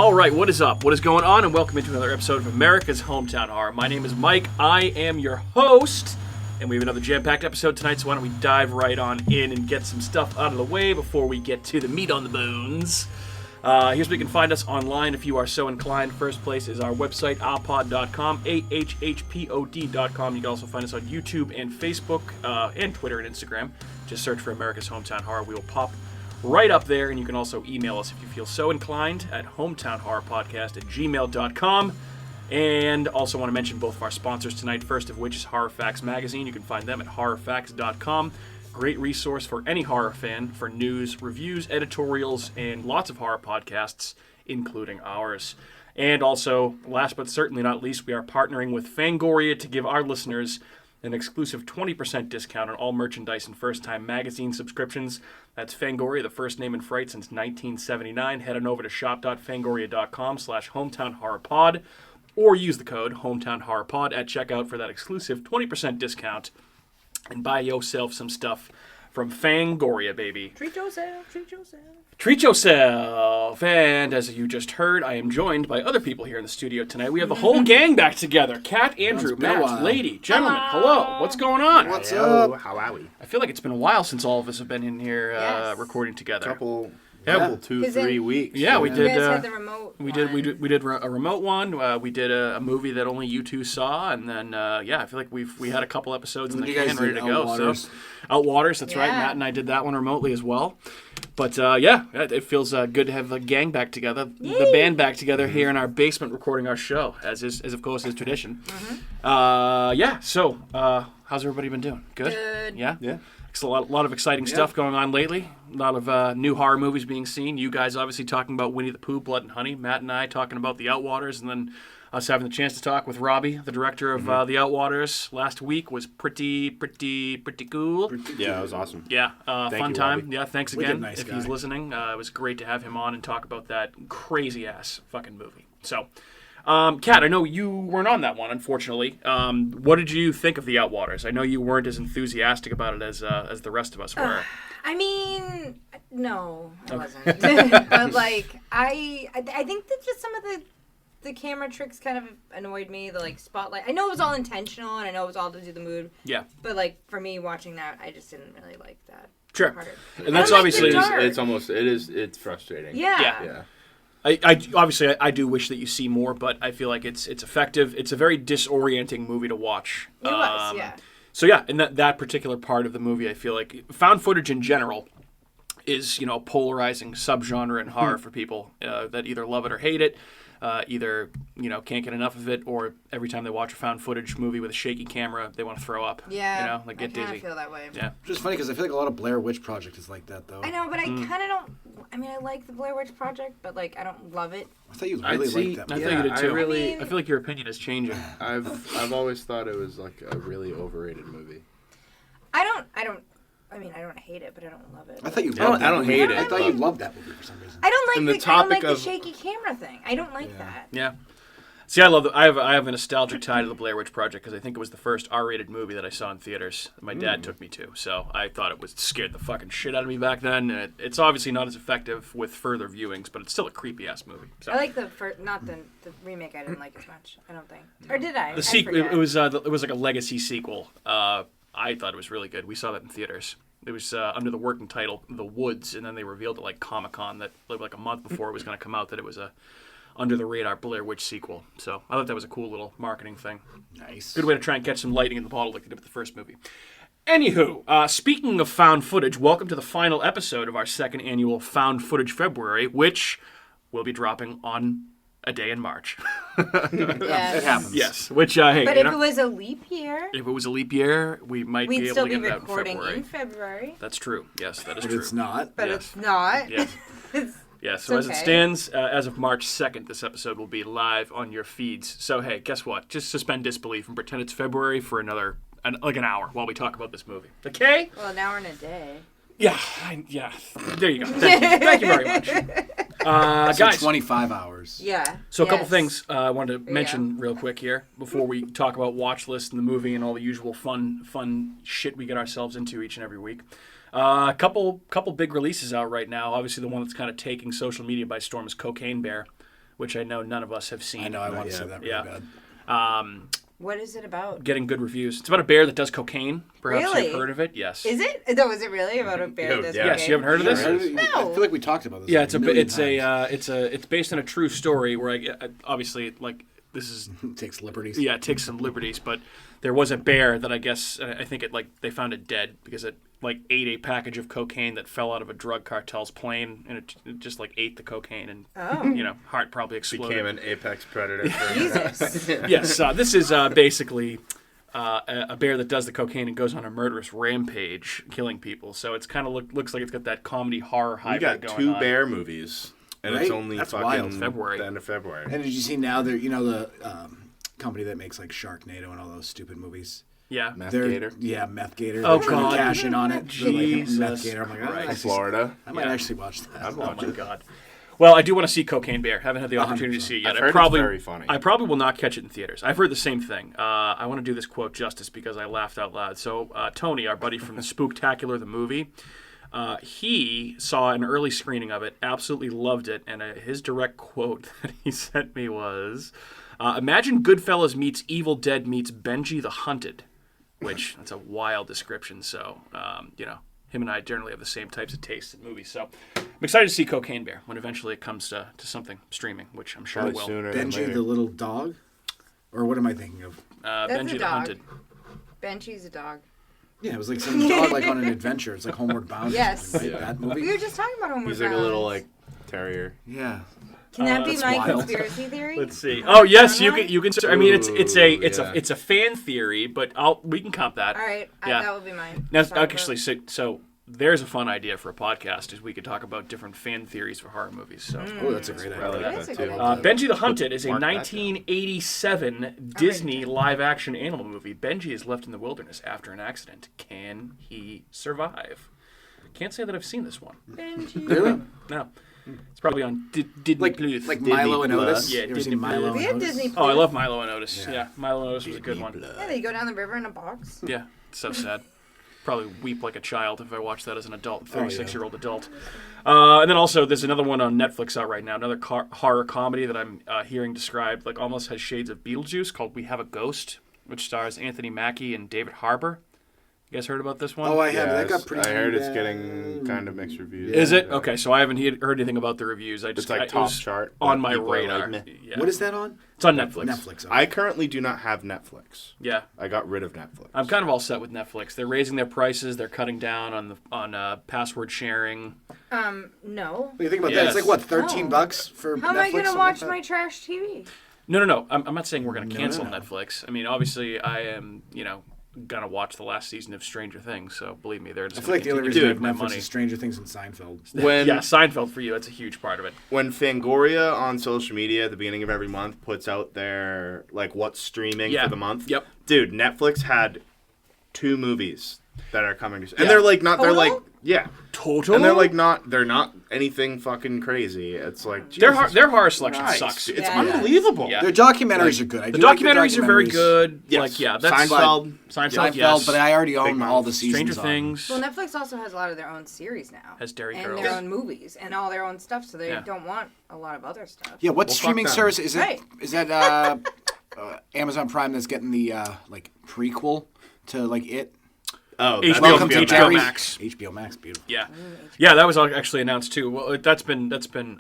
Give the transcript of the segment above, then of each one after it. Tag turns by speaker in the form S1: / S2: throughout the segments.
S1: All right, what is up? What is going on? And welcome into another episode of America's Hometown Horror. My name is Mike. I am your host, and we have another jam-packed episode tonight, so why don't we dive right on in and get some stuff out of the way before we get to the meat on the bones. Here's where you can find us online if you are so inclined. First place is our website, ahpod.com, ahhpod.com. You can also find us on YouTube and Facebook and Twitter and Instagram. Just search for America's Hometown Horror. We will pop right up there, and you can also email us if you feel so inclined at hometownhorrorpodcast@gmail.com. And also want to mention both of our sponsors tonight, first of which is Horror Facts Magazine. You can find them at horrorfacts.com. Great resource for any horror fan for news, reviews, editorials, and lots of horror podcasts, including ours. And also, last but certainly not least, we are partnering with Fangoria to give our listeners an exclusive 20% discount on all merchandise and first-time magazine subscriptions. That's Fangoria, the first name in fright since 1979. Head on over to shop.fangoria.com/hometownhorrorpod or use the code hometownhorrorpod at checkout for that exclusive 20% discount and buy yourself some stuff from Fangoria, baby.
S2: Treat yourself, treat yourself.
S1: Treat yourself! And as you just heard, I am joined by other people here in the studio tonight. We have the whole gang back together. Kat, Andrew, Matt, Lady, gentlemen, hello. What's going on?
S3: What's up? How are we?
S1: I feel like it's been a while since all of us have been in here recording together.
S3: Couple, 3 weeks.
S1: Yeah, we did.
S2: You guys had the remote
S1: we did a remote one. We did a movie that only you two saw, and then I feel like we had a couple episodes in the can ready to go. So, Outwaters, that's right. Matt and I did that one remotely as well. But it feels good to have the gang back together, the band back together here in our basement recording our show, as of course is tradition. So how's everybody been doing? Good. Yeah. It's a lot of exciting stuff going on lately. A lot of new horror movies being seen. You guys obviously talking about Winnie the Pooh, Blood and Honey. Matt and I talking about The Outwaters, and then us having the chance to talk with Robbie, the director of The Outwaters, last week was pretty cool.
S3: Yeah, it was awesome.
S1: Yeah, fun
S3: you,
S1: time.
S3: Robbie.
S1: Yeah, thanks again if he's listening. It was great to have him on and talk about that crazy-ass fucking movie. So, Kat, I know you weren't on that one, unfortunately. What did you think of The Outwaters? I know you weren't as enthusiastic about it as the rest of us were.
S2: I mean, no, I wasn't. But like, I think that just some of the camera tricks kind of annoyed me. The like spotlight. I know it was all intentional, and I know it was all to do the mood.
S1: Yeah.
S2: But like for me watching that, I just didn't really like that.
S1: Sure.
S2: Part.
S1: And that's obviously
S3: it's frustrating.
S2: Yeah.
S1: I do wish that you see more, but I feel like it's effective. It's a very disorienting movie to watch.
S2: It was, yeah.
S1: So yeah, in that particular part of the movie, I feel like found footage in general is a polarizing subgenre in horror for people that either love it or hate it. Either can't get enough of it, or every time they watch a found footage movie with a shaky camera, they want to throw up.
S2: Yeah,
S1: get dizzy.
S2: I kind of feel that way.
S1: Yeah,
S4: which is funny because I feel like a lot of Blair Witch Project is like that though.
S2: I know, but I kind of don't. I mean, I like the Blair Witch Project, but like I don't love it.
S4: I thought you really liked that.
S1: I
S4: movie.
S1: thought you did too.
S3: I
S1: feel like your opinion is changing.
S3: I've always thought it was like a really overrated movie.
S2: I don't hate it, but I don't love it.
S4: I thought you loved that.
S3: I don't hate it.
S4: I thought you loved that movie for some reason.
S2: I don't like
S3: And
S2: the
S3: the topic
S2: the
S3: of-
S2: shaky camera thing. I don't like that.
S1: Yeah. See, I love. I have a nostalgic tie to the Blair Witch Project because I think it was the first R-rated movie that I saw in theaters. My dad took me to, so I thought it scared the fucking shit out of me back then. And it's obviously not as effective with further viewings, but it's still a creepy ass movie. So.
S2: I like the first, not the remake. I didn't like as much. I don't think, or did I?
S1: The sequel. It was like a legacy sequel. I thought it was really good. We saw that in theaters. It was under the working title The Woods, and then they revealed at like Comic-Con that like a month before it was going to come out that it was a under the radar Blair Witch sequel. So I thought that was a cool little marketing thing.
S4: Nice.
S1: Good way to try and catch some lightning in the bottle like they did with the first movie. Anywho, speaking of found footage, welcome to the final episode of our second annual Found Footage February, which will be dropping on a day in March.
S2: Yes.
S4: It happens.
S1: Yes, which hey,
S2: but if it was a leap year,
S1: if it was a leap year, we might be
S2: we'd
S1: able
S2: still
S1: to
S2: be
S1: get it out in
S2: recording
S1: February.
S2: in February.
S1: That's true. Yes, that is
S4: But
S1: true.
S4: it's not.
S2: But
S1: Yes.
S2: it's not.
S1: Yes. Yeah, so as it
S2: okay.
S1: stands, as of March 2nd, this episode will be live on your feeds. So, hey, guess what? Just suspend disbelief and pretend it's February for an hour while we talk about this movie. Okay?
S2: Well, an hour and a day.
S1: Yeah. There you go. Thank you very much. Guys,
S4: 25 hours.
S2: Yeah.
S1: so a couple
S2: Yes.
S1: things I wanted to mention real quick here before we talk about watch list and the movie and all the usual fun shit we get ourselves into each and every week. A couple big releases out right now. Obviously, the one that's kind of taking social media by storm is Cocaine Bear. which I know none of us have seen.
S4: I know, I want to see that really bad.
S2: What is it about?
S1: Getting good reviews. It's about a bear that does cocaine. Perhaps
S2: Really?
S1: you've heard of it. Yes.
S2: Is it? No, is it really about a bear? That's
S1: Yes, you haven't heard of this?
S2: No.
S4: I feel like we talked about this.
S1: Yeah, it's based on a true story where I obviously like this is
S4: takes liberties.
S1: Yeah, it takes some liberties, but there was a bear that I guess I think they found it dead because it like ate a package of cocaine that fell out of a drug cartel's plane, and it just like ate the cocaine, and heart probably exploded.
S3: Became an apex predator.
S2: Jesus.
S1: Yes, this is basically a bear that does the cocaine and goes on a murderous rampage, killing people. So it's kind of looks like it's got that comedy horror hybrid
S3: We got
S1: going
S3: two
S1: on.
S3: bear movies, and
S4: Right?
S3: it's only
S4: That's
S3: fucking
S4: wild.
S1: February.
S3: the end of February.
S4: And did you see now that the company that makes like Sharknado and all those stupid movies?
S1: Yeah.
S3: Meth
S4: They're-
S3: Gator.
S4: Yeah, Meth Gator.
S1: Oh,
S4: They're trying
S1: God.
S4: to cash in on it. They're like,
S1: Jesus
S4: Meth Gator. I'm like,
S1: Christ.
S3: Florida.
S4: I might actually watch that.
S3: I'd
S1: Oh
S3: watch
S1: my
S3: it.
S1: God. Well, I do want to see Cocaine Bear. Haven't had the opportunity to see it yet.
S3: I've heard it's very funny.
S1: I probably will not catch it in theaters. I've heard the same thing. I want to do this quote justice because I laughed out loud. So Tony, our buddy from the Spooktacular, the movie, he saw an early screening of it, absolutely loved it, and his direct quote that he sent me was, imagine Goodfellas meets Evil Dead meets Benji the Hunted, which that's a wild description. So, him and I generally have the same types of tastes in movies. So I'm excited to see Cocaine Bear when eventually it comes to something streaming, which I'm sure
S3: Probably
S1: it will.
S3: sooner than
S4: Benji
S3: later.
S4: the little dog? Or what am I thinking of?
S1: Benji
S2: a
S1: the
S2: dog.
S1: Hunted.
S2: Benji's a dog.
S4: Yeah, it was like some dog like on an adventure. It's like Homeward Bound. or
S2: Yes.
S4: something, right?
S3: Yeah.
S4: That
S2: We
S4: movie?
S2: were just talking about Homeward
S3: He's like a
S2: Bound.
S3: little like terrier.
S4: Yeah.
S2: Can that be
S4: that's
S2: my
S4: wild.
S2: conspiracy theory?
S1: Let's see. Oh yes, you
S2: Paranoid?
S1: can. I mean, it's
S3: yeah.
S1: it's a fan theory, but we can comp that.
S2: All right,
S1: Yeah.
S2: that would be mine.
S1: Now,
S2: Sorry,
S1: actually, so there's a fun idea for a podcast is we could talk about different fan theories for horror movies. So.
S4: Oh, that's a great
S3: I like
S4: idea.
S2: That's a
S3: that
S2: good
S3: too.
S2: idea.
S1: Benji the Hunted is a
S3: Mark that down.
S1: 1987 Disney live-action animal movie. Benji is left in the wilderness after an accident. Can he survive? Can't say that I've seen this one.
S2: Benji.
S4: Really?
S1: No. It's probably on Disney
S4: Like
S1: Plus.
S4: Milo and
S3: Plus.
S4: Otis?
S1: Yeah,
S4: You ever
S1: Disney
S4: seen Milo
S1: Plus.
S4: and
S2: We have
S4: Otis?
S2: Disney.
S1: Oh, I
S2: Plus.
S1: love Milo and Otis.
S4: Yeah.
S1: Yeah, Milo and Otis was a good one.
S2: Yeah, they go down the river in a box.
S1: Yeah, it's so sad. Probably weep like a child if I watched that as an adult, 36-year-old adult. And then also, there's another one on Netflix out right now, another horror comedy that I'm hearing described, like almost has shades of Beetlejuice, called We Have a Ghost, which stars Anthony Mackie and David Harbour. You guys heard about this one?
S4: Oh, I have. That
S3: Yes,
S4: got pretty
S3: I heard it's
S4: bad.
S3: getting kind of mixed reviews.
S1: Is it?
S3: Yeah.
S1: Okay, so I haven't heard anything about the reviews.
S3: It's like
S1: it
S3: top
S1: was
S3: chart.
S1: on
S3: but
S1: my
S3: people are
S1: radar.
S3: like, meh.
S1: Yeah.
S4: What is that on?
S1: It's on Netflix.
S4: Netflix.
S3: I currently do not have Netflix.
S1: Yeah.
S3: I got rid of Netflix.
S1: I'm kind of all set with Netflix. They're raising their prices. They're cutting down on password sharing.
S2: No.
S4: What do you think about
S1: Yes.
S4: that? It's like, what, $13 bucks for
S2: How am
S4: Netflix?
S2: I going to
S4: something
S2: watch
S4: like
S2: my
S4: that?
S2: trash TV?
S1: No. I'm not saying we're going to
S4: No,
S1: cancel
S4: no.
S1: Netflix. I mean, obviously, I am, gonna watch the last season of Stranger Things. So believe me, they're just.
S4: I feel like the only
S1: continue
S4: reason
S1: to
S4: I
S1: give
S4: have
S1: my
S4: Netflix
S1: money.
S4: is Stranger Things and Seinfeld.
S3: When
S1: Yeah, Seinfeld for you. That's a huge part of it.
S3: when Fangoria on social media at the beginning of every month puts out their like what's streaming
S1: Yeah.
S3: for the month.
S1: Yep.
S3: Dude, Netflix had 2 movies that are coming to, and
S1: Yeah.
S3: they're like not. They're
S2: Total?
S3: like yeah.
S1: Total.
S3: And they're like not. They're not anything fucking crazy. It's like
S1: Their
S3: Jesus
S1: horror selection
S3: Christ.
S1: sucks.
S3: It's
S2: Yeah.
S3: unbelievable.
S1: Yeah.
S4: Their documentaries are good. I
S1: The
S4: do like their
S1: documentaries are very
S4: documentaries.
S1: good.
S3: Yes.
S1: Like that's
S3: Seinfeld.
S1: Seinfeld,
S4: Seinfeld,
S1: yes.
S4: but I already own
S3: Big
S4: all
S3: Mouth.
S4: the seasons.
S1: Stranger
S4: on.
S1: Things.
S2: Well, Netflix also has a lot of their own series now.
S1: Has Dairy
S2: and
S1: Girls.
S2: their own movies and all their own stuff, so they
S1: Yeah.
S2: don't want a lot of other stuff.
S4: Yeah, what
S3: Well, fuck
S4: streaming
S3: them.
S4: service is it?
S2: Right.
S4: Is that Amazon Prime that's getting the like prequel to like it?
S3: Oh,
S1: HBO
S4: Welcome to
S1: HBO
S4: Jerry's.
S1: Max.
S4: HBO Max, beautiful.
S1: Yeah, yeah, that was actually announced too. Well, that's been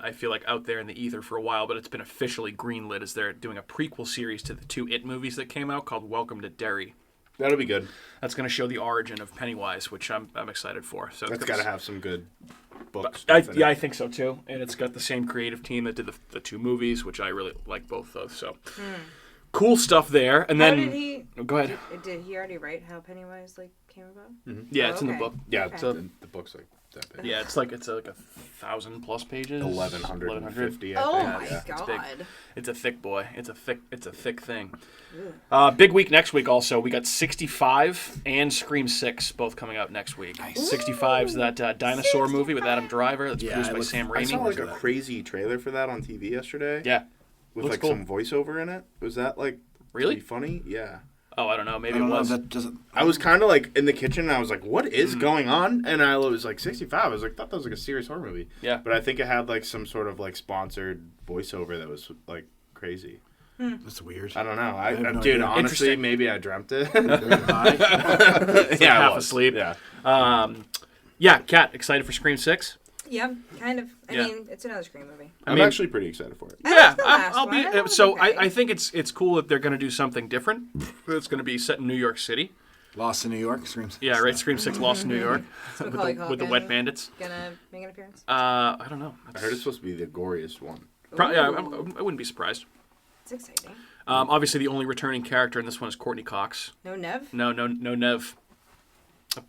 S1: I feel like out there in the ether for a while, but it's been officially greenlit as they're doing a prequel series to the 2 It movies that came out called Welcome to Derry.
S3: That'll be good.
S1: That's going to show the origin of Pennywise, which I'm excited for. So
S3: That's got to have some good books.
S1: I think so too, and it's got the same creative team that did the 2 movies, which I really like both of. So cool stuff there. And
S2: How
S1: then
S2: did he?
S1: go ahead.
S2: Did he already write how Pennywise came about?
S1: Yeah,
S2: Oh,
S1: it's in the
S2: okay.
S1: book.
S3: Yeah,
S2: Okay.
S1: So
S3: the book's like that big.
S1: yeah, it's like a 1,000+ pages.
S3: 1150. I
S2: Oh
S3: think.
S2: my
S3: Yeah.
S2: god!
S1: It's a thick boy. It's a thick thing. Big week next week also. We got 65 and Scream 6 both coming out next week.
S4: Nice.
S1: 65's that dinosaur movie with Adam Driver that's
S4: Yeah,
S1: produced
S4: I
S1: by
S4: look-
S1: Sam
S3: I saw
S1: Raimi.
S3: like a crazy trailer for that on TV yesterday.
S1: Yeah.
S3: with
S1: looks
S3: like
S1: cool.
S3: some voiceover in it. Was that like
S1: Really?
S3: pretty funny? Yeah.
S1: Oh, I don't know. Maybe
S4: I don't
S1: it
S4: know
S1: was.
S4: if that doesn't.
S3: I was kind of like in the kitchen, and I was like, "What is going on?" And I was like, 65. I was like, thought that was like a serious horror movie.
S1: Yeah.
S3: But I think it had like some sort of like sponsored voiceover that was like crazy.
S4: That's weird.
S3: I don't know.
S4: have no
S3: Dude,
S4: idea.
S3: honestly,
S1: Interesting.
S3: maybe I dreamt it.
S1: Half
S3: I was.
S1: asleep.
S3: Yeah.
S1: Yeah, Kat, excited for Scream 6?
S2: Yeah, kind of. I
S1: Yeah.
S2: mean, it's another Scream movie.
S3: I'm
S1: mean-
S3: actually pretty excited for it.
S2: I
S1: Yeah,
S2: liked the last
S1: I'll
S2: one. I
S1: be.
S2: thought it
S1: So
S2: was okay.
S1: I think it's cool that they're going to do something different. It's going to be set in New York City.
S4: Lost in New York. Screams.
S1: Yeah, right. Scream 6 Lost in New York with
S2: Macaulay
S1: the
S2: Culkin
S1: Wet Bandits.
S2: Gonna make an appearance.
S1: I don't know.
S3: I heard it's supposed to be the goriest one.
S1: Yeah, I wouldn't be surprised.
S2: It's exciting.
S1: Obviously, the only returning character in this one is Courtney Cox.
S2: No Nev?
S1: No Nev.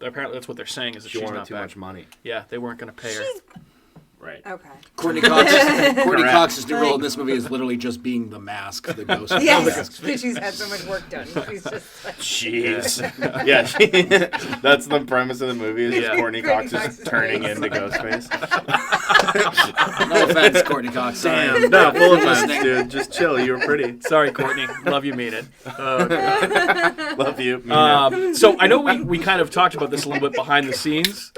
S1: Apparently, that's what they're saying is that
S3: She
S1: she's
S3: wanted
S1: not
S3: too
S1: back.
S3: much money.
S1: Yeah, they weren't going to pay her.
S3: Right.
S2: Okay.
S4: Courtney Cox's new role in this movie is literally just being the mask, the ghost.
S2: Yes, she's had so much work done. She's just like,
S3: Jeez. Yeah, that's the premise of the movie. Is
S1: Yeah.
S3: Courtney Cox is turning into Ghostface.
S4: No offense, Courtney Cox. Sorry.
S3: Damn, no, full offense, dude. Just chill. You were pretty.
S1: Sorry, Courtney. Love you, mean it.
S3: Love you. Mean it.
S1: So I know we kind of talked about this a little bit behind the scenes.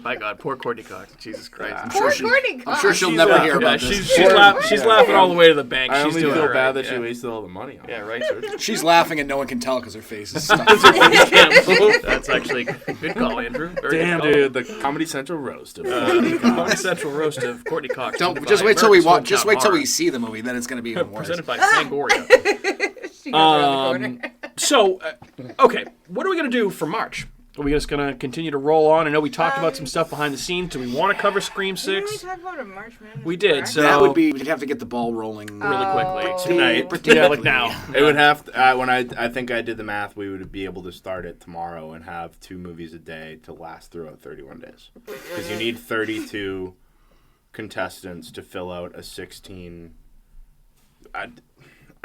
S1: My God, poor Courtney Cox. Jesus Christ.
S2: poor Courtney Cox.
S4: I'm sure she'll never hear about
S1: she's,
S4: this.
S1: she's laughing all the way to the bank.
S3: I
S1: She's
S3: only
S1: doing
S3: feel
S1: all right.
S3: bad that
S1: yeah.
S3: she wasted all the money on it.
S1: Yeah, right.
S4: She's laughing and no one can tell because her face is stuck.
S1: That's actually a good call, Andrew. Very
S3: Damn,
S1: good
S3: dude, the Comedy Central roast of
S1: call. Comedy Central roast of Courtney Cox.
S4: Don't just wait till we watch. Just wait till we see the movie. Then it's going to be even worse.
S1: Presented by Fangoria.
S2: She goes around the corner.
S1: So, okay, what are we going to do for March? Are we just going to continue to roll on? I know we talked about some stuff behind the scenes. Do we want to cover Scream
S2: Didn't we
S1: 6?
S2: talk about a March Madness?
S1: We did,
S2: correct?
S1: so-
S4: That would be. We'd have to get the ball rolling
S1: Really quickly.
S3: Tonight.
S1: Yeah, like now.
S3: It would have to, when I think I did the math, we would be able to start it tomorrow and have 2 movies a day to last throughout 31 days. Because you need 32 contestants to fill out a 16. I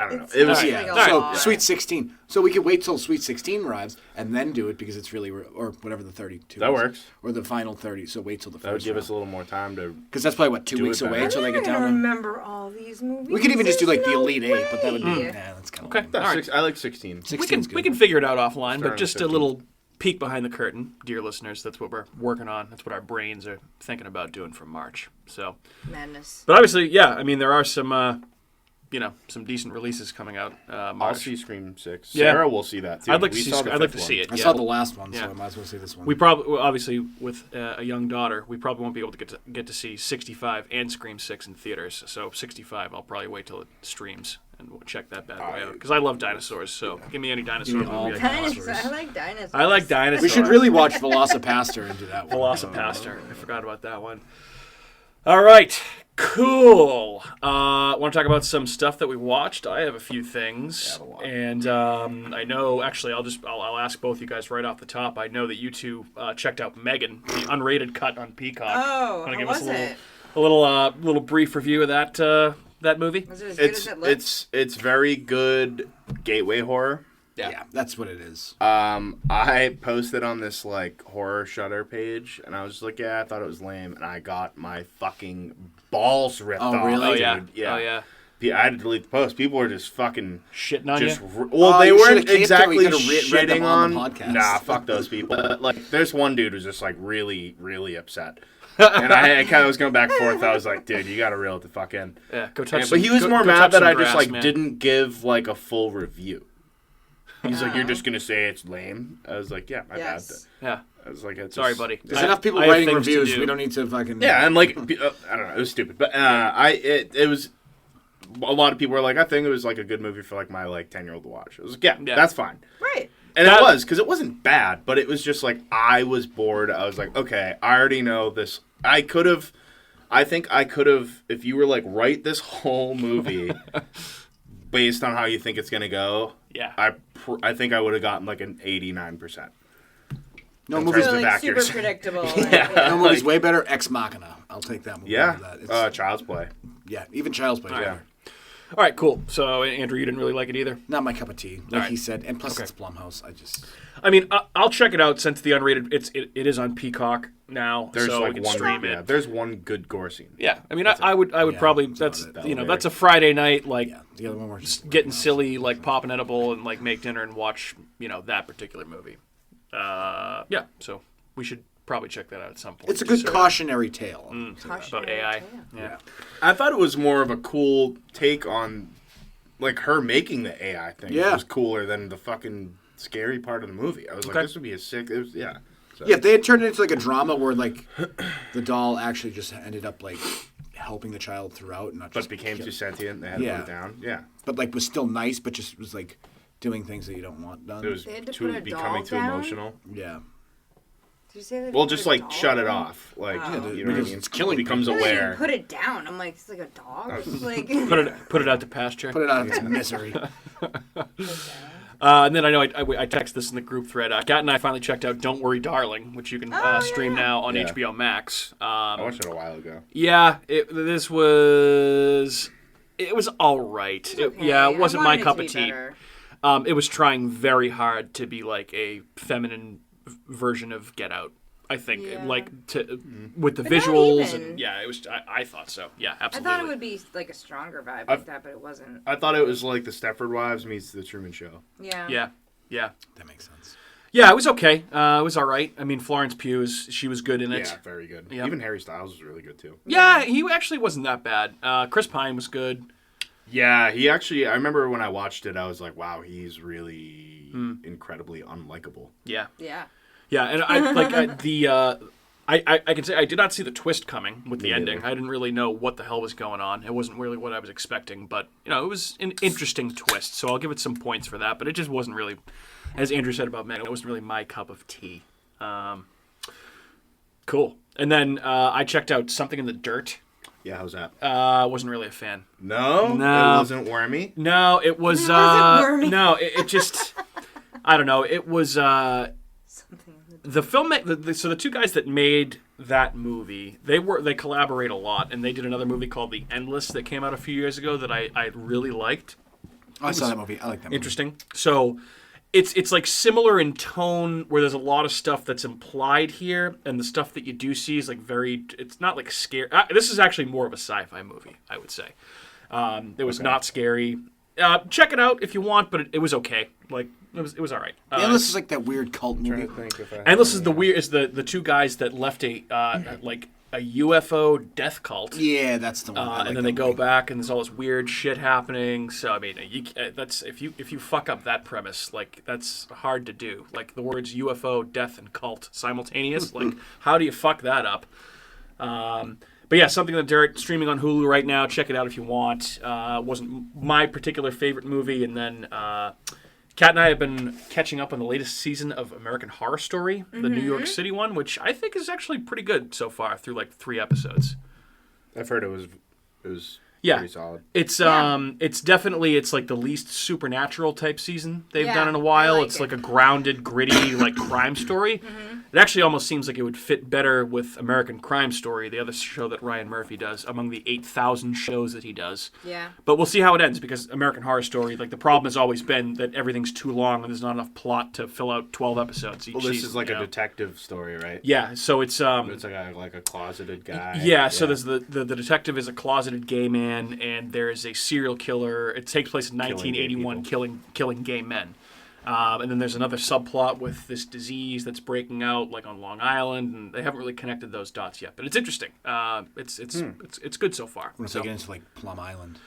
S3: don't know.
S2: It's
S3: It was
S2: not
S4: Yeah.
S2: like a
S4: So
S2: lot.
S4: Sweet 16. So we could wait till Sweet 16 arrives and then do it because it's really or whatever the 32.
S3: That
S4: is.
S3: works.
S4: Or the final 30. So wait till the
S3: That would
S4: first.
S3: give us a little more time to.
S4: Because that's probably what 2
S3: do
S4: weeks
S3: it better.
S4: away until they
S2: I'm
S4: get
S2: not
S4: down
S2: gonna
S4: to.
S2: remember all these movies.
S4: We could even just do like the
S2: There's
S4: Elite
S2: no
S4: 8, but that would be.
S2: way.
S4: That's kind of.
S1: Okay. All right.
S3: I like 16.
S4: 16's
S1: We can figure it out offline, but
S3: Starting
S1: just a
S3: 15.
S1: little peek behind the curtain, dear listeners. That's what we're working on. That's what our brains are thinking about doing for March. So,
S2: Madness.
S1: but obviously, yeah. I mean, there are some, some decent releases coming out.
S3: I'll
S1: March.
S3: see Scream 6.
S1: Yeah.
S3: Sarah will see that too.
S1: I'd like to
S3: We
S1: see.
S3: saw the
S1: I'd like
S3: fifth
S1: to see
S3: one.
S1: it.
S4: I
S1: Yeah.
S4: saw the last one,
S1: Yeah.
S4: so I might as well see this one.
S1: We probably, obviously, with a young daughter, we probably won't be able to get to see 65 and Scream 6 in theaters. So 65, I'll probably wait till it streams and we'll check that bad boy out because I love dinosaurs. So give me any dinosaur
S4: Give me all
S1: movie. I can watch.
S2: Dinosaurs. I like dinosaurs.
S1: I like dinosaurs.
S4: we should really watch Velocipaster and do that one.
S1: Velocipaster. I forgot about that one. All right. Cool. Want to talk about some stuff that we watched? I have a few things, and I know. Actually, I'll ask both you guys right off the top. I know that you two checked out Megan, the unrated cut on Peacock.
S2: Oh,
S1: Wanna
S2: how
S1: give us
S2: was it?
S1: a little brief review of that movie?
S2: Was it as good as it looked?
S3: It's very good gateway horror.
S4: Yeah, that's what it is.
S3: I posted on this like horror shutter page, and I was just like, yeah, I thought it was lame, and I got my fucking balls ripped
S4: Oh,
S3: off.
S4: really?
S1: Oh yeah.
S3: dude. Yeah.
S1: Oh yeah.
S3: I had to delete the post. People were just fucking
S1: Shitting on
S3: just.
S1: you.
S3: Well, they
S4: you
S3: weren't
S4: should've kept them.
S3: exactly
S4: We could've read them
S3: shitting
S4: on
S3: on.
S4: the podcast.
S3: Nah, fuck those people. But, like, there's one dude who's just like really, really upset. And I kind of was going back and forth. I was like, dude, you got to reel it the fuck in.
S1: Yeah. Go touch.
S3: Yeah,
S1: some,
S3: but he was
S1: go-
S3: more
S1: go
S3: mad
S1: touch
S3: that
S1: some
S3: I just
S1: grass,
S3: like
S1: man.
S3: didn't give like a full review. He's like, you're just gonna say it's lame. I was like, yeah, my
S2: Yes.
S1: Yeah.
S3: bad. I was like, it's
S1: Sorry,
S3: just-
S1: buddy.
S4: There's enough people
S1: I have
S4: writing
S1: things to
S4: reviews.
S1: do.
S4: We don't need to fucking.
S3: Yeah, and like, I don't know, it was stupid, but it was. A lot of people were like, I think it was like a good movie for like my like 10-year-old to watch. I was like, yeah,
S1: Yeah.
S3: that's fine.
S2: Right.
S3: And
S1: That-
S3: it was, because it wasn't bad, but it was just like, I was bored. I was like, okay, I already know this. I think I could have, if you were like, write this whole movie based on how you think it's going to go,
S1: Yeah.
S3: I think I would have gotten like an 89%.
S4: No
S3: In
S4: movies.
S3: terms
S2: So,
S3: of
S2: like, super
S3: accuracy.
S2: predictable.
S3: Yeah.
S4: No movies way better. Ex Machina. I'll take that movie.
S3: Yeah,
S4: over that. It's,
S3: Child's Play.
S4: yeah, even Child's Play.
S3: Yeah.
S4: Yeah.
S1: All right, cool. So, Andrew, you didn't really like it either?
S4: Not my cup of tea, like
S1: right.
S4: he said. And plus, it's Blumhouse.
S1: I mean, I'll check it out since the unrated. It is on Peacock now,
S3: There's
S1: so
S3: like
S1: we can
S3: one.
S1: stream
S3: Yeah,
S1: it.
S3: there's one good gore scene.
S1: Yeah, I mean, I would probably that's that's a Friday night
S4: the other one we're just
S1: getting silly, like pop an edible and like make dinner and watch that particular movie. So we should probably check that out at some point.
S4: It's a good cautionary tale
S1: about AI. Yeah.
S3: I thought it was more of a cool take on, like, her making the AI thing.
S4: Yeah.
S3: It was cooler than the fucking scary part of the movie. I was like, this would be a sick. It was, yeah. So.
S4: Yeah, if they had turned it into like a drama where like the doll actually just ended up like helping the child throughout, and not just
S3: became too sentient. And they had to put it down. Yeah.
S4: But like was still nice, but just was like doing things that you don't want done.
S3: It was becoming too emotional.
S4: Yeah.
S2: Did you say that?
S3: Well, just like shut it off. Like you know what I mean?
S4: It's killing.
S3: It becomes aware.
S2: Put it down. I'm like, it's like a dog. Like
S1: Put it out to pasture.
S4: Put it out of its misery.
S1: And then I know I texted this in the group thread. Kat and I finally checked out Don't Worry Darling, which you can stream now on HBO Max.
S3: I watched it a while ago.
S1: Yeah, it was all right. It wasn't my cup of tea. It was trying very hard to be like a feminine version of Get Out. I think with the visuals and it was. I thought so. Yeah, absolutely.
S2: I thought it would be like a stronger vibe like that, but it wasn't.
S3: I thought it was like the Stepford Wives meets the Truman Show.
S1: Yeah.
S4: That makes sense.
S1: Yeah, it was okay. It was all right. I mean, Florence Pugh she was good in it.
S3: Yeah, very good.
S1: Yep.
S3: Even Harry Styles was really good too.
S1: Yeah, he actually wasn't that bad. Chris Pine was good.
S3: Yeah, he actually. I remember when I watched it, I was like, "Wow, he's really incredibly unlikable."
S1: Yeah.
S2: Yeah.
S1: Yeah, and I can say I did not see the twist coming with the ending. I didn't really know what the hell was going on. It wasn't really what I was expecting, but it was an interesting twist. So I'll give it some points for that. But it just wasn't really, as Andrew said about men, it wasn't really my cup of tea. Cool. And then I checked out Something in the Dirt.
S3: Yeah, how's that?
S1: Wasn't really a fan.
S3: No, it wasn't wormy.
S1: No, it was.
S2: Was it wormy?
S1: No, it just. I don't know. It was. The filmmaker, so the two guys that made that movie, they collaborate a lot, and they did another movie called The Endless that came out a few years ago that I really liked.
S4: I saw that movie. I like that movie.
S1: Interesting. So it's like similar in tone, where there's a lot of stuff that's implied here, and the stuff that you do see is like it's not like scary. This is actually more of a sci-fi movie, I would say. It was not scary. Check it out if you want, but it was okay. Like it was all right.
S4: Endless is like that weird cult movie.
S1: Endless is the two guys that left a UFO death cult.
S4: Yeah, that's the one.
S1: And then they go back, and there's all this weird shit happening. So I mean, that's if you fuck up that premise, like that's hard to do. Like the words UFO, death, and cult simultaneous. Like how do you fuck that up? But yeah, Something in the Dirt, streaming on Hulu right now. Check it out if you want. Wasn't my particular favorite movie. And then Kat and I have been catching up on the latest season of American Horror Story, the New York City one, which I think is actually pretty good so far through like 3 episodes.
S3: I've heard it was pretty solid.
S1: It's definitely like the least supernatural type season they've done in a while. It's like a grounded, gritty like crime story. It actually almost seems like it would fit better with American Crime Story, the other show that Ryan Murphy does, among the 8,000 shows that he does.
S2: Yeah.
S1: But we'll see how it ends, because American Horror Story, like the problem has always been that everything's too long and there's not enough plot to fill out 12 episodes each season.
S3: Well, this is like a detective story, right?
S1: Yeah, so it's
S3: like a closeted guy.
S1: Yeah, so there's the detective is a closeted gay man, and there's a serial killer. It takes place in 1981, killing gay men. And then there's another subplot with this disease that's breaking out, like on Long Island, and they haven't really connected those dots yet. But it's interesting. It's good so far.
S4: What if they get into like Plum Island?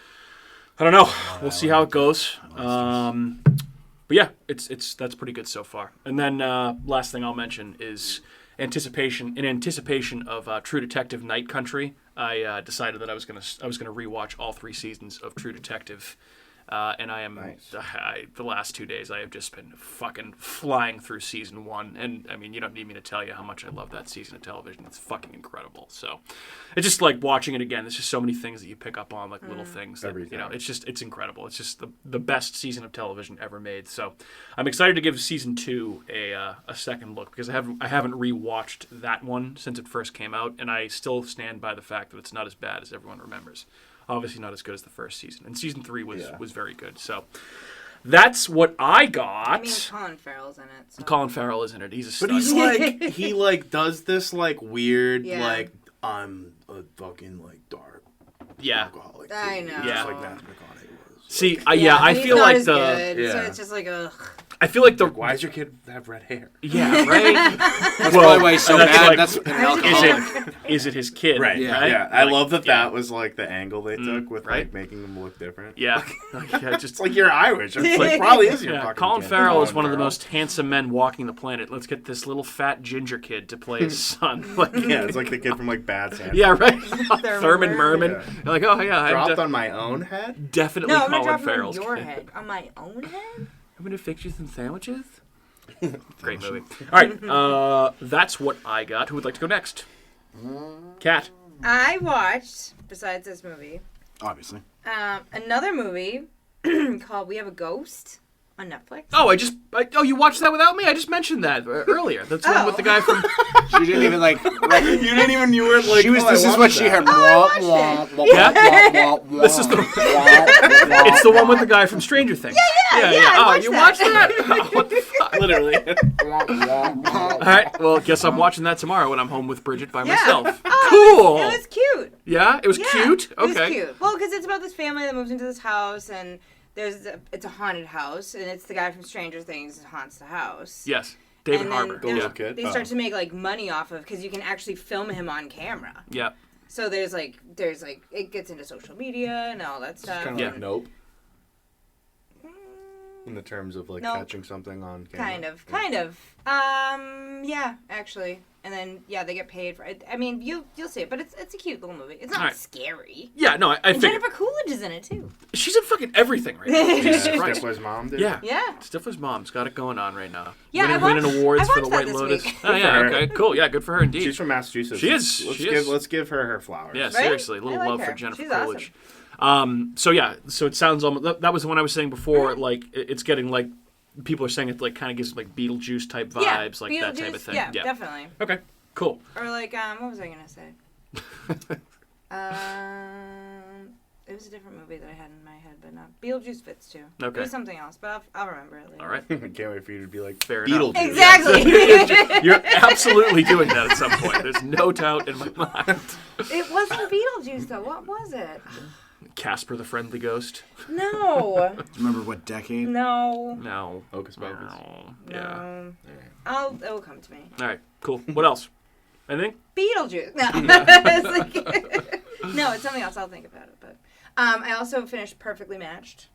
S1: I don't know. We'll see how it goes. But yeah, that's pretty good so far. And then last thing I'll mention is in anticipation of True Detective Night Country. I decided that I was gonna rewatch all 3 seasons of True Detective. And I am the last 2 days I have just been fucking flying through season 1, and I mean you don't need me to tell you how much I love that season of television. It's fucking incredible. So it's just like watching it again. There's just so many things that you pick up on, like little things that it's incredible. It's just the best season of television ever made. So I'm excited to give season 2 a second look, because I haven't rewatched that one since it first came out, and I still stand by the fact that it's not as bad as everyone remembers. obviously not as good as the first season. And season 3 was very good. So that's what I got.
S2: I mean, Colin Farrell's in it. So.
S1: Colin Farrell is in it. He's a stud.
S3: But he's like, he like does this like weird like I'm a fucking like dark alcoholic.
S2: I know.
S1: Yeah.
S3: Just like Matthew McConaughey was.
S1: See, I feel
S2: not
S1: like
S2: as good,
S3: Yeah.
S2: so it's just like ugh.
S1: I feel like
S3: Why does your kid have red hair?
S1: Yeah, right.
S4: That's probably why he's so
S1: that's
S4: mad.
S1: like-
S4: That's an alcoholic.
S1: is it his kid?
S3: Right.
S4: Yeah.
S1: Right?
S3: Yeah. I
S1: Like,
S3: love that was like the angle they took with
S1: right.
S3: like making them look different.
S1: Yeah. Just
S3: It's like you're Irish. It's like probably is your
S1: yeah.
S3: fucking
S1: Colin
S3: kid.
S1: Farrell is
S3: Colin
S1: one of the
S3: Farrell.
S1: most handsome men walking the planet. Let's get this little fat ginger kid to play his son. Like,
S3: Yeah, it's like the kid from like Bad Santa.
S1: yeah, right. Thurman Merman.
S3: Yeah.
S1: You're like, oh yeah,
S3: Dropped on my own head.
S1: definitely
S2: No, I'm
S1: Colin
S2: gonna drop it on
S1: Farrell's
S2: your
S1: kid.
S2: head. On my own head?
S1: I'm gonna fix you some sandwiches. Great movie. All right, that's what I got. Who would like to go next? Kat.
S2: I watched, besides this movie,
S4: Obviously.
S2: another movie called We Have a Ghost on Netflix.
S1: Oh, you watched that without me? I just mentioned that earlier. That's the one with the guy from.
S4: She didn't even like.
S3: You didn't even. You weren't like.
S4: She was.
S3: "Oh, I
S4: This is
S3: watched
S4: what she
S3: that."
S4: heard.
S1: This is It's the one with the guy from Stranger Things.
S2: Yeah,
S1: Oh,
S2: I watched
S1: you
S2: that.
S1: watched that? What the fuck? Literally. All right. Well, guess I'm watching that tomorrow when I'm home with Bridget by myself. Cool.
S2: It was cute.
S1: Yeah, it was
S2: Yeah,
S1: cute.
S2: It was
S1: Okay.
S2: cute. Well, because it's about this family that moves into this house, and it's a haunted house, and it's the guy from Stranger Things that haunts the house.
S1: Yes, David
S2: And
S1: Harbour.
S2: then
S3: little kid?
S2: they start to make like money off of because you can actually film him on camera.
S1: Yeah.
S2: So there's like it gets into social media and all that stuff.
S3: Kind of
S1: Yeah.
S3: like Nope. In the terms of like
S2: Nope.
S3: catching something on camera.
S2: Kind of. Yeah, actually. And then they get paid for it. I mean, you'll see it, but it's a cute little movie. It's not
S1: Alright.
S2: scary.
S1: Yeah. No, I
S2: And
S1: figured
S2: Jennifer Coolidge is in it too.
S1: she's in fucking everything right now.
S3: Yeah,
S1: Jesus Christ.
S3: Stifler's mom did.
S1: Yeah.
S2: Yeah.
S1: Stifler's mom's got it going on right now.
S2: Yeah,
S1: winning awards
S2: I
S1: for the
S2: watched that
S1: White
S2: this
S1: Lotus.
S2: week.
S1: Oh yeah,
S3: Good for her.
S1: okay, cool. Yeah, good for her indeed.
S3: She's from Massachusetts.
S1: She is.
S3: Let's give her flowers.
S1: Yeah,
S2: Right?
S1: seriously, a little
S2: I like
S1: love
S2: her.
S1: for Jennifer
S2: She's
S1: Coolidge.
S2: awesome.
S1: So it sounds almost that was the one I was saying before. Like it's getting like people are saying it like kind of gives like Beetlejuice type vibes, like that type of thing.
S2: Yeah, definitely.
S1: Okay, cool.
S2: Or like what was I gonna say? It was a different movie that I had in my head, but not Beetlejuice fits too.
S1: Okay.
S2: It was something else, but I'll remember it later.
S1: All right,
S3: Can't wait for you to be like
S1: fair enough.
S3: Beetlejuice.
S2: Exactly.
S1: You're absolutely doing that at some point. There's no doubt in my mind.
S2: It wasn't Beetlejuice though. What was it?
S1: Casper the Friendly Ghost.
S2: No.
S4: Remember what decade?
S2: No.
S1: No.
S3: Hocus Pocus.
S1: No. Yeah.
S2: No. It will come to me.
S1: All right. Cool. What else? Anything?
S2: Beetlejuice. No. It's like- no, it's something else. I'll think about it. But I also finished Perfectly Matched,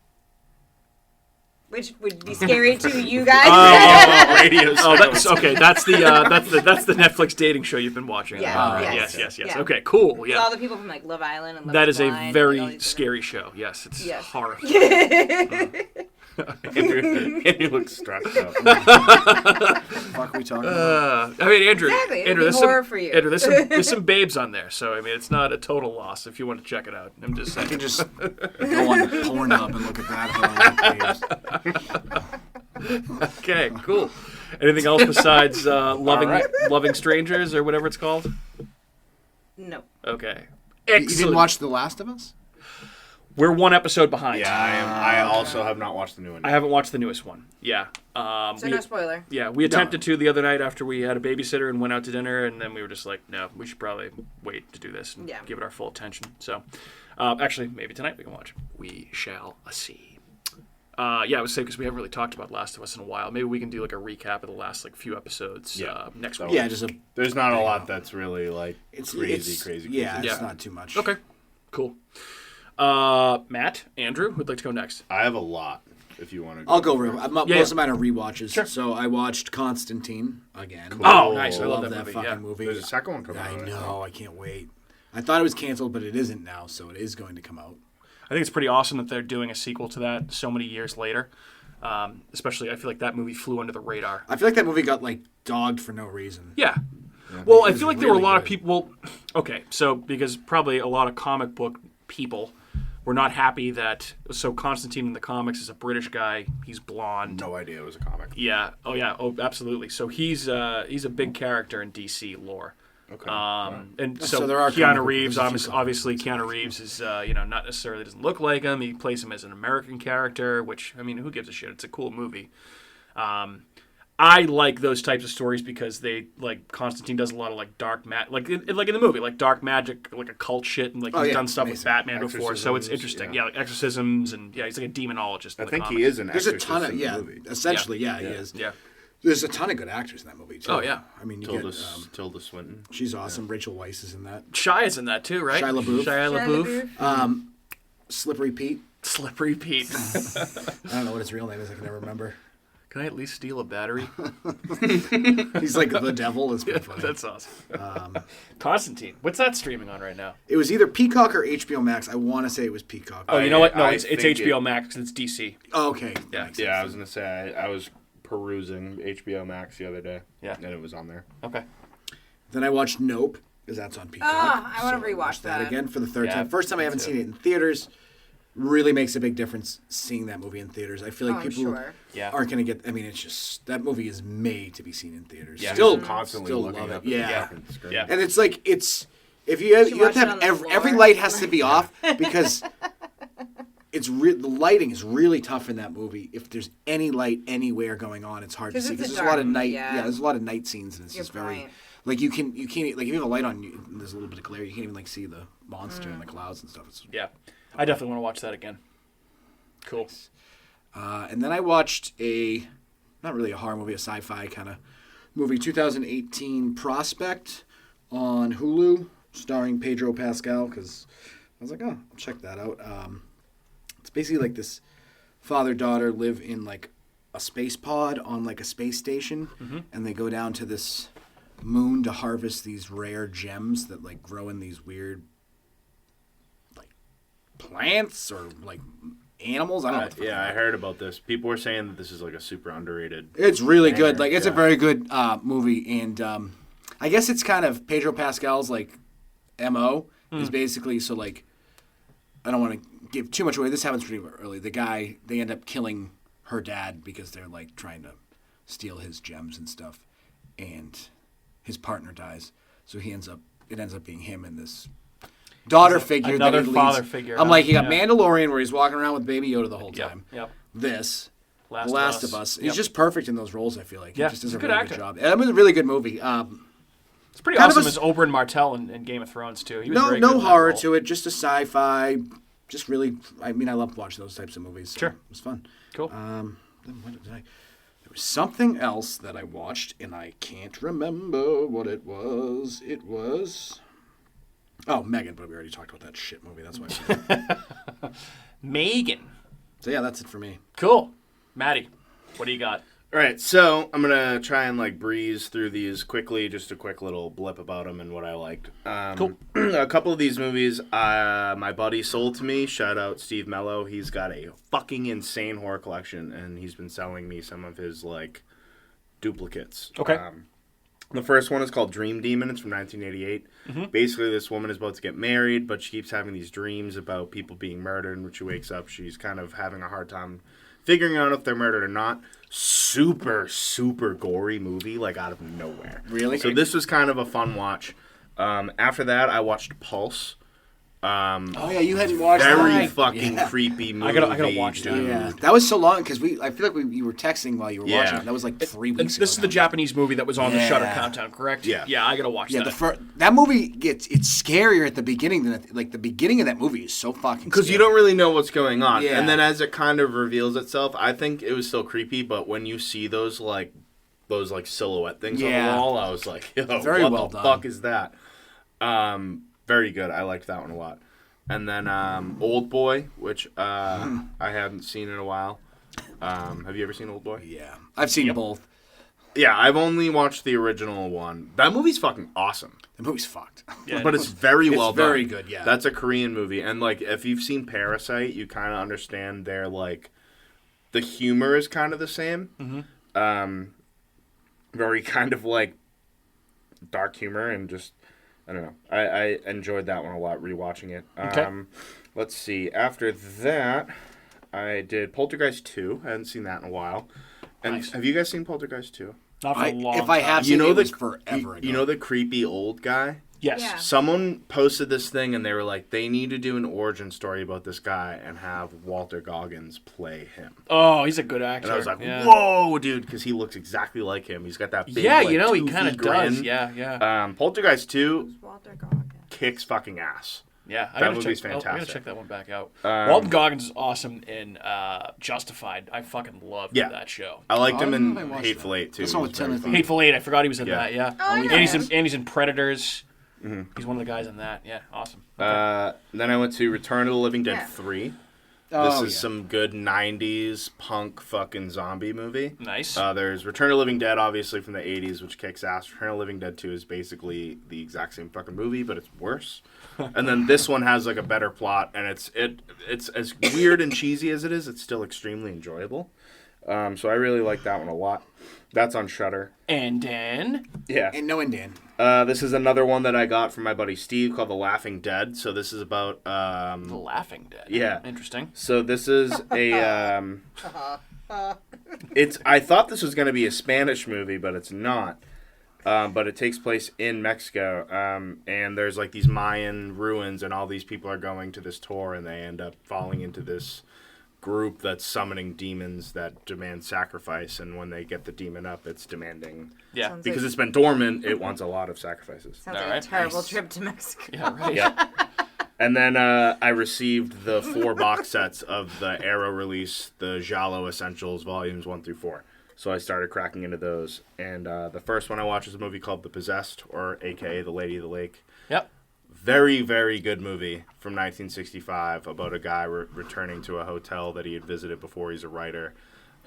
S2: which would be scary to you guys.
S3: Radio
S1: Oh, that's okay. That's the Netflix dating show you've been watching.
S2: Yeah,
S1: Yes.
S2: yeah.
S1: Okay. Cool.
S2: With
S1: Yeah.
S2: all the people from like Love Island and Love
S1: That
S2: is
S1: is a
S2: Blind,
S1: very
S2: like, all these
S1: scary show. Yes, it's
S2: Yes.
S1: horrifying.
S3: Andrew looks stressed out.
S4: What the fuck are we talking about?
S1: I mean, Andrew.
S2: Exactly. It'd
S1: Andrew,
S2: be
S1: there's
S2: horror
S1: some,
S2: for you.
S1: Andrew, there's some babes on there, so I mean, it's not a total loss if you want to check it out. I'm just saying.
S4: You can just go on Pornhub and look at that.
S1: Okay, cool. Anything else besides loving strangers or whatever it's called?
S2: No.
S1: Okay.
S4: You
S1: Excellent.
S4: didn't watch The Last of Us?
S1: We're one episode behind.
S3: Yeah, I am. I also have not watched the new one.
S1: I haven't watched the newest one. Yeah.
S2: So no spoiler.
S1: Yeah, we attempted to the other night after we had a babysitter and went out to dinner, and then we were just like, no, we should probably wait to do this and give it our full attention. So, actually, maybe tonight we can watch. We shall see. I was saying because we haven't really talked about Last of Us in a while. Maybe we can do like a recap of the last few episodes next week.
S4: Yeah, just a...
S3: There's not a lot that's really like crazy.
S4: Yeah,
S1: Yeah.
S4: it's not too much.
S1: Okay, cool. Matt, Andrew, who'd like to go next?
S3: I have a lot. If you want to,
S4: I'll go. Most
S1: Yeah.
S4: of mine are rewatches.
S1: Sure.
S4: So I watched Constantine again.
S3: Cool.
S1: Oh, nice. I
S4: I
S1: love
S4: love
S1: that
S4: that
S1: movie.
S4: fucking
S1: Yeah.
S4: movie.
S3: there's a second one coming
S4: I
S3: out.
S4: know. I can't wait. I thought it was canceled, but it isn't now, so it is going to come out.
S1: I think it's pretty awesome that they're doing a sequel to that so many years later. Especially, I feel like that movie flew under the radar.
S4: I feel like that movie got like dogged for no reason.
S1: Yeah. Well, I
S4: was
S1: feel like there were a
S4: really
S1: lot of
S4: good.
S1: people. Well, okay, so because probably a lot of comic book people were not happy that. So Constantine in the comics is a British guy. He's blonde.
S3: No idea it was a comic.
S1: Yeah. Oh, yeah. Oh, absolutely. So he's a big character in DC lore.
S3: Okay.
S1: And
S4: So
S1: so
S4: there are
S1: Keanu
S4: comic-
S1: Reeves,
S4: there's a few
S1: obviously Keanu Reeves is, not necessarily doesn't look like him. He plays him as an American character, which, I mean, who gives a shit? It's a cool movie. I like those types of stories because they, like, Constantine does a lot of, like, dark like in the movie, like dark magic, like occult shit, and, like, he's done stuff with Batman before, so it's interesting. Yeah, like exorcisms, and, he's like a demonologist.
S3: I think he is an
S4: There's a
S3: exorcist
S4: ton of
S3: in the movie.
S4: essentially, he is.
S1: Yeah.
S4: There's a ton of good actors in that movie too.
S1: Oh, yeah.
S4: I mean, you
S3: Tilda Swinton.
S4: she's awesome. Rachel Weisz is in that.
S1: Shia's in that, too, right?
S4: Shia LaBeouf.
S1: Shia LaBeouf.
S4: Slippery Pete.
S1: Slippery Pete.
S4: I don't know what his real name is. I can never remember.
S1: Can I at least steal a battery?
S4: He's like the devil. It's pretty funny.
S1: That's awesome. Constantine. What's that streaming on right now?
S4: It was either Peacock or HBO Max. I want to say it was Peacock.
S1: Oh, you know what? No,
S3: I
S1: it's
S3: think
S1: HBO Max because it's DC.
S4: Oh, okay.
S1: Yeah.
S3: Yeah, I was gonna say I was perusing HBO Max the other day.
S1: Yeah.
S3: And it was on there.
S1: Okay.
S4: Then I watched Nope because that's on Peacock.
S2: I want to
S4: So
S2: rewatch
S4: watched that
S2: that
S4: again for the third
S1: Yeah,
S4: time. First time I haven't seen it in theaters. Really makes a big difference seeing that movie in theaters. I feel like
S2: I'm
S4: people
S2: sure.
S4: aren't going to get. I mean, it's just that movie is made to be seen in theaters.
S1: Yeah.
S4: Still
S3: Constantly
S4: still
S3: looking
S4: love
S3: up
S4: it.
S3: at the
S4: Yeah.
S3: fucking screen.
S1: Yeah.
S4: And it's like if you have to
S2: watch it
S4: have
S2: on the
S4: every
S2: floor?
S4: light has to be off because it's the lighting is really tough in that movie. If there's any light anywhere going on, it's hard to
S2: 'Cause
S4: see
S2: it's a
S4: because there's a lot of
S2: dark-
S4: night.
S2: yeah.
S4: There's a lot of night scenes and it's
S2: Good
S4: just very
S2: point.
S4: like you can't like if you have a light on you, and there's a little bit of glare. You can't even like see the monster in the clouds and stuff. It's,
S1: Yeah. I definitely want to watch that again. Cool.
S4: And then I watched not really a horror movie, a sci-fi kind of movie, 2018 Prospect on Hulu, starring Pedro Pascal, because I was like, oh, I'll check that out. It's basically like this father-daughter live in like a space pod on like a space station, and they go down to this moon to harvest these rare gems that like grow in these weird like plants or like animals. I don't know. What the fuck
S3: I heard about this. People were saying that this is like a super underrated.
S4: It's really good. Like it's a
S3: Yeah.
S4: very good movie, and I guess it's kind of Pedro Pascal's like MO is basically so like I don't want to give too much away. This happens pretty early. The guy they end up killing her dad because they're like trying to steal his gems and stuff, and his partner dies. So it ends up being him and this daughter figure.
S1: Another
S4: that he
S1: father
S4: leads.
S1: figure.
S4: I'm like, you got
S1: Yeah.
S4: Mandalorian where he's walking around with Baby Yoda the whole
S1: Yep.
S4: time.
S1: Yep.
S4: This.
S1: Last
S4: The Last of Us. He's
S1: Yep.
S4: just perfect in those roles, I feel like.
S1: Yeah,
S4: He just does
S1: he's
S4: a
S1: a good
S4: really
S1: actor.
S4: good job. It was a really good movie.
S1: It's pretty
S4: kind of
S1: awesome
S4: a
S1: as Oberyn Martell in Game of Thrones, too. He was
S4: No
S1: very good in that
S4: horror
S1: role.
S4: to it, just a sci-fi. Just really, I mean, I love watching those types of movies. So
S1: Sure.
S4: It was fun.
S1: Cool.
S4: Then what did there was something else that I watched, and I can't remember what it was. It was... Oh, Megan, but we already talked about that shit movie. That's why.
S1: Megan.
S4: So yeah, that's it for me.
S1: Cool. Maddie, what do you got?
S3: All right, so I'm gonna try and like breeze through these quickly, just a quick little blip about them and what I liked.
S1: Cool.
S3: A couple of these movies, my buddy sold to me. Shout out Steve Mello. He's got a fucking insane horror collection, and he's been selling me some of his like duplicates.
S1: Okay.
S3: The first one is called Dream Demon. It's from 1988. Basically, this woman is about to get married, but she keeps having these dreams about people being murdered. And when she wakes up, she's kind of having a hard time figuring out if they're murdered or not. Super, super gory movie, like out of nowhere.
S4: Really?
S3: So this was kind of a fun watch. After that, I watched Pulse.
S4: Oh yeah, you hadn't watched
S3: Very
S4: that.
S3: fucking creepy movie.
S1: I gotta watch that.
S3: dude.
S4: Yeah, that was so long because I feel like you were texting while you were
S3: Yeah.
S4: watching it. That was like 3 weeks ago.
S1: This is the
S4: now.
S1: Japanese movie that was on the
S4: Yeah.
S1: Shudder countdown, correct?
S3: Yeah.
S1: Yeah, I gotta watch
S4: Yeah,
S1: that.
S4: that movie it's scarier at the beginning than like the beginning of that movie is so fucking.
S3: Because you
S4: scary.
S3: don't really know what's going on.
S4: Yeah.
S3: And then as it kind of reveals itself, I think it was still creepy, but when you see those silhouette things on
S4: Yeah.
S3: the wall, I was like, yo,
S4: Very
S3: what
S4: well
S3: the
S4: done.
S3: fuck is that? Very good. I liked that one a lot. And then Old Boy, which I hadn't seen in a while. Have you ever seen Old Boy?
S4: Yeah, I've seen both.
S3: Yeah, I've only watched the original one. That movie's fucking awesome.
S4: The movie's fucked.
S1: Yeah,
S3: But it's very well done.
S4: very good, yeah.
S3: That's a Korean movie. And, like, if you've seen Parasite, you kind of understand their, like, the humor is kind of the same. Very kind of, like, dark humor and just, I don't know. I enjoyed that one a lot, rewatching it.
S1: Okay.
S3: Let's see. After that, I did Poltergeist 2. I hadn't seen that in a while. And
S1: Nice.
S3: have you guys seen Poltergeist 2?
S1: Not for a long
S4: If I
S1: time.
S4: have seen it, it was forever ago.
S3: You know the creepy old guy?
S1: Yes.
S2: Yeah.
S3: Someone posted this thing and they were like, they need to do an origin story about this guy and have Walter Goggins play him.
S1: Oh, he's a good actor.
S3: And I was like,
S1: yeah.
S3: whoa, dude, because he looks exactly like him. He's got that big,
S1: Yeah,
S3: like,
S1: he
S3: toothy
S1: kind of
S3: grin.
S1: does. Yeah.
S3: Poltergeist 2
S2: Walter Goggins.
S3: kicks fucking ass.
S1: Yeah,
S3: That movie's fantastic.
S1: I gotta check that one back out. Walton Goggins is awesome in Justified. I fucking loved that show.
S3: I liked him
S4: I
S3: in
S4: watched
S3: Hateful
S4: that.
S3: Eight too.
S4: That's
S3: He
S4: not
S3: was
S4: with
S3: very
S4: Timothy.
S3: funny.
S1: Hateful Eight. I forgot he was in
S3: Yeah.
S1: that. Yeah.
S2: Oh, I know
S1: and he's in Predators. He's one of the guys in that. Yeah, awesome. Okay.
S3: Then I went to Return of the Living Dead
S2: Yeah.
S3: 3.
S4: Oh,
S3: This is some good 90s punk fucking zombie movie.
S1: Nice.
S3: There's Return of the Living Dead, obviously, from the 80s, which kicks ass. Return of the Living Dead 2 is basically the exact same fucking movie, but it's worse. And then this one has, like, a better plot, and it's as weird and cheesy as it is, it's still extremely enjoyable. So I really like that one a lot. That's on Shudder.
S1: And then
S3: Yeah.
S4: And no Dan.
S3: This is another one that I got from my buddy Steve called The Laughing Dead. So this is about...
S1: The Laughing Dead.
S3: Yeah.
S1: Interesting.
S3: So this is a... I thought this was going to be a Spanish movie, but it's not. But it takes place in Mexico. And there's like these Mayan ruins, and all these people are going to this tour, and they end up falling into this group that's summoning demons that demand sacrifice. And when they get the demon up, it's demanding...
S1: Yeah.
S2: Sounds
S3: Because
S2: like-
S3: it's been dormant, it wants a lot of sacrifices.
S2: Sounds
S1: All
S2: like
S1: right.
S2: a terrible
S3: Nice.
S2: trip to Mexico.
S1: Yeah. Right.
S3: Yeah. And then I received the 4 box sets of the Arrow release, the Giallo Essentials Volumes 1 through 4. So I started cracking into those. And the first one I watched was a movie called The Possessed, or a.k.a. The Lady of the Lake.
S1: Yep.
S3: Very, very good movie from 1965 about a guy returning to a hotel that he had visited before. He's a writer.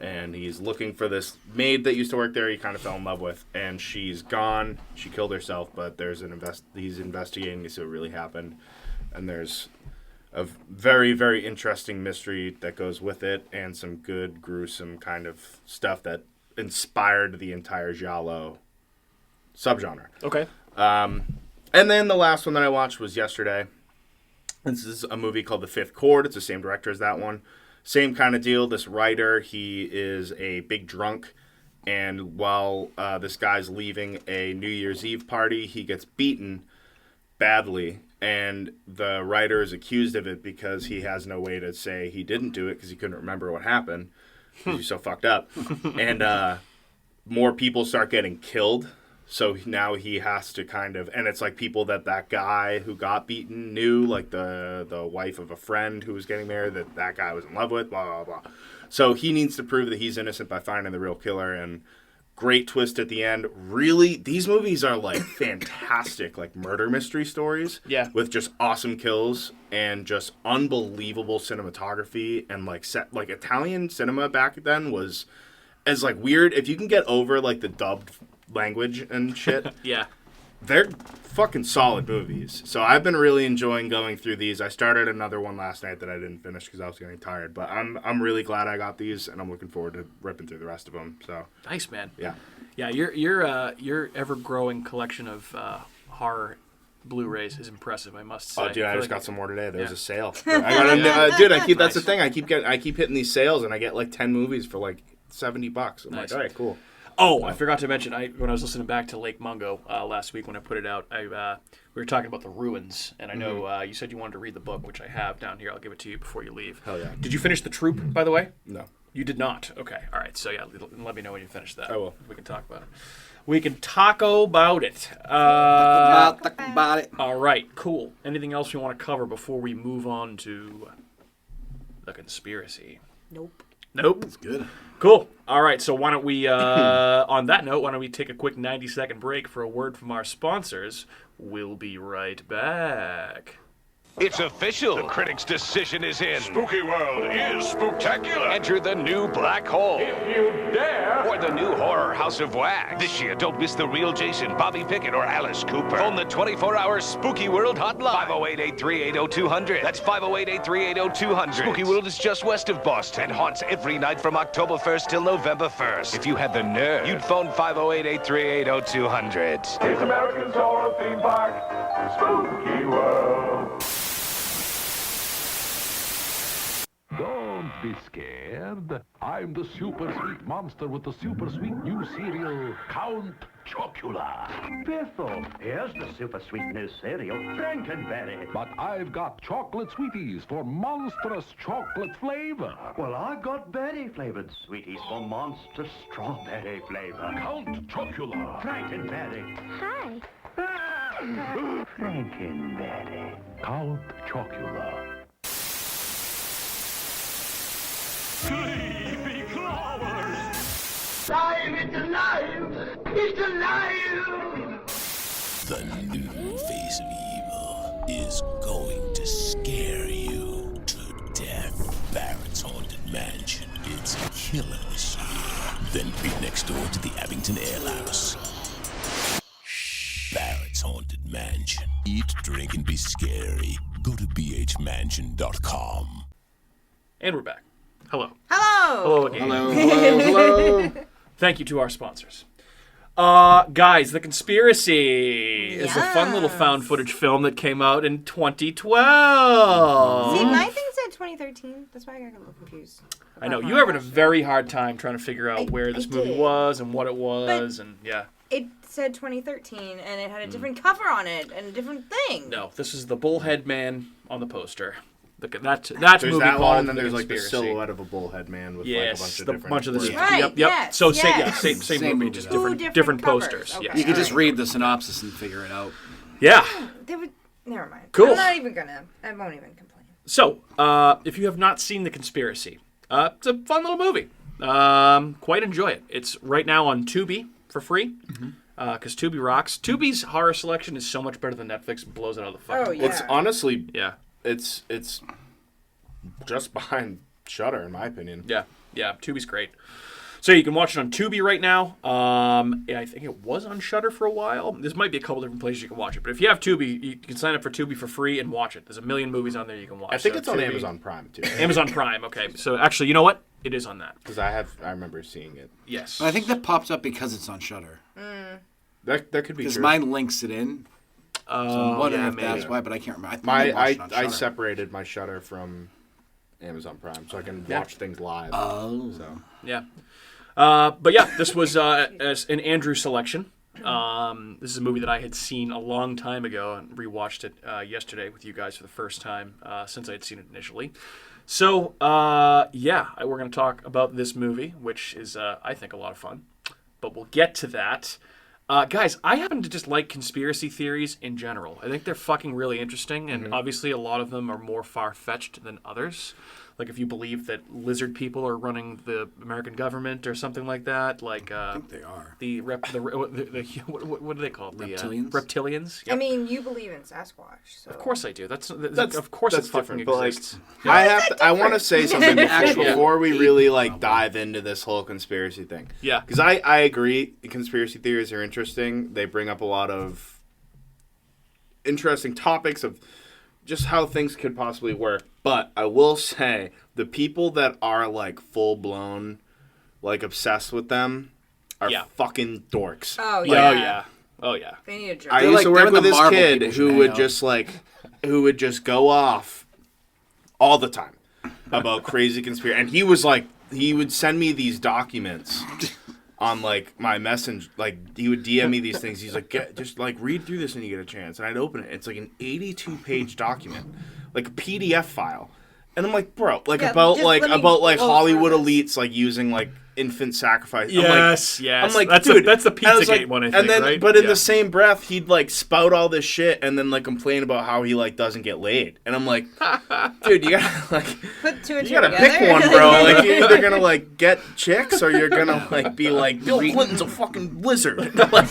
S3: And he's looking for this maid that used to work there he kind of fell in love with. And she's gone. She killed herself, but there's he's investigating to see what really happened. And there's a very, very interesting mystery that goes with it, and some good, gruesome kind of stuff that inspired the entire Giallo subgenre.
S1: Okay.
S3: And then the last one that I watched was yesterday. This is a movie called The Fifth Chord. It's the same director as that one. Same kind of deal. This writer, he is a big drunk, and while this guy's leaving a New Year's Eve party, he gets beaten badly, and the writer is accused of it because he has no way to say he didn't do it because he couldn't remember what happened because he's so fucked up. And more people start getting killed, so now he has to kind of, and it's like people that guy who got beaten knew, like the wife of a friend who was getting married that guy was in love with, blah, blah, blah. So he needs to prove that he's innocent by finding the real killer, and great twist at the end. Really, these movies are like fantastic, like murder mystery stories.
S1: Yeah.
S3: With just awesome kills and just unbelievable cinematography, and like Italian cinema back then was as like weird. If you can get over like the dubbed language and shit,
S1: Yeah.
S3: they're fucking solid movies. So I've been really enjoying going through these. I started another one last night that I didn't finish because I was getting tired. But I'm really glad I got these, and I'm looking forward to ripping through the rest of them. So
S1: Nice, man.
S3: yeah.
S1: Yeah, your ever-growing collection of horror Blu-rays is impressive, I must say.
S3: Oh, dude, I
S1: feel
S3: just
S1: like-
S3: got some more today. There was
S1: Yeah.
S3: a sale. Dude, I keep that's the
S1: Nice.
S3: thing. I keep hitting these sales, and I get like 10 movies for like $70. I'm
S1: Nice.
S3: like, all right, cool.
S1: Oh, I forgot to mention, when I was listening back to Lake Mungo last week when I put it out, we were talking about the ruins, and I know you said you wanted to read the book, which I have down here. I'll give it to you before you leave.
S3: Hell yeah.
S1: Did you finish The Troop, by the way?
S3: No.
S1: You did not. Okay. All right. So, yeah, let me know when you finish that.
S3: I will.
S1: We can talk about it. We can talk about it.
S4: About it.
S1: All right. Cool. Anything else we want to cover before we move on to the conspiracy?
S2: Nope.
S1: Nope.
S4: Good.
S1: Cool. All right. So why don't we, on that note, why don't we take a quick 90-second break for a word from our sponsors? We'll be right back.
S5: It's official. The critics' decision is in.
S6: Spooky World is spooktacular.
S5: Enter the new black hole.
S6: If you dare.
S5: Or the new horror House of Wax. This year, don't miss the real Jason, Bobby Pickett, or Alice Cooper. Phone the 24-hour Spooky World hotline. 508-838-0200. That's 508-838-0200. Spooky World is just west of Boston and haunts every night from October 1st till November 1st. If you had the nerve, you'd phone 508-838-0200.
S6: It's America's horror theme park. Spooky World.
S7: Don't be scared. I'm the super sweet monster with the super sweet new cereal, Count Chocula.
S8: Biffle, here's the super sweet new cereal, Frankenberry.
S7: But I've got chocolate sweeties for monstrous chocolate flavor.
S8: Well, I've got berry-flavored sweeties for monster strawberry flavor.
S7: Count Chocula.
S8: Frankenberry.
S9: Hi.
S8: Frankenberry.
S7: Count Chocula.
S6: Sleepy clovers.
S10: Alive! It's alive! It's alive!
S11: The new face of evil is going to scare you to death. Barrett's Haunted Mansion. It's a killer this year. Then be next door to the Abington Ale House. Barrett's Haunted Mansion. Eat, drink, and be scary. Go to bhmansion.com.
S1: And we're back. Hello.
S2: Hello.
S1: Hello again.
S4: Hello.
S1: Thank you to our sponsors. Guys, The Conspiracy is a fun little found footage film that came out in 2012.
S2: See, my thing said 2013. That's why I got a little confused.
S1: I know. You were having a very hard time trying to figure out where this movie was and what it was, and yeah.
S2: It said 2013, and it had a different cover on it and a different thing.
S1: No, this is the bullhead man on the poster. That's
S3: There's
S1: movie
S3: that
S1: called
S3: one, and then
S1: The
S3: there's like the
S1: Conspiracy.
S3: silhouette of a bullhead man with
S1: Yes,
S3: like a
S1: the
S3: bunch of different.
S2: Right,
S1: Yep.
S2: yes,
S1: So
S2: yes.
S1: same movie,
S4: movie,
S1: just
S4: though.
S1: different
S2: covers.
S1: posters.
S2: Okay.
S1: Yes.
S4: You could just read the synopsis and figure it out.
S1: Yeah.
S2: They would. Never mind.
S1: Cool.
S2: I'm not even gonna. I won't even complain.
S1: So, if you have not seen The Conspiracy, it's a fun little movie. Quite enjoy it. It's right now on Tubi for free. Because Tubi rocks. Tubi's horror selection is so much better than Netflix. It blows it out of the fucking.
S2: Oh, yeah.
S3: It's honestly,
S1: Yeah.
S3: it's just behind Shudder in my opinion.
S1: Yeah. Tubi's great. So you can watch it on Tubi right now. I think it was on Shudder for a while. There might be a couple different places you can watch it. But if you have Tubi, you can sign up for Tubi for free and watch it. There's a million movies on there you can watch.
S3: I think
S1: So
S3: it's on
S1: Tubi-
S3: Amazon Prime too.
S1: Amazon Prime. Okay. So actually, you know what? It is on that.
S3: Because I remember seeing it.
S1: Yes.
S4: I think that pops up because it's on Shudder.
S3: That could be
S4: Because
S3: true.
S4: mine links it in. So I'm wondering if that's
S1: maybe.
S4: why, but I can't remember. I think I watched it on
S3: I
S4: Shudder.
S3: separated my Shudder from Amazon Prime so I can watch things live.
S4: Oh.
S3: So
S1: Yeah. But yeah, this was as an Andrew selection. This is a movie that I had seen a long time ago and rewatched it yesterday with you guys for the first time since I had seen it initially. So, yeah, we're going to talk about this movie, which is, I think, a lot of fun. But we'll get to that. Guys, I happen to just like conspiracy theories in general. I think they're fucking really interesting, and obviously a lot of them are more far-fetched than others. Like if you believe that lizard people are running the American government or something like that, like
S4: I think they are.
S1: What do they call it?
S4: Reptilians?
S1: Reptilians. Yep.
S2: I mean, you believe in Sasquatch, so.
S1: Of course I do. That's of course
S3: that's
S1: it fucking
S3: different, but, like,
S1: exists.
S3: I want to say something before we
S4: Yeah.
S3: really like dive into this whole conspiracy thing.
S1: Yeah.
S3: Because I agree, conspiracy theories are interesting. They bring up a lot of interesting topics of just how things could possibly work. But I will say the people that are like full blown, like obsessed with them, are fucking dorks.
S2: Oh,
S1: Yeah.
S2: yeah.
S1: Oh yeah. Oh yeah.
S2: They need a job.
S3: I
S4: They're
S3: used
S4: like-
S3: to
S4: they're
S3: work
S4: the
S3: with this
S4: Marvel
S3: kid
S4: people
S3: who
S4: should
S3: would
S4: hang
S3: just who would just go off all the time about crazy conspiracy, and he would send me these documents on like my message, like he would DM me these things. He's like, just like read through this when you get a chance, and I'd open it. It's like an 82-page document, like a PDF file, and I'm like, bro, like
S2: Yeah,
S3: about
S2: just
S3: like
S2: let me
S3: Hollywood
S2: go through
S3: elites like using like infant sacrifice.
S1: Yes.
S3: I'm like,
S1: that's
S3: dude,
S1: that's the
S3: and I was
S1: Pizzagate
S3: like-
S1: one, I think,
S3: and then,
S1: right?
S3: But in
S1: Yeah.
S3: the same breath, he'd like spout all this shit and then like complain about how he like doesn't get laid. And I'm like, dude, you gotta like,
S2: Put two and
S3: you
S2: two
S3: gotta
S2: together.
S3: pick one, bro. Like you're either gonna like get chicks or you're gonna like be like Bill Clinton's a fucking lizard. Like,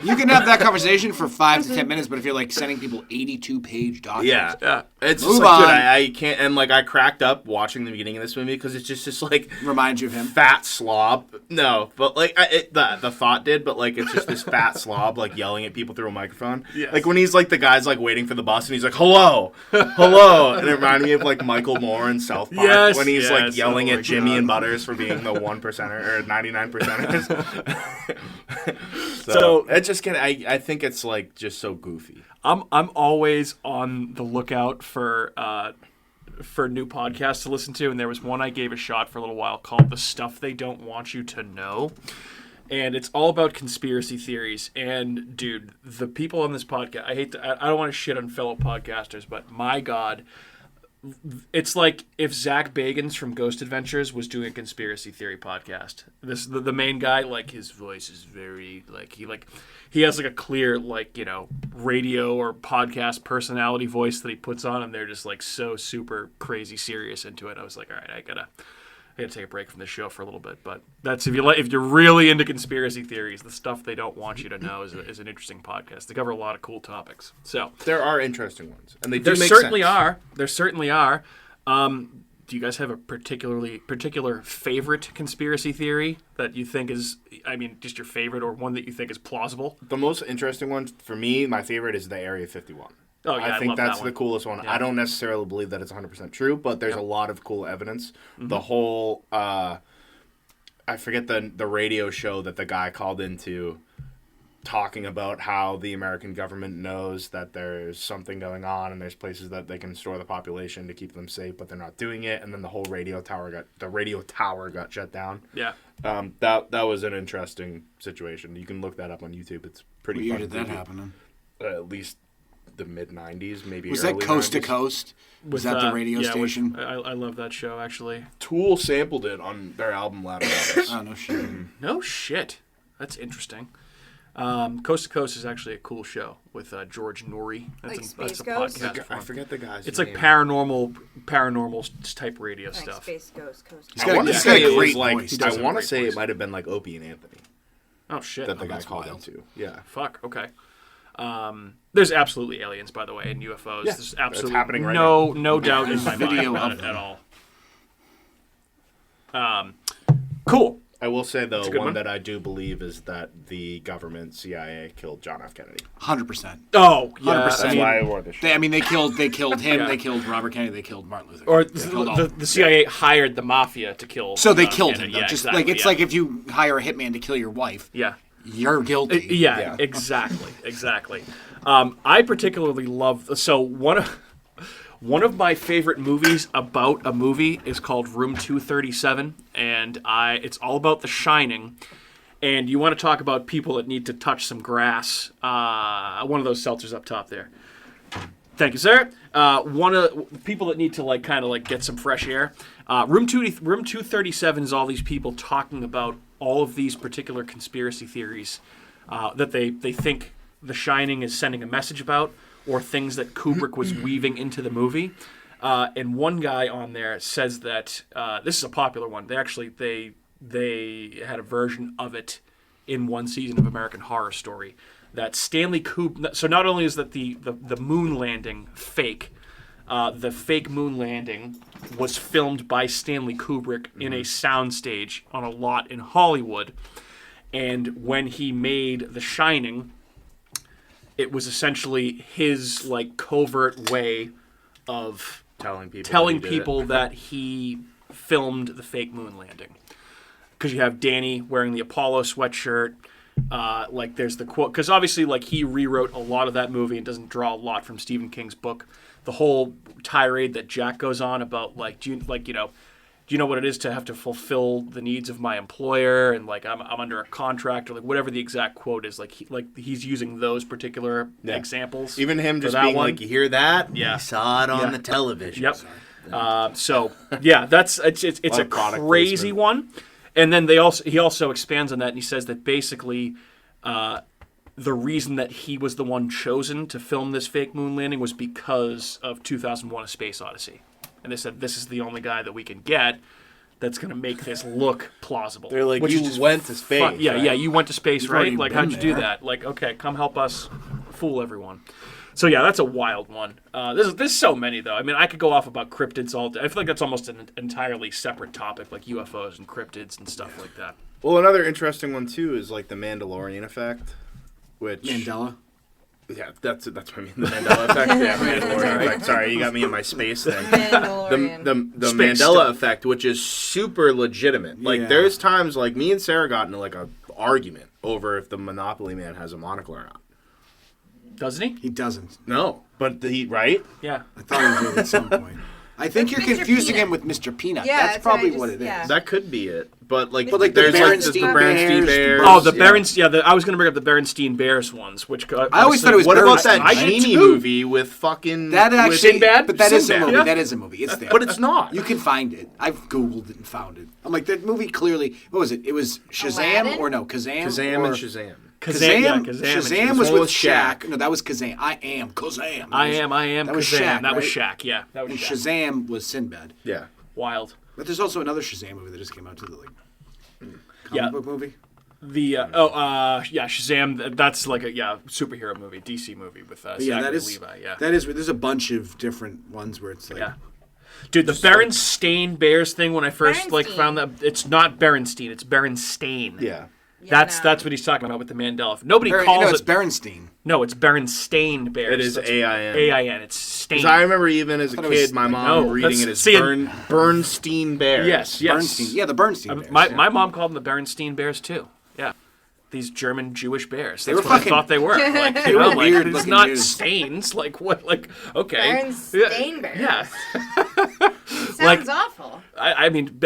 S4: You can have that conversation for 5 to 10 minutes, but if you're like sending people 82-page documents,
S3: yeah, it's
S4: Move
S3: just like, dude,
S4: on.
S3: I can't. And like I cracked up watching the beginning of this movie because it's just like
S4: remind you of him.
S3: fat slob. No, but like the thought did, but like it's just this fat slob like yelling at people through a microphone.
S1: Yes.
S3: Like when he's like the guy's like waiting for the bus and he's like, "Hello, hello," and it reminded me of like Michael Moore in South Park
S1: Yes,
S3: when he's like
S1: yes,
S3: yelling
S1: oh
S3: at
S1: my
S3: Jimmy
S1: God.
S3: and Butters for being the 1%er or 99%ers. so
S1: So-
S3: it just I think it's like just so goofy.
S1: I'm always on the lookout for for new podcasts to listen to, and there was one I gave a shot for a little while called "The Stuff They Don't Want You to Know." And it's all about conspiracy theories. And, dude, the people on this podcast, I don't want to shit on fellow podcasters, but my God, it's like if Zach Bagans from Ghost Adventures was doing a conspiracy theory podcast. The main guy, like, his voice is very, he has, like, a clear, like, you know, radio or podcast personality voice that he puts on, and they're just, like, so super crazy serious into it. I was like, all right, I gotta take a break from this show for a little bit, but that's if you're really into conspiracy theories, The Stuff They Don't Want You to Know is an interesting podcast. They cover a lot of cool topics. So
S3: there are interesting ones, and they do make
S1: certainly
S3: sense.
S1: are. There certainly are. Do you guys have a particular favorite conspiracy theory that you think is, I mean, just your favorite, or one that you think is plausible?
S3: The most interesting one for me, my favorite, is the Area 51.
S1: Oh, yeah,
S3: I think
S1: love
S3: that's
S1: that
S3: the
S1: one.
S3: coolest one.
S1: Yeah.
S3: I don't necessarily believe that it's 100% true, but there's a lot of cool evidence. Mm-hmm. The whole, I forget the radio show that the guy called into, talking about how the American government knows that there's something going on and there's places that they can store the population to keep them safe, but they're not doing it. And then the whole radio tower got shut down.
S1: Yeah.
S3: That was an interesting situation. You can look that up on YouTube. It's pretty.
S4: What year
S3: fun
S4: did that
S3: to do.
S4: happen?
S3: At least the mid-90s, maybe.
S4: Was that
S3: early
S4: Coast
S3: 90s.
S4: to Coast? Was that the radio station?
S1: I love that show, actually.
S3: Tool sampled it on their album Louder Brothers.
S4: Oh, no shit.
S1: No shit. That's interesting. Coast to Coast is actually a cool show with George Norrie. That's
S2: Space
S1: a
S2: Ghost?
S1: podcast.
S3: I forget the guy's
S1: It's
S3: name.
S1: like paranormal type radio
S2: Like
S1: stuff.
S2: Space Ghost, Coast.
S3: I want to
S4: he's
S3: say
S4: got a
S3: it was
S4: great
S3: like
S4: voice. He
S1: does
S3: I
S1: have a
S3: want to
S1: great
S3: say
S1: voice.
S3: it might have been like Opie and Anthony
S1: Oh shit.
S3: that the guy
S4: that's
S3: called
S4: wild.
S3: into. Yeah.
S1: Fuck. Okay. There's absolutely aliens, by the way, and UFOs.
S3: Yeah,
S1: There's absolutely
S3: happening right
S1: no doubt in my
S4: Video
S1: mind about
S4: of
S1: it
S4: them.
S1: at all. Cool.
S3: I will say though,
S1: a good
S3: one
S1: one.
S3: that I do believe is that the government CIA killed John F. Kennedy.
S4: 100%.
S1: Oh, yeah.
S4: 100%.
S3: That's why I wore this. shirt.
S4: They killed him.
S1: Yeah.
S4: They killed Robert Kennedy. They killed Martin Luther.
S1: Or
S4: They killed all-
S1: the CIA hired the mafia to kill.
S4: So they killed him.
S1: Kennedy.
S4: Though.
S1: Yeah,
S4: Just
S1: exactly,
S4: like it's
S1: yeah.
S4: like if you hire a hitman to kill your wife,
S1: Yeah.
S4: you're guilty.
S1: Yeah, exactly. I particularly love. So one of my favorite movies about a movie is called Room 237, and it's all about The Shining. And you want to talk about people that need to touch some grass? One of those seltzers up top there. Thank you, sir. One of the people that need to kind of get some fresh air. Room 237 is all these people talking about all of these particular conspiracy theories that they think The Shining is sending a message about, or things that Kubrick was weaving into the movie. And one guy on there says that this is a popular one. They had a version of it in one season of American Horror Story. That Stanley Kubrick. So not only is that the moon landing fake, the fake moon landing was filmed by Stanley Kubrick in a soundstage on a lot in Hollywood. And when he made The Shining, it was essentially his covert way of telling people that he filmed the fake moon landing. Because you have Danny wearing the Apollo sweatshirt. There's the quote, because obviously he rewrote a lot of that movie and doesn't draw a lot from Stephen King's book. The whole tirade that Jack goes on about do you know what it is to have to fulfill the needs of my employer, and I'm under a contract, or whatever the exact quote is. He's using those particular examples.
S3: Even him just
S1: that
S3: being
S1: one.
S3: you hear that?
S1: Yeah.
S3: You saw it on
S1: Yeah.
S3: the television.
S1: Yep. It's a
S3: product
S1: crazy
S3: placement.
S1: one. And then he also expands on that, and he says that basically the reason that he was the one chosen to film this fake moon landing was because of 2001: A Space Odyssey. And they said, this is the only guy that we can get that's going to make this look plausible.
S3: They're like,
S1: Which
S3: you
S1: is just
S3: went to space.
S1: fun. Yeah,
S3: right?
S1: yeah, you went to space,
S4: You've
S1: right?
S4: already
S1: How'd
S4: been
S1: you do
S4: there.
S1: that? Okay, come help us fool everyone. So yeah, that's a wild one. There's so many though. I mean, I could go off about cryptids all day. I feel like that's almost an entirely separate topic, like UFOs and cryptids and stuff like that.
S3: Well, another interesting one too is the Mandalorian effect, which
S4: Mandela.
S3: Yeah, that's what I mean. The Mandela effect. Yeah, Mandalorian effect. Sorry, you got me in my space thing.
S2: Mandalorian.
S3: The
S1: Space
S3: Mandela
S1: stuff.
S3: effect, which is super legitimate.
S4: Yeah.
S3: There's times me and Sarah got into a argument over if the Monopoly Man has a monocle or not.
S1: Doesn't he?
S4: He doesn't.
S3: No, but right?
S1: Yeah.
S4: I thought he did at some point. I think you're
S2: Mr.
S4: confusing
S2: Peanut.
S4: him with Mr. Peanut.
S2: Yeah,
S4: that's probably
S2: what I
S4: what
S2: just-
S4: it is.
S2: yeah.
S3: That could be it. But like,
S2: But, like,
S3: there's
S4: the
S3: like the
S4: Berenstein
S3: Berenstein
S4: Bears,
S3: Bears.
S1: Oh, the
S3: yeah.
S1: Berenstein. Yeah, I was going to bring up the Berenstein Bears ones, which
S4: I always thought it was
S3: What about
S4: Bernstein.
S3: that
S1: I did
S3: genie
S1: too.
S3: movie with fucking
S4: That actually,
S1: Sinbad?
S4: but that is a
S1: Sinbad.
S4: movie.
S1: Yeah.
S4: That is a movie. It's there,
S3: But it's not.
S4: You can find it. I've googled it and found it. I'm like that movie. Clearly, what was it? It was Shazam
S2: Aladdin?
S4: or no Kazam?
S3: Kazam
S4: or,
S3: and Shazam.
S1: Kazam. Yeah, Kazam.
S4: Shazam was
S3: One
S4: with
S3: was
S4: Shaq.
S3: Shaq.
S4: No, that was Kazam. I am Kazam.
S1: I am.
S4: That was
S1: Kazam.
S4: Shaq,
S1: That was
S4: right?
S1: Shaq. Yeah, that was
S4: And
S1: Shaq.
S4: Shazam was Sinbad.
S3: Yeah.
S1: Wild.
S4: But there's also another Shazam movie that just came out too. Like comic book movie.
S1: The Shazam. That's like a superhero movie, DC movie with
S4: But yeah, that
S1: Zachary
S4: is
S1: Levi. Yeah,
S4: that is. There's a bunch of different ones where it's like.
S1: yeah. Dude, the Berenstain Bears thing. When I first
S2: Berenstein.
S1: found that, it's not Berenstein, it's Berenstain.
S3: Yeah.
S1: That's what he's talking about with the Mandela. Nobody calls
S4: it's
S1: it.
S4: Berenstein.
S1: No, it's Berenstain Bears.
S3: It is
S1: That's
S3: AIN.
S1: AIN. It's Stain.
S3: Because I remember even as a
S4: thought it was
S3: kid, my
S4: like-
S3: mom
S1: No,
S3: reading
S1: that's-
S3: it as
S1: see,
S3: Bernstein Bears.
S1: Yes.
S4: Bernstein. Yeah, the Bernstein. Bears,
S1: My
S4: yeah.
S1: my mom called them the Berenstain Bears too. Yeah. These German Jewish bears. That's
S4: were
S1: what I
S4: fucking-
S1: thought they were. Like,
S4: They were weird
S1: it's
S4: looking
S1: not
S4: dudes.
S1: stains. Like what? Like okay.
S2: Berenstain Bears.
S1: Yeah.
S2: Sounds
S1: like-
S2: awful.
S1: I mean,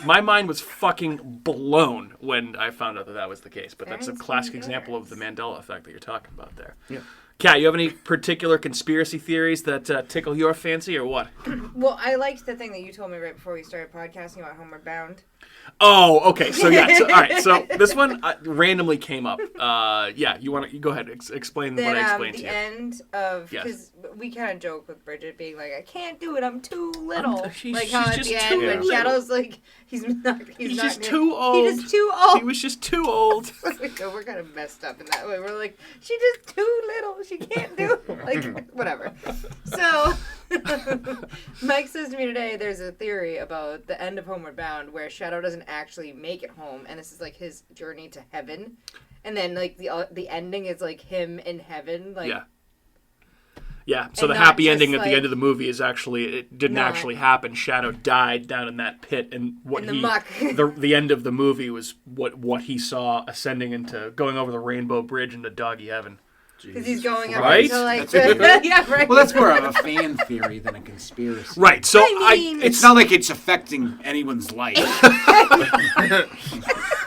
S1: my mind was fucking blown when I found out that was the case. But that's a
S2: Berenstain
S1: classic example of the
S2: Bears.
S1: Mandela effect that you're talking about there.
S3: Yeah.
S1: Kat, you have any particular conspiracy theories that tickle your fancy or what?
S2: Well, I liked the thing that you told me right before we started podcasting about Homeward Bound.
S1: Oh, okay. So yeah. So, all right. So this one randomly came up. Yeah. You want to go ahead explain
S2: Then
S1: what I explained
S2: the
S1: to you.
S2: end of
S1: Yes.
S2: because we kind of joke with Bridget being like, I can't do it, I'm too little.
S1: she's
S2: like how at
S1: just
S2: the
S1: too
S2: end when
S1: little.
S2: Shadow's like he's not
S1: He's
S2: not
S1: just
S2: near-
S1: too old.
S2: He's just too old.
S1: He was just too old.
S2: So we're kind of messed up in that way. We're like, she's just too little. She can't do it. Like, whatever. So, Mike says to me today, there's a theory about the end of Homeward Bound where Shadow doesn't actually make it home, and this is like his journey to heaven. And then like the ending is like him in heaven. Like,
S1: Yeah. Yeah, so
S2: And
S1: the
S2: not
S1: happy
S2: just,
S1: ending at the
S2: like-
S1: end of the movie is actually it didn't
S2: Not-
S1: actually happen. Shadow died down in that pit, and what
S2: In the muck.
S1: the end of the movie was what he saw ascending into going over the Rainbow Bridge into doggy heaven.
S2: because he's going up
S1: Right?
S2: into like
S4: That's
S2: yeah, right.
S4: Well, that's more of a fan theory than a conspiracy.
S1: Right. So
S2: I mean-
S4: It's not like it's affecting anyone's life.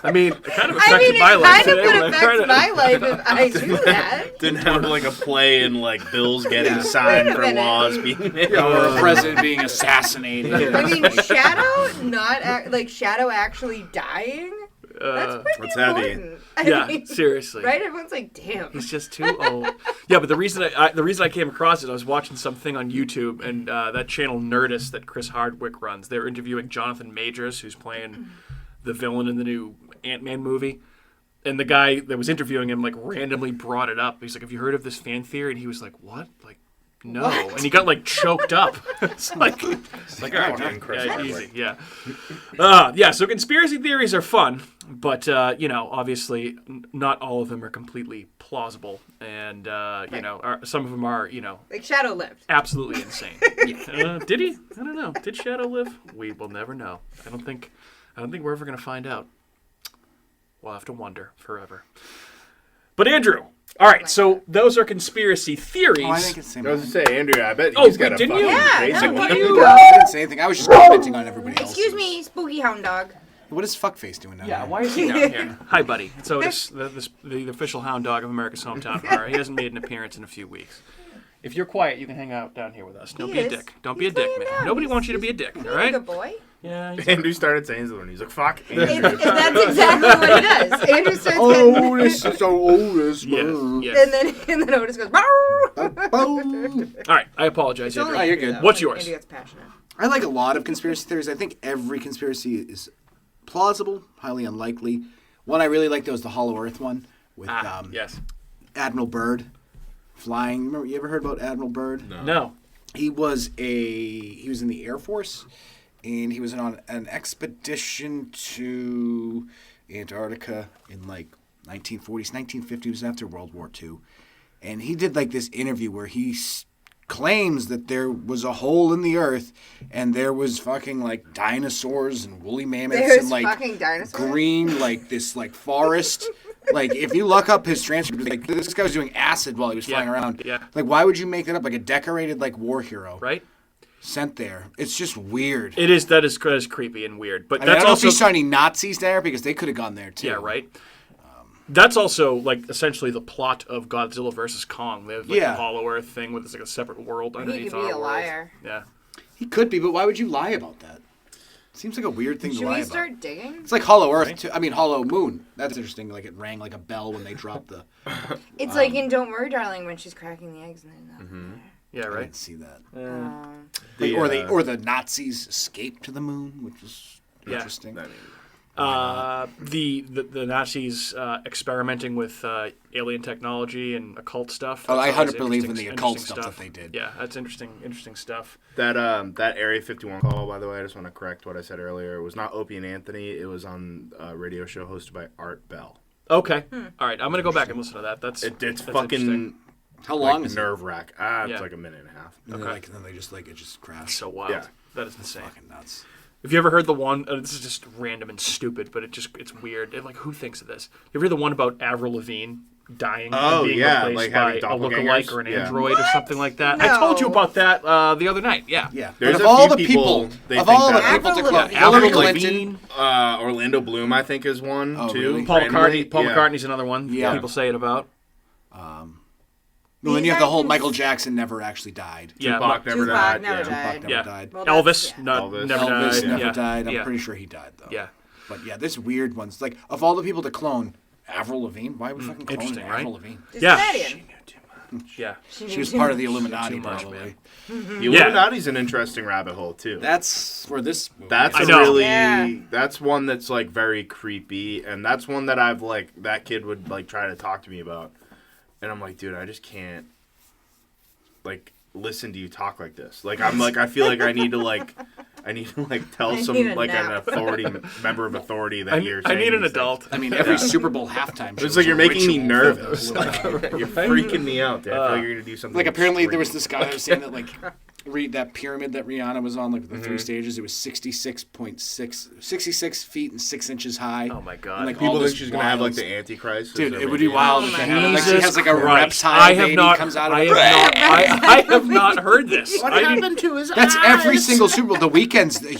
S1: I mean, it kind of
S2: I
S1: affected
S2: mean,
S1: my
S2: it
S1: life
S2: kind of
S1: today.
S2: would
S1: when I
S2: affect
S1: tried
S2: my
S1: to-
S2: life if I do that.
S3: Didn't have like a play in like bills getting signed
S2: Wait a
S3: for
S2: minute.
S3: laws being made.
S4: Or a president being assassinated.
S2: I mean, Shadow like Shadow actually dying. That's pretty
S3: That's heavy.
S2: important. I
S1: Yeah,
S2: mean,
S1: seriously.
S2: right? Everyone's like, damn.
S1: He's just too old. Yeah, but the reason I came across it, I was watching something on YouTube, and that channel Nerdist that Chris Hardwick runs. They were interviewing Jonathan Majors, who's playing the villain in the new Ant-Man movie. And the guy that was interviewing him like randomly brought it up. He's like, "Have you heard of this fan theory?" And he was like, "What?" Like, no.
S2: What?
S1: And he got like choked up. it's like all right,
S3: Fucking Chris
S1: yeah,
S3: Hardwick.
S1: easy, yeah. Yeah. So conspiracy theories are fun, but obviously not all of them are completely plausible, and some of them are
S2: Like Shadow lived.
S1: absolutely insane. Did he? I don't know. Did Shadow live? We will never know. I don't think we're ever gonna find out. We'll have to wonder forever. But Andrew, all right. So those are conspiracy theories.
S4: Oh, I think it's the same.
S3: I was gonna say, Andrew, I bet
S1: Oh,
S3: he's got
S1: wait,
S3: a
S1: didn't
S3: fucking
S1: you?
S2: Yeah,
S3: crazy
S2: no,
S3: one.
S2: you
S4: I
S2: go.
S4: didn't say anything. I was just commenting on everybody else.
S2: Excuse me, spooky hound dog.
S4: What is fuckface doing down
S1: Yeah,
S4: there?
S1: why is he down here? Hi, buddy. It's Otis, the official hound dog of America's Hometown Horror. He hasn't made an appearance in a few weeks. If you're quiet, you can hang out down here with us. Don't
S2: He
S1: be a
S2: is.
S1: dick. Don't be a
S2: He's
S1: dick,
S2: laying
S1: man.
S2: down.
S1: Nobody
S2: He's-
S1: wants you to be a dick, all
S2: He's a
S1: right?
S2: good boy.
S1: Yeah.
S3: Andrew started saying something. He's like, "Fuck."
S2: That's exactly what he does. Andrew starts
S4: Oh, this is so Otis.
S1: Yes, yes.
S2: and then Otis goes, "Bark."
S4: Boom.
S1: All right, I apologize,
S2: It's only
S1: Andrew.
S4: you're
S2: Andrew,
S4: good.
S2: though.
S1: What's yours?
S2: Andrew gets passionate.
S4: I like a lot of conspiracy theories. I think every conspiracy is plausible, highly unlikely. One I really liked was the Hollow Earth one with
S1: Yes.
S4: Admiral Byrd flying. Remember, you ever heard about Admiral Byrd?
S1: No.
S4: He was in the Air Force, and he was on an expedition to Antarctica in like 1940s, 1950s, was after World War II. And he did like this interview where he claims that there was a hole in the earth and there was fucking like dinosaurs and woolly mammoths
S2: There's
S4: and like
S2: fucking dinosaurs?
S4: green like this like forest. Like if you look up his transcript, like this guy was doing acid while he was flying around.
S1: yeah.
S4: Like why would you make that up? Like a decorated like war hero.
S1: Right?
S4: sent there. It's just weird.
S1: It is. That is creepy and weird. But
S4: I
S1: that's
S4: don't know
S1: also
S4: if he's any Nazis there because they could have gone there too.
S1: Yeah, right. That's also like essentially the plot of Godzilla versus Kong. They have like the Hollow Earth thing with like a separate world underneath
S2: he could
S1: our
S2: be a
S1: world.
S2: liar.
S1: Yeah,
S4: he could be, but why would you lie about that? Seems like a weird thing to lie about.
S2: Should we start digging?
S4: It's like Hollow Earth. Too. I mean, Hollow Moon. That's interesting. Like it rang like a bell when they dropped the.
S2: It's like in Don't Worry, Darling when she's cracking the eggs and then.
S1: Yeah, right.
S4: I didn't see that. Or the Nazis escaped to the moon, which was interesting.
S1: The Nazis experimenting with alien technology and occult stuff.
S4: Oh, I
S1: That's
S4: 100% believe in
S1: interesting-
S4: the occult
S1: interesting
S4: stuff that they did.
S1: Yeah, that's interesting stuff.
S3: That Area 51 call, by the way, I just want to correct what I said earlier. It was not Opie and Anthony. It was on a radio show hosted by Art Bell.
S1: Okay. All right, I'm gonna go back and listen to that. It's
S3: That's
S1: fucking.
S4: How long is it?
S3: Nerve wrack. It's like a minute and a half.
S4: And then they just it just crashed.
S1: So wild.
S3: Yeah.
S1: That is insane.
S4: Fucking nuts.
S1: Have you ever heard the one? This is just random and stupid, but it's weird. Who thinks of this? You ever heard the one about Avril Lavigne dying and being replaced
S3: like
S1: by
S3: having
S1: a lookalike or an
S3: doppelgangers?
S1: android or something like that?
S2: No.
S1: I told you about that the other night. Yeah.
S4: Yeah.
S3: There's
S4: But
S3: a
S4: of all
S3: few
S4: the
S3: people, they
S4: of
S3: think
S4: all the
S3: that-
S4: people to
S2: Avril
S4: call
S2: Lavigne.
S4: Hillary
S1: Avril
S4: Clinton.
S3: Orlando Bloom, I think, is one too.
S4: really?
S1: Paul
S3: randomly.
S1: McCartney. Paul
S3: Yeah.
S1: McCartney's another one.
S4: Yeah.
S1: People say it about.
S4: Well, then you have the whole Michael Jackson never actually died.
S1: Yeah.
S3: Tupac never
S2: Tupac
S3: died.
S2: never
S3: yeah.
S2: died.
S4: Tupac never
S1: Yeah.
S4: died.
S2: Well,
S1: Elvis,
S2: that's-
S3: Elvis.
S1: never
S4: Elvis
S1: died.
S4: never
S1: Yeah.
S4: died. I'm
S1: Yeah.
S4: pretty sure he died though.
S1: Yeah.
S4: But yeah, this weird ones. Like of all the people to clone, Avril Lavigne. Why would we fucking clone
S1: interesting,
S4: Avril
S1: right?
S4: Lavigne?
S2: Just
S1: Yeah.
S2: Canadian.
S1: Yeah.
S4: She was part of the Illuminati,
S1: Too much,
S4: probably.
S3: The Illuminati's an interesting rabbit hole too.
S4: That's where this. Movie
S3: That's
S1: I
S3: a
S1: know.
S3: really
S2: Yeah.
S3: that's one that's like very creepy, and that's one that I've like that kid would like try to talk to me about, and I'm like, dude, I just can't like listen to you talk like this. Like I'm like I feel like I need to tell
S2: I
S3: some
S2: need a
S3: like an
S2: nap.
S3: authority member of authority that you're.
S1: I need
S3: saying
S1: an
S3: these
S1: adult.
S3: things.
S4: I mean, every Super Bowl halftime show.
S3: It's like you're making me
S4: ritual
S3: nervous.
S4: filled
S3: Like,
S4: with,
S3: you're freaking me out, dude. I feel like you're gonna do something.
S4: like apparently there was
S3: extreme.
S4: this guy that was saying that like read that pyramid that Rihanna was on, like the 3 stages. It was 66 feet and 6 inches high.
S1: Oh my God.
S4: And, like,
S3: People
S4: all
S3: think
S4: this
S3: she's gonna have like
S4: wild-
S3: the Antichrist.
S4: Dude,
S3: Is
S4: it
S3: that
S4: would be
S3: maybe-
S4: wild
S2: Oh
S4: if
S2: my
S4: they had like she
S1: Jesus
S4: has like a
S1: Christ.
S4: reptile baby comes out of her.
S1: I have not heard this.
S3: What
S1: I didn't-
S3: happened to his
S4: That's
S3: eyes?
S4: every single Super Bowl. The weekends.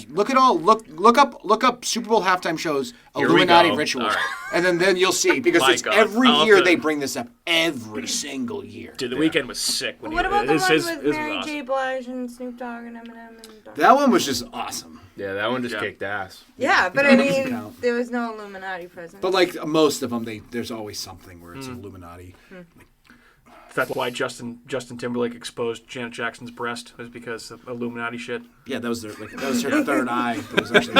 S4: Look up Super Bowl halftime shows,
S3: Here we
S4: Illuminati
S3: go.
S4: rituals,
S1: All right.
S4: and then you'll see because
S1: My
S4: it's
S1: God.
S4: every
S1: I'll have
S4: year
S1: to-
S4: they bring this up every single year.
S1: Dude, the weekend was sick. When
S2: What about the
S1: his,
S2: one
S1: his,
S2: with
S1: his
S2: Mary
S1: was
S2: J.
S1: awesome.
S2: Blige and Snoop Dogg and Eminem? And
S4: That one was just awesome.
S3: Yeah, that one just
S1: Yeah.
S3: kicked ass.
S2: Yeah, but I
S4: That doesn't
S2: mean,
S4: count.
S2: there was no Illuminati present.
S4: But like most of them, there's always something where it's Illuminati.
S1: That's why Justin Timberlake exposed Janet Jackson's breast, was because of Illuminati shit.
S4: Yeah, that was her third eye. That was actually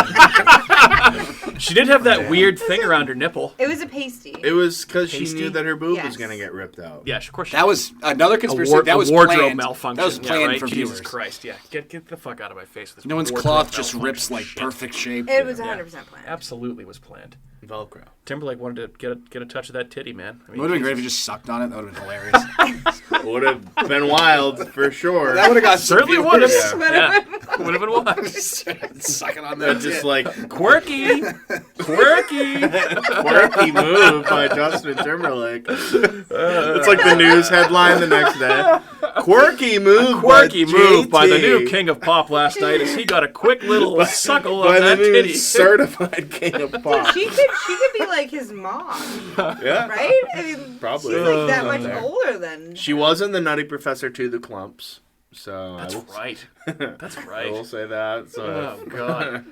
S1: She did have that weird thing around her nipple.
S2: It was a pasty.
S3: It was because she
S1: Pasty?
S3: knew that her boob
S2: Yes.
S3: was gonna get ripped out.
S1: Yeah, of course.
S4: that was another conspiracy.
S1: a
S4: that was
S1: wardrobe
S4: planned.
S1: malfunction.
S4: That was planned
S1: yeah, right?
S4: for
S1: Jesus
S4: viewers.
S1: Christ, yeah. Get the fuck out of my face with this.
S4: No one's
S1: wardrobe
S4: cloth just
S1: malfunction
S4: rips like
S1: shit.
S4: perfect shape.
S2: It was 100% planned.
S1: Absolutely was planned.
S3: Velcro.
S1: Timberlake wanted to get a touch of that titty, man. I
S4: It
S1: mean,
S4: would have been great if you
S1: Jesus.
S4: just sucked on it. That would have been hilarious.
S3: Would have been wild for sure.
S4: that would have got some
S1: Certainly would have.
S4: viewers.
S1: Yeah. Would have been wild.
S4: Sucking on
S3: That's
S4: that.
S3: just like
S1: Quirky
S3: quirky move by Justin Timberlake. It's like the news headline the next day. Quirky move.
S1: Quirky
S3: by
S1: move by the
S3: JT.
S1: new king of pop last night as he got a quick little suckle
S3: By
S1: on
S3: the
S1: that
S3: new
S1: titty.
S3: certified king of pop.
S2: She could be like his mom,
S3: Yeah,
S2: right? I mean,
S3: probably.
S2: she's like that much older than.
S3: She was in the Nutty Professor to the Clumps. So
S1: That's
S3: I will,
S1: right. That's
S3: I will
S1: right.
S3: say that. So
S1: Oh God.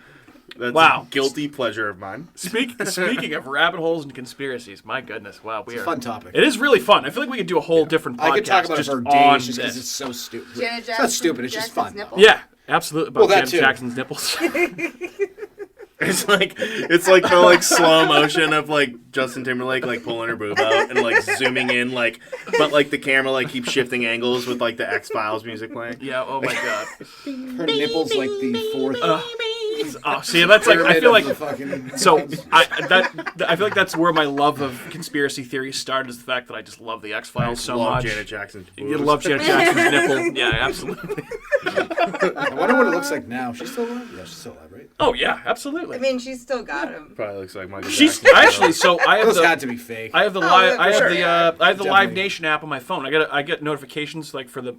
S3: that's
S1: Wow.
S3: a guilty pleasure of mine.
S1: Speaking of rabbit holes and conspiracies, my goodness, wow, we
S4: It's a
S1: are
S4: fun topic.
S1: It is really fun. I feel like we could do a whole different podcast
S4: I could talk about it
S1: just
S4: for
S1: on
S4: days just because
S1: this.
S4: it's so stupid.
S2: Janet
S4: It's not
S2: Jackson-
S4: stupid. It's just
S2: Jackson's
S4: fun.
S2: nipple?
S1: Yeah, absolutely. About
S4: Well, that
S1: Janet
S4: too.
S1: Jackson's nipples.
S3: It's like the like slow motion of like Justin Timberlake like pulling her boob out and like zooming in like, but like the camera like keeps shifting angles with like the X-Files music playing.
S1: Yeah. Oh my God.
S4: Her nipples like the fourth.
S1: Oh, see, that's like I feel like.
S4: Fucking...
S1: So I feel like that's where my love of conspiracy theories started. Is the fact that I just love the X Files so
S3: Love
S1: much.
S3: Janet Jackson's boobs.
S1: You love Janet Jackson's nipple. Yeah, absolutely.
S4: I wonder what it looks like now. She's still alive? Yeah, she's still alive, right?
S1: Oh yeah, absolutely.
S2: I mean, she's still got him.
S3: Probably looks like Michael
S1: She's
S3: Jackson.
S1: actually so I have
S4: Those
S1: the
S4: had to be fake.
S1: I have the
S2: Oh,
S1: live
S2: for
S1: I have
S2: sure,
S1: the
S2: yeah.
S1: I have the Live
S4: Definitely.
S1: Nation app on my phone. I get notifications like for the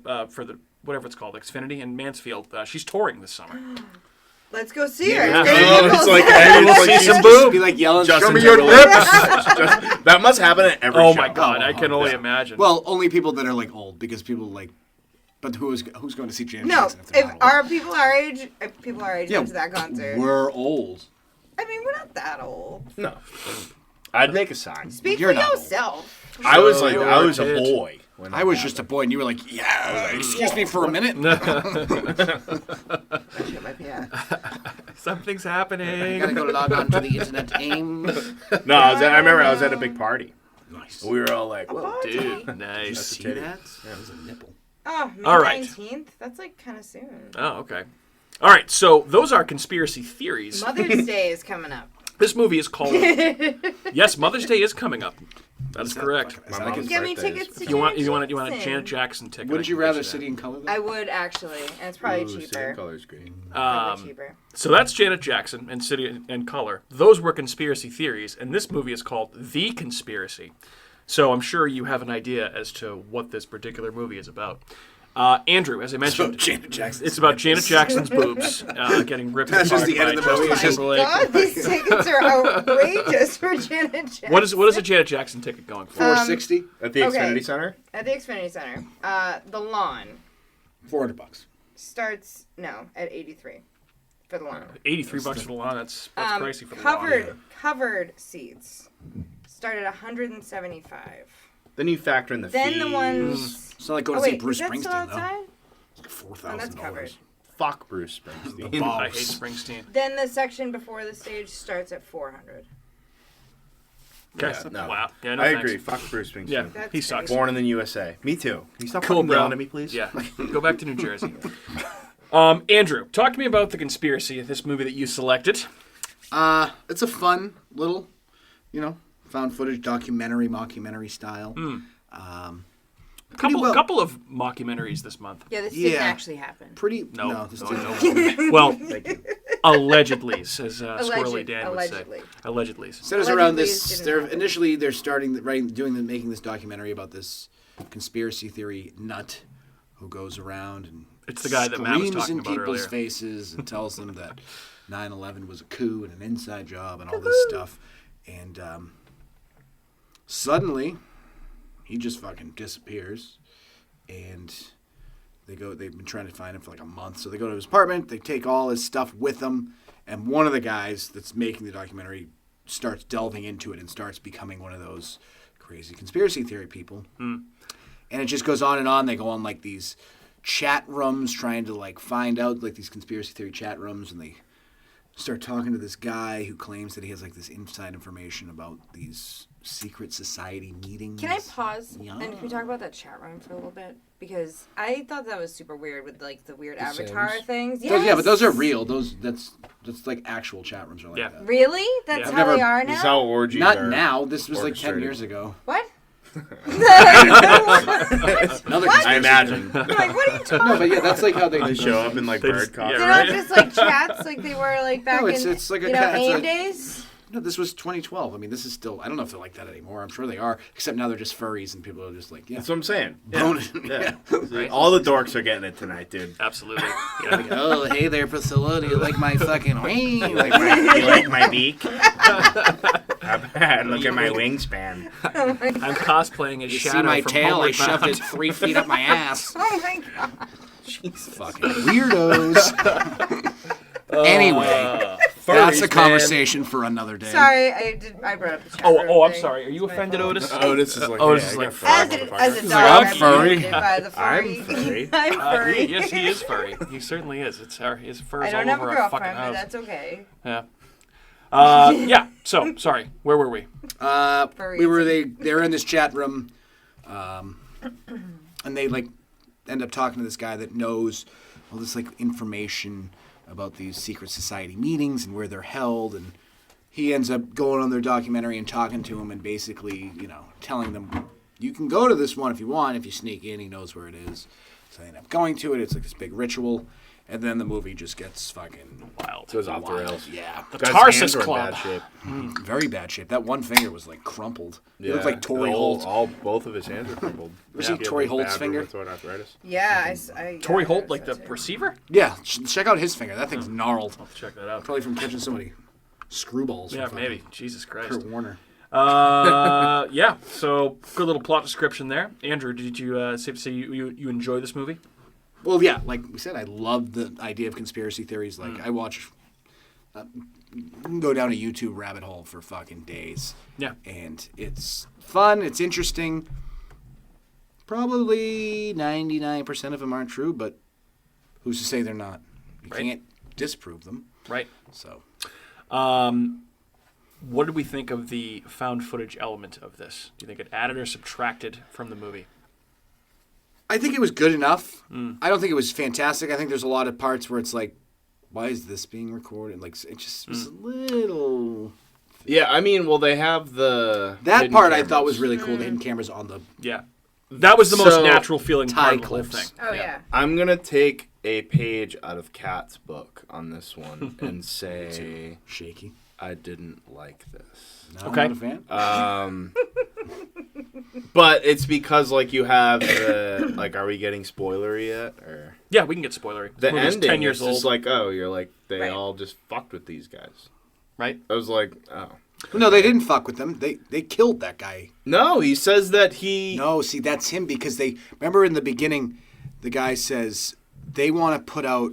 S1: whatever it's called, Xfinity and Mansfield. She's touring this summer.
S2: Let's go see her.
S1: Yeah.
S2: Very
S3: It's like,
S2: nipples.
S3: it's like
S1: see
S3: she's
S1: some
S3: just-
S1: boob.
S4: Be like yelling,
S3: Just
S4: "Show me
S3: your
S4: your
S3: lips. That must happen at every
S1: Oh
S3: show.
S1: my god, I can only
S3: yeah.
S1: imagine.
S4: Well, only people that are like old, because people like. But who's going to see Janet
S2: No,
S4: Jackson if they're
S2: if
S4: not old?
S2: our people our age,
S4: Yeah,
S2: went to that concert.
S4: We're old.
S2: I mean, we're not that old.
S3: No. I'd make a sign.
S2: Speak
S4: You're
S2: for
S4: not old.
S2: yourself.
S3: I was
S1: So
S3: I was a
S1: you're a
S3: boy. When
S4: I was just a boy, and you were like, "Yeah, excuse me for a minute."
S2: I shit my pants.
S1: Something's
S4: I
S1: happening.
S4: gotta go log on to the internet. AIM.
S3: No, I remember I was at a big party.
S4: Nice.
S3: We were all like, "Whoa,
S2: Party.
S1: Dude,
S4: Did you
S1: nice.
S4: see
S3: titty.
S4: that? That was a nipple.
S2: Oh, May
S1: All right.
S2: 19th? That's like kind of soon.
S1: Oh, okay. All right, so those are conspiracy theories.
S2: Mother's Day is coming up.
S1: This movie is called. Yes, Mother's Day is coming up. That is correct.
S4: Is that
S3: mom's
S4: like
S2: Get me
S3: birthday
S2: tickets
S3: is-
S2: to
S1: You want a
S2: Janet
S1: Janet Jackson ticket?
S4: Wouldn't
S1: I
S4: you
S1: can
S4: rather
S1: get
S4: City
S1: that.
S4: and Color?
S2: I would actually, and it's probably
S3: Ooh,
S2: cheaper.
S3: same color's great.
S2: Probably cheaper.
S1: So that's Janet Jackson and City and Color. Those were conspiracy theories, and this movie is called The Conspiracy. So I'm sure you have an idea as to what this particular movie is about. Andrew, as I mentioned,
S4: Janet Jackson.
S1: it's about Janet Jackson's boobs getting ripped
S4: That's
S1: apart
S4: just the end
S1: by
S4: of the movie.
S1: Justin
S4: It's just-
S1: Timberlake.
S2: God, these tickets are outrageous for Janet Jackson.
S1: What is a Janet Jackson ticket going for?
S4: $460,
S3: At the
S2: Okay.
S3: Xfinity Center?
S2: At the Xfinity Center. The lawn
S4: $400.
S2: starts, at 83 for the lawn.
S1: $83 for the lawn. That's pricey for the
S2: covered,
S1: lawn.
S2: Covered seats start at 175.
S3: Then you factor in the
S2: Then
S3: fees.
S2: the ones...
S4: It's not like going
S2: Oh,
S4: to see
S2: wait,
S4: Bruce
S2: is that still
S4: Springsteen, though.
S2: outside?
S4: It's like
S2: Oh, that's covered.
S4: $4,000.
S3: Fuck Bruce Springsteen.
S1: I hate Springsteen.
S2: Then the section before the stage starts at 400.
S1: Okay.
S3: Yeah, no.
S1: Wow. Yeah, no
S3: I
S1: thanks.
S3: agree. Fuck Bruce Springsteen.
S1: Yeah,
S2: That's
S1: he sucks.
S3: Born in the USA. Me too. Can you stop
S1: Cool,
S3: fucking
S1: bro.
S3: yelling at me, please?
S1: Yeah. Go back to New Jersey. Andrew, talk to me about the conspiracy of this movie that you selected.
S4: It's a fun little, found footage documentary, mockumentary style.
S1: Couple of mockumentaries this month.
S2: Yeah, this didn't
S4: Yeah.
S2: actually happen.
S1: No,
S4: this
S1: no,
S4: didn't.
S1: no. Well, allegedly, as Squirrely Dan would
S2: allegedly.
S1: say. Allegedly.
S4: Centers around
S2: Allegedly
S4: this.
S2: it
S4: They're
S2: didn't happen.
S4: starting making this documentary about this conspiracy theory nut who goes around and
S1: It's the guy that Matt was
S4: screams
S1: talking
S4: in
S1: about
S4: people's
S1: earlier.
S4: faces and tells them that 9/11 was a coup and an inside job and all this stuff, and suddenly he just fucking disappears, and they've been trying to find him for like a month, so they go to his apartment, they take all his stuff with them, and one of the guys that's making the documentary starts delving into it and starts becoming one of those crazy conspiracy theory people. And it just goes on and on. They go on like these chat rooms trying to like find out like these conspiracy theory chat rooms, and they start talking to this guy who claims that he has like this inside information about these secret society meetings.
S2: Can I pause
S4: Yeah.
S2: and can we talk about that chat room for a little bit? Because I thought that was super weird with like the weird avatar
S3: Sims?
S2: things.
S4: Yeah, but those are
S2: Yes.
S4: real. That's like actual chat rooms are like
S1: Yeah.
S4: that.
S2: Really? That's
S1: Yeah.
S2: how
S4: I've never-
S2: they are
S3: This is
S2: now?
S3: how orgies
S4: Not
S3: are
S4: now. This was like 10
S3: orchestrated.
S4: years ago.
S2: What?
S4: Another
S3: I imagine.
S2: I'm like, what are you talking
S4: No, but yeah, that's like how they
S3: They show up in like
S1: They
S3: bird
S1: just-
S3: costumes.
S1: yeah,
S2: They're
S1: right.
S2: not just like chats like they were like back
S4: No, it's
S2: in
S4: like a
S2: you know,
S4: cat- it's
S2: AIM
S4: a-
S2: days.
S4: No, this was 2012. I mean, this is still. I don't know if they're like that anymore. I'm sure they are. Except now they're just furries and people are just like, yeah.
S3: That's what I'm saying.
S4: Boning.
S3: Yeah. See, all the dorks are getting it tonight, dude.
S1: Absolutely. Yeah.
S4: Oh, hey there, Priscilla. Do you like my fucking wing?
S3: You like my beak? How bad? Look at my wingspan.
S1: I'm cosplaying as
S4: You
S1: Shadow
S4: see my
S1: from
S4: tail? I
S1: Homeward
S4: shoved
S1: Bound.
S4: it 3 feet up my ass.
S2: Oh my god.
S4: Fucking weirdos. Anyway, that's a conversation for another day.
S2: Sorry, I brought up the chat room
S1: Oh, I'm
S2: thing.
S1: sorry. Are you
S2: It's my
S1: offended,
S2: fault.
S1: Otis?
S3: Otis is like,
S1: Otis
S3: yeah,
S1: is
S3: I
S1: like,
S3: got fur,
S2: As a
S3: motherfucker.
S2: dog,
S4: I'm
S2: I'm
S4: furry.
S2: offended by the furry.
S3: I'm furry.
S2: I'm furry.
S1: Yes, he is furry. He certainly is. His fur
S2: I
S1: is
S2: don't
S1: all
S2: have a
S1: over our fucking
S2: girlfriend, but
S1: house.
S2: that's okay.
S1: Yeah. Yeah. So sorry. Where were we?
S4: They're in this chat room, and they like end up talking to this guy that knows all this like information about these secret society meetings and where they're held, and he ends up going on their documentary and talking to him and basically, telling them, you can go to this one if you want. If you sneak in, he knows where it is. So they end up going to it. It's like this big ritual, And then the movie just gets fucking
S1: wild.
S3: Goes off the
S4: wild.
S3: rails.
S4: Yeah.
S1: The
S3: Guy's
S1: Tarsus
S3: hands were in
S1: Club.
S3: bad shape.
S4: Very bad shape. That one finger was like crumpled. It looked like Torrey
S3: Holt.
S4: Holt.
S3: Both of his hands were crumpled.
S4: You see Torrey Holt's finger?
S3: Rheumatoid arthritis.
S2: Yeah,
S1: Torrey
S2: yeah,
S1: Holt, like the
S2: that's it.
S1: receiver?
S4: Yeah, check out his finger. That thing's gnarled.
S1: I'll have to check that out.
S4: Probably from catching so many screwballs.
S1: Yeah,
S4: from
S1: maybe. Jesus Christ.
S4: Kurt Warner.
S1: Yeah, so good little plot description there. Andrew, did you safe to say you enjoy this movie?
S4: Well, yeah, like we said, I love the idea of conspiracy theories. Like, I watch, go down a YouTube rabbit hole for fucking days.
S1: Yeah.
S4: And it's fun, it's interesting. Probably 99% of them aren't true, but who's to say they're not? You can't disprove them.
S1: Right.
S4: So.
S1: What did we think of the found footage element of this? Do you think it added or subtracted from the movie?
S4: I think it was good enough. I don't think it was fantastic. I think there's a lot of parts where it's like, why is this being recorded? Like, it just was a little...
S3: Yeah, I mean, well, they have the...
S4: That part I thought was really cool, the hidden cameras on the...
S1: Yeah. That was the most natural feeling part of the whole
S4: clips.
S1: thing.
S2: Oh, yeah.
S3: I'm going to take a page out of Kat's book on this one and say...
S4: Shaky.
S3: I didn't like this.
S4: No,
S1: Okay.
S4: I'm not a fan.
S3: But it's because, like, you have the... Like, are we getting spoilery yet? Or
S1: Yeah, we can get spoilery.
S3: the
S1: Movie's
S3: ending
S1: 10 years
S3: is just
S1: old.
S3: like, oh, you're like, they
S2: Right.
S3: all just fucked with these guys.
S1: Right?
S3: I was like, oh.
S4: No, they didn't fuck with them. They killed that guy.
S3: No, he says that he...
S4: No, see, that's him because they... Remember in the beginning, the guy says they want to put out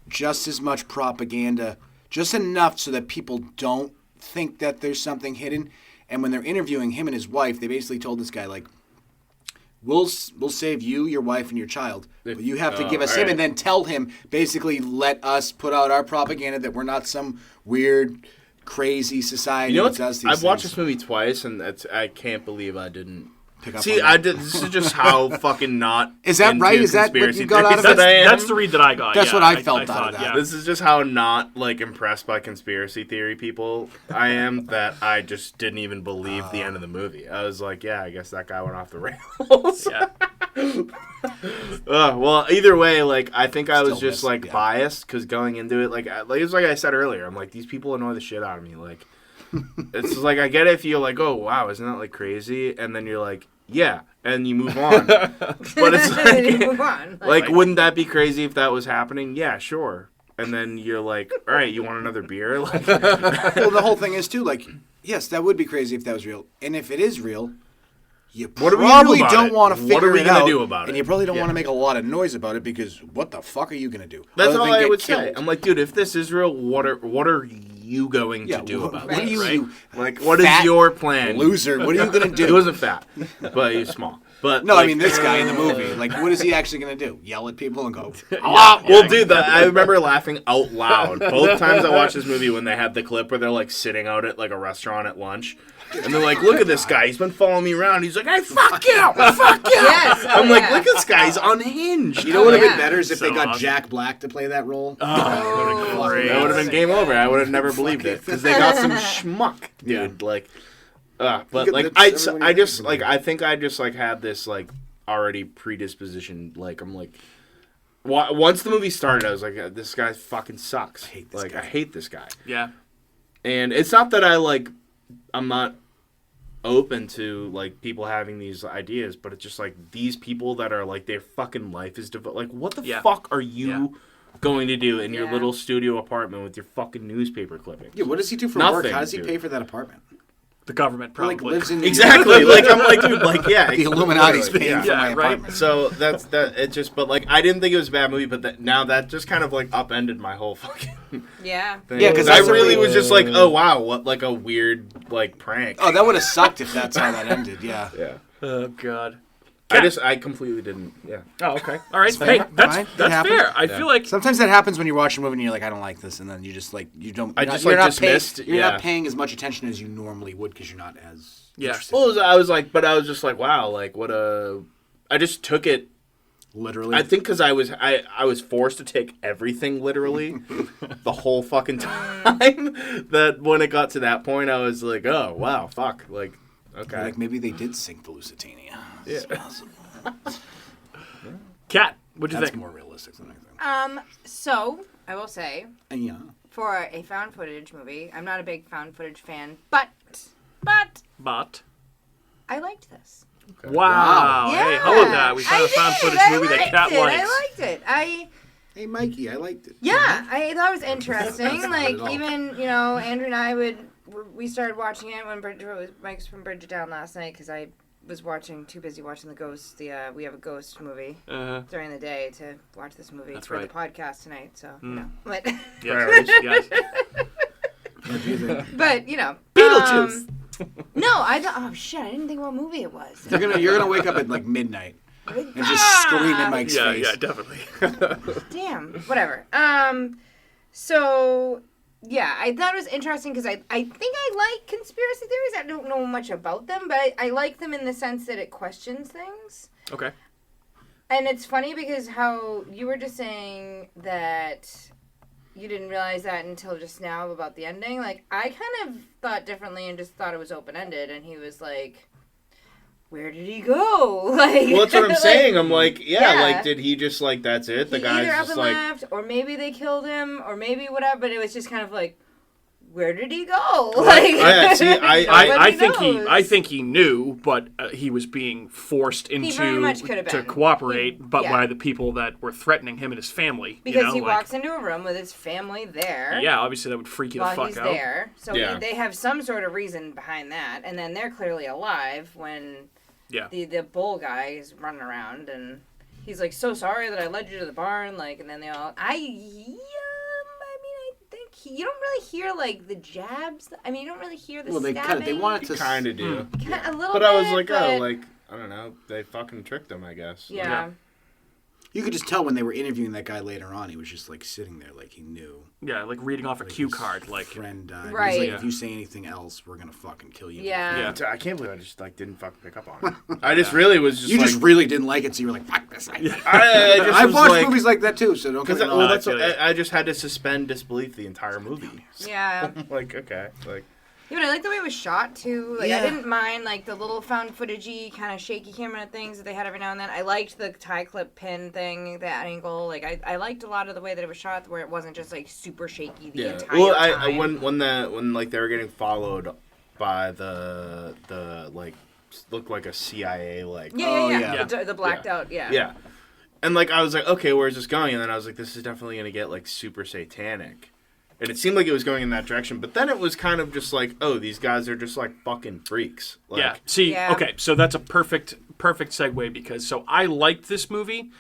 S4: just as much propaganda, just enough so that people don't think that there's something hidden. And when they're interviewing him and his wife, they basically told this guy, like, we'll save you, your wife, and your child. But you have to give us him and then tell him, basically let us put out our propaganda that we're not some weird, crazy society
S3: You know
S4: that
S3: what?
S4: does these
S3: I've watched
S4: things.
S3: this movie twice, and I can't believe I didn't...
S4: Pick up
S3: See,
S4: on that.
S3: this is just how fucking not...
S4: Is that
S3: into
S4: right? Is that what
S3: conspiracy
S4: you got out of
S3: theories
S4: it?
S3: that I am.
S1: That's the read that I got.
S4: That's
S1: yeah,
S4: what I felt out
S1: thought,
S4: of that.
S1: Yeah.
S3: This is just how not, like, impressed by conspiracy theory people I am, that I just didn't even believe the end of the movie. I was like, yeah, I guess that guy went off the rails.
S1: Yeah.
S3: Well, either way, like, I think I was
S4: Still
S3: just,
S4: missed,
S3: like,
S4: yeah.
S3: biased, because going into it, like it's like I said earlier, I'm like, these people annoy the shit out of me. Like, it's just like, I get it if you're like, oh, wow, isn't that, like, crazy? And then you're like, yeah, and you move on. But it's
S2: Then you
S3: like,
S2: move on.
S3: like, wouldn't that be crazy if that was happening? Yeah, sure. And then you're like, all right, you want another beer? Like,
S4: Well, the whole thing is, too, like, yes, that would be crazy if that was real. And if it is real, you
S3: What are we gonna do
S4: probably
S3: about
S4: don't
S3: it?
S4: want to
S3: What are
S4: figure
S3: we
S4: it
S3: gonna
S4: out.
S3: do about
S4: and
S3: it?
S4: you probably don't
S3: Yeah.
S4: want to make a lot of noise about it because what the fuck are you going to do?
S3: that's
S4: other
S3: all
S4: than
S3: I
S4: get
S3: would
S4: killed?
S3: say. I'm like, dude, if this is real, what are you going to do about
S4: what
S3: it?
S4: are you,
S3: right?
S4: you
S3: Like, what is
S4: fat
S3: your plan?
S4: loser? What are you going to do?
S3: He wasn't fat, but he was small. But
S4: No,
S3: like,
S4: I mean this guy in the movie. Like, what is he actually going to do? Yell at people and go,
S3: Well, dude, I remember laughing out loud both times I watched this movie when they had the clip where they're like sitting out at like a restaurant at lunch, and they're like, "Look at this guy. He's been following me around. He's like, hey, fuck you, fuck you."
S2: Yes,
S3: I'm
S2: oh,
S3: like,
S2: yeah.
S3: look at this guy. He's unhinged.
S4: You know what would have
S2: yeah.
S4: been better is if
S1: So
S4: they got
S1: awesome.
S4: Jack Black to play that role.
S3: That would have been game over. I would have never believed it because they got some schmuck, dude. Like, but
S4: could
S3: like
S4: lips
S3: I
S4: everyone
S3: just
S4: you-
S3: like I think I just like had this like already predisposition. Like I'm like, once the movie started, I was like, this guy fucking sucks. I hate this guy.
S1: Yeah.
S3: And it's not that I'm not open to like people having these ideas, but it's just like these people that are like their fucking life is devoted. Like, what the fuck are you going to do in your
S2: Yeah.
S3: little studio apartment with your fucking newspaper clippings?
S4: Yeah, what does he do for work?
S3: Nothing,
S4: How does he
S3: dude.
S4: pay for that apartment?
S1: The government probably.
S4: Like lives in New
S3: Exactly.
S4: York.
S3: Like I'm like, dude, like yeah,
S4: The Illuminati's
S3: literally,
S4: paying
S3: yeah.
S4: for my
S1: Yeah, right.
S4: apartment.
S3: So that's that. It just, but like, I didn't think it was a bad movie, but now that just kind of like upended my whole fucking
S2: Yeah.
S3: thing.
S4: Yeah, 'cause
S3: I
S4: that's a
S3: really
S4: weird-
S3: was just like, oh wow, what like a weird like prank.
S4: Oh, that would have sucked if that's how that ended. Yeah.
S3: Yeah.
S1: Oh God.
S3: I completely didn't. Yeah.
S1: Oh, okay. All right.
S4: fair.
S1: Hey,
S4: Fine.
S1: that's
S4: It
S1: that's
S4: happens.
S1: fair. I feel like
S4: Sometimes that happens when you're watching a movie and you're like, I don't like this, and then you just like you don't.
S3: I
S4: you're
S3: just,
S4: not, you're
S3: like,
S4: not paying.
S3: dismissed,
S4: You're
S3: yeah.
S4: not paying as much attention as you normally would because you're not as interested.
S3: Well, I was like, but I was just like, wow, like what a. I just took it.
S4: Literally.
S3: I think because I was forced to take everything literally the whole fucking time. That when it got to that point, I was like, oh wow, fuck, like okay,
S4: Like maybe they did sink the Lusitania.
S3: Yeah.
S4: It's possible.
S1: Kat, What'd you
S4: That's
S1: think?
S4: more realistic than anything.
S2: So I will say,
S4: Yeah.
S2: for a found footage movie, I'm not a big found footage fan, but I liked this.
S1: Wow.
S2: Yeah.
S1: Hey, how about that? We found a found footage movie that Kat likes.
S2: I liked it.
S4: Hey, Mikey, I liked it.
S2: Yeah, I thought it was interesting.
S4: Not
S2: Like,
S4: at all.
S2: even, Andrew and I we started watching it when Mike's from Bridgettown last night because I was too busy watching the Ghost. We have a Ghost movie during the day to watch this movie for the podcast tonight. So, But,
S1: Yes.
S2: but
S1: Beetlejuice.
S2: No, I thought, oh shit, I didn't think what movie it was.
S4: You're gonna wake up at like midnight and just scream in Mike's face.
S1: Yeah, definitely.
S2: Damn, whatever. So yeah, I thought it was interesting because I think I like conspiracy theories. I don't know much about them, but I like them in the sense that it questions things.
S1: Okay.
S2: And it's funny because how you were just saying that you didn't realize that until just now about the ending. Like, I kind of thought differently and just thought it was open-ended, and he was like, where did he go? Like,
S3: well, that's what I'm saying. I'm like,
S2: yeah.
S3: like, did he just, like, that's it? The guy's
S2: either up
S3: just
S2: and
S3: like...
S2: left, or maybe they killed him, or maybe whatever, but it was just kind of like, where did he go? Like,
S3: yeah, see,
S1: I think he knew, but he was being forced into
S2: very much could have
S1: to
S2: been.
S1: cooperate, by the people that were threatening him and his family.
S2: Because he walks into a room with his family there.
S1: Yeah, obviously that would freak you the fuck
S2: while he's
S1: out.
S2: there, so they have some sort of reason behind that, and then they're clearly alive when the bull guy is running around, and he's like, so sorry that I led you to the barn, like, and then they all, you don't really hear, like, the jabs. I mean, you don't really hear the stabbing.
S3: They wanted to kind of do.
S2: A little
S3: but
S2: bit,
S3: I was like,
S2: but...
S3: oh, like, I don't know. They fucking tricked him, I guess.
S2: Yeah.
S4: You could just tell when they were interviewing that guy later on, he was just, like, sitting there like he knew.
S1: Yeah, like reading off a cue card. Like,
S4: friend died.
S2: Right.
S4: He's like, if you say anything else, we're going to fucking kill you.
S2: Yeah.
S3: I can't believe I just, like, didn't fucking pick up on it. I just really was just,
S4: You just really didn't like it, so you were like, fuck this.
S3: I've
S4: watched movies like that, too, so don't
S3: Because I just had to suspend disbelief the entire movie.
S2: Yeah.
S3: Like, okay. Like...
S2: Yeah, but I like the way it was shot, too. Like,
S4: Yeah.
S2: I didn't mind, like, the little found footage-y kind of shaky camera things that they had every now and then. I liked the tie clip pin thing, that angle. Like, I liked a lot of the way that it was shot, where it wasn't just, like, super shaky the entire time.
S3: When like, they were getting followed by the like, looked like a CIA, like...
S2: Yeah. The blacked out,
S3: Yeah. And, like, I was like, okay, where's this going? And then I was like, this is definitely going to get, like, super satanic. And it seemed like it was going in that direction, but then it was kind of just like, oh, these guys are just like fucking freaks. Like,
S1: yeah. See, okay, so that's a perfect segue because so I liked this movie.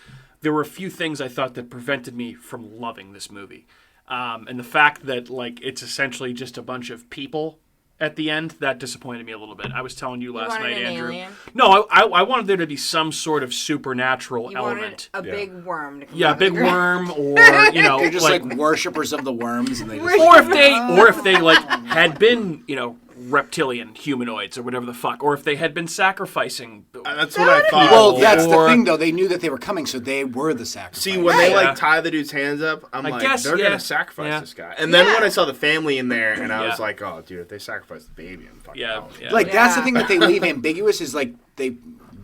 S1: There were a few things I thought that prevented me from loving this movie, and the fact that like it's essentially just a bunch of people at the end that disappointed me a little bit. I was telling you last night, Andrew.
S2: Alien?
S1: No, I wanted there to be some sort of supernatural element.
S2: A big worm to come
S1: Yeah,
S2: out
S1: big
S2: of the ground.
S1: worm, or
S4: They're just like worshippers of the worms, and they just
S1: or if they like had been reptilian humanoids or whatever the fuck, or if they had been sacrificing.
S3: That's what I thought.
S4: Well, that's the thing, though. They knew that they were coming, so they were the sacrifice.
S3: See, when they like tie the dude's hands up, I'm they're gonna sacrifice this guy. And then when I saw the family in there, and I was like, oh, dude, if they sacrifice the baby, I'm fucking out.
S4: Like that's the thing that they leave ambiguous is like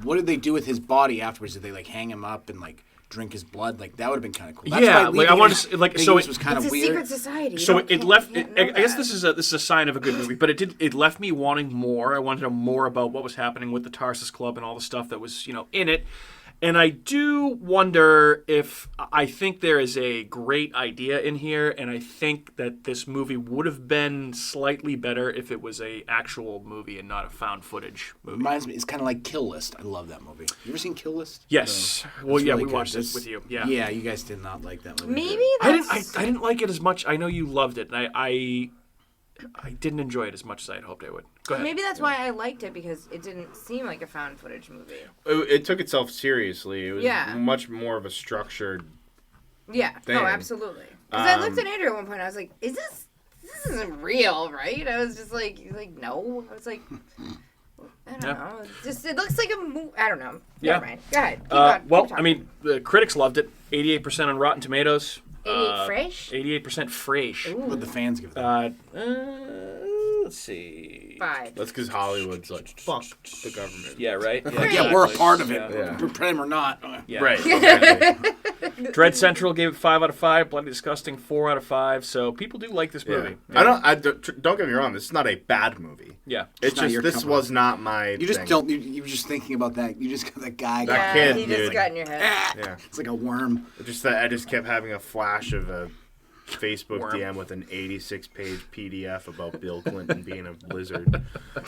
S4: what did they do with his body afterwards? Did they like hang him up and like drink his blood? Like that would have been kind of cool. That's
S1: like I want to like so it
S4: was kind of weird.
S2: It's a secret society.
S1: So it left. I guess this is a sign of a good movie, but it left me wanting more. I wanted to know more about what was happening with the Tarsus Club and all the stuff that was in it. And I do wonder if I think there is a great idea in here, and I think that this movie would have been slightly better if it was a actual movie and not a found footage movie.
S4: Reminds me, it's kind of like Kill List. I love that movie. You ever seen Kill List?
S1: Yes.
S4: No.
S1: Well, yeah,
S4: really
S1: we watched it with you. Yeah.
S4: Yeah, you guys did not like that movie.
S2: Maybe that's...
S1: I didn't like it as much. I know you loved it, and I didn't enjoy it as much as I had hoped I would. Go ahead.
S2: Maybe that's why I liked it, because it didn't seem like a found footage movie.
S3: It took itself seriously. It was much more of a structured thing.
S2: No, absolutely. Because I looked at Andrew at one point, and I was like, this isn't real, right? I was just like, no. I was like, I don't know. It looks like a movie. I don't know.
S1: Yeah.
S2: Never mind. Go ahead. Keep on,
S1: well,
S2: keep
S1: I mean, the critics loved it. 88% on Rotten Tomatoes.
S2: 88 fresh?
S1: 88% fresh.
S4: What would the fans give that?
S1: Let's see.
S2: 5.
S3: That's because Hollywood's like, fuck the government.
S1: Yeah, right?
S4: Yeah, we're a part of it. Pretend we're not.
S1: Yeah.
S3: Right. Exactly.
S1: Dread Central gave it 5 out of 5. Bloody Disgusting 4 out of 5. So people do like this movie.
S3: Yeah. Don't get me wrong. This is not a bad movie.
S1: Yeah,
S3: it's just this was not my.
S4: You just don't. You're just thinking about that. You just got that guy.
S3: That kid,
S2: he
S3: dude.
S2: just got in your head.
S3: Yeah,
S4: it's like a worm.
S3: I just kept having a flash of a Facebook DM with an 86-page PDF about Bill Clinton being a lizard.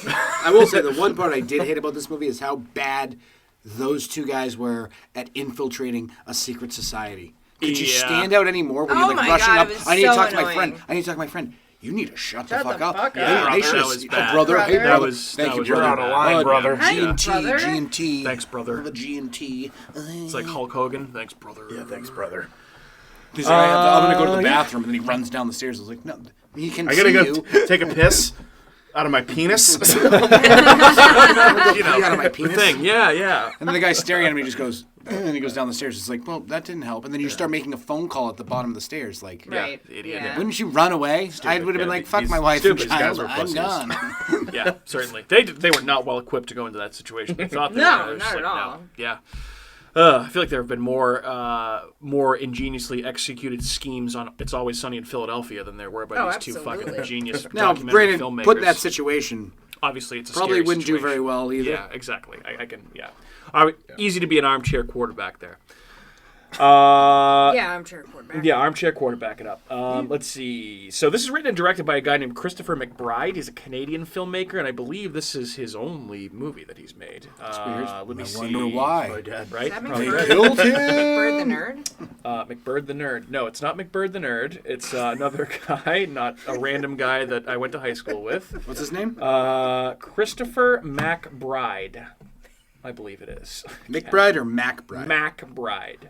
S4: I will say the one part I did hate about this movie is how bad those two guys were at infiltrating a secret society. Could you stand out anymore when you're like rushing up? I need to talk to my friend. I need to talk to my friend. You need to shut the fuck up.
S1: Yeah,
S4: that
S1: was bad.
S4: Brother. Hey, brother.
S1: That was
S4: Thank you,
S1: really
S4: brother.
S1: out of line, brother.
S4: G&T.
S1: Thanks, brother.
S4: The G&T.
S1: It's like Hulk Hogan. Thanks, brother.
S3: Yeah, thanks, brother.
S4: He's like, I'm going to go to the bathroom, and then he runs down the stairs. I was like, no, he can see you. I got to
S3: go take a piss out of my penis.
S4: Out of my penis?
S1: The thing, yeah.
S4: And then the guy's staring at him, he just goes, and then he goes down the stairs. It's like, well, that didn't help. And then you start making a phone call at the bottom of the stairs. Like,
S2: right.
S1: Idiot.
S2: Yeah.
S4: Wouldn't you run away? I would have been like, fuck my wife and child. I'm gone.
S1: Yeah, certainly. They were not well equipped to go into that situation. They thought they
S2: no,
S1: were.
S2: not at all.
S1: No. Yeah. I feel like there have been more ingeniously executed schemes on It's Always Sunny in Philadelphia than there were by these two fucking genius documentary filmmakers.
S4: Put in that situation.
S1: Obviously, it's a
S4: probably
S1: scary
S4: wouldn't
S1: situation.
S4: do very well either.
S1: Yeah, exactly. I can. Yeah, easy to be an armchair quarterback there.
S2: Armchair quarterback.
S1: Yeah, armchair quarterback it up. Let's see. So this is written and directed by a guy named Christopher McBride. He's a Canadian filmmaker, and I believe this is his only movie that he's made. Let me see.
S4: Wonder why.
S1: Right?
S2: Probably
S4: killed him.
S2: McBird the Nerd?
S1: McBird the Nerd. No, it's not McBird the Nerd. It's another guy, not a random guy that I went to high school with.
S4: What's his name?
S1: Christopher McBride. I believe it is.
S4: McBride or MacBride?
S1: McBride.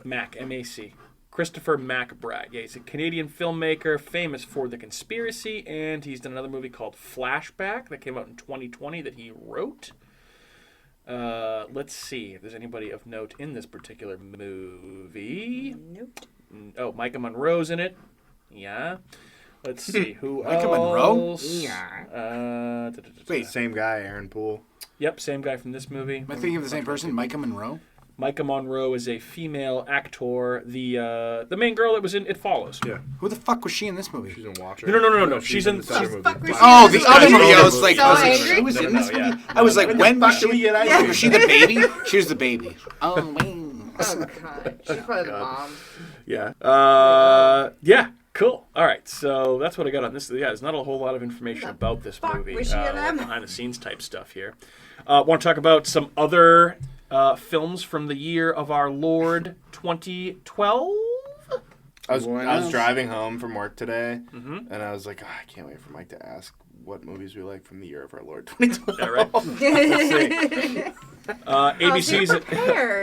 S1: Mac, M-A-C. Christopher McBride. Yeah, he's a Canadian filmmaker famous for The Conspiracy, and he's done another movie called Flashback that came out in 2020 that he wrote. Let's see if there's anybody of note in this particular movie.
S2: Nope.
S1: Oh, Micah Monroe's in it. Yeah. Let's see who
S4: Micah
S1: else.
S4: Monroe?
S1: Yeah.
S3: Wait, same guy, Aaron Poole.
S1: Yep, same guy from this movie.
S4: Am I thinking of the same person? Micah Monroe?
S1: Micah Monroe is a female actor. The main girl that was in It Follows.
S3: Yeah.
S4: Who the fuck was she in this movie?
S3: She's in Watcher.
S1: No. She's in
S3: the other movie.
S4: Oh, the other movie. I was like,
S2: she
S4: was in this movie?
S1: Yeah.
S4: I was like, when was she? Was she the baby? She was the baby.
S2: Oh, God. She's probably the mom.
S1: Yeah. Yeah. Cool. All right. So that's what I got on this. Yeah, there's not a whole lot of information about this movie.
S2: Was she in them?
S1: Behind the scenes type stuff here. Want to talk about some other films from the year of our Lord 2012?
S3: I was driving home from work today, and I was like, I can't wait for Mike to ask what movies we like from the year of our Lord 2012.
S1: Yeah, right.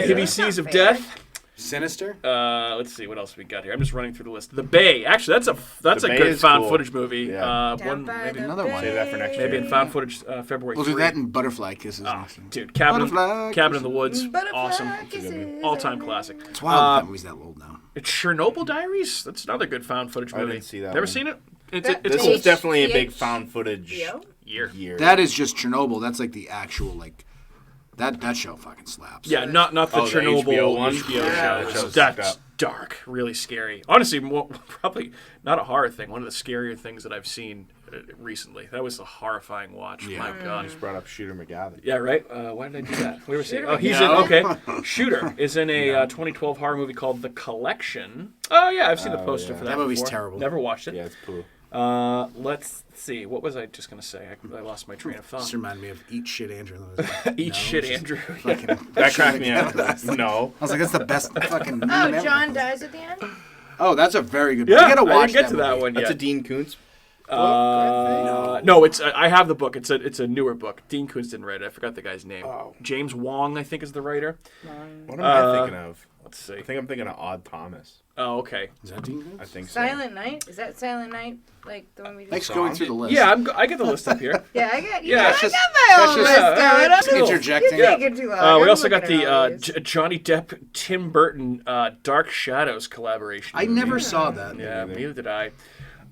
S1: ABCs of Death.
S4: Sinister.
S1: Let's see what else we got here. I'm just running through the list. The Bay. Actually, that's a good found footage movie.
S3: Yeah.
S1: Maybe
S4: another one.
S3: Save that for next year.
S1: Maybe in found footage February.
S4: We'll do that in Butterfly Kisses.
S1: Dude, Cabin in the Woods.
S2: Butterfly
S1: Awesome.
S2: Kisses.
S1: All-time classic.
S4: It's wild that movie's that old now.
S1: It's Chernobyl Diaries. That's another good found footage movie.
S3: I didn't see that
S1: Never
S3: one.
S1: seen it? It's
S3: This
S1: cool.
S3: is definitely a big found footage year.
S4: That is just Chernobyl. That's like the actual that show fucking slaps.
S1: Yeah, not the Chernobyl
S3: HBO one?
S1: HBO show.
S3: That
S1: That's dark, really scary. Honestly, probably not a horror thing. One of the scarier things that I've seen recently. That was a horrifying watch.
S3: Yeah.
S1: My God.
S3: You just brought up Shooter McGavin.
S1: Yeah, right. Why did I do that? We were saying. Oh, he's in. Okay, Shooter is in a 2012 horror movie called The Collection. Oh yeah, I've seen the poster for that.
S4: That movie's
S1: before.
S4: terrible.
S1: Never watched it.
S3: Yeah, it's cool.
S1: Let's see. What was I just gonna say? I lost my train of thought.
S4: This reminded me of Eat Shit Andrew.
S1: Eat Shit Andrew.
S3: That cracked me up. No.
S4: I was like, that's the best fucking meme
S2: Oh,
S4: ever.
S2: John dies at the end?
S4: Oh, that's a very good.
S1: Yeah,
S4: I gotta watch
S1: I didn't get to
S4: movie.
S1: that one yet.
S3: That's a Dean Koontz.
S1: No, it's I have the book. It's a newer book. Dean Koontz didn't write it. I forgot the guy's name.
S3: Oh.
S1: James Wong, I think, is the writer.
S3: What am I thinking of?
S1: Let's see.
S3: I think I'm thinking of Odd Thomas.
S1: Oh, okay.
S4: Is that Dean Koontz?
S3: I think so.
S2: Silent Night? Is that Silent Night? Like the one we just
S4: Thanks for going through the list.
S1: Yeah, I get the list up here.
S2: Yeah, I got
S1: Yeah,
S2: I got my own list going.
S4: Just interjecting.
S2: You're taking too long.
S1: We
S2: I'm
S1: also got
S2: looking at all
S1: the
S2: these.
S1: Johnny Depp, Tim Burton, Dark Shadows collaboration.
S4: I never saw that.
S1: Yeah, neither did I.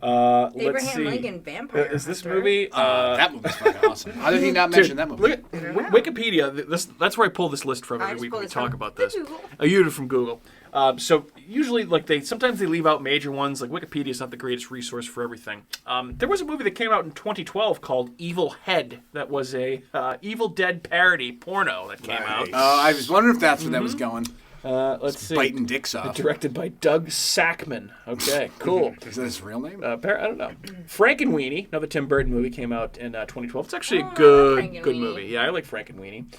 S2: Abraham Lincoln Vampire
S1: Is this
S2: Hunter.
S1: movie?
S4: That movie's fucking awesome. How did he not mention that movie?
S1: Look at Wikipedia. That's where I pull this list from every week when we talk about this. You did it from Google. So usually, sometimes they leave out major ones. Like Wikipedia is not the greatest resource for everything. There was a movie that came out in 2012 called Evil Head. That was a Evil Dead parody porno that came out.
S4: I was wondering if that's where that was going.
S1: Let's see.
S4: Biting dicks off.
S1: Directed by Doug Sackman. Okay, cool.
S4: Is that his real name?
S1: I don't know. Frankenweenie, another Tim Burton movie, came out in 2012. It's actually a good movie. Yeah, I like Frankenweenie.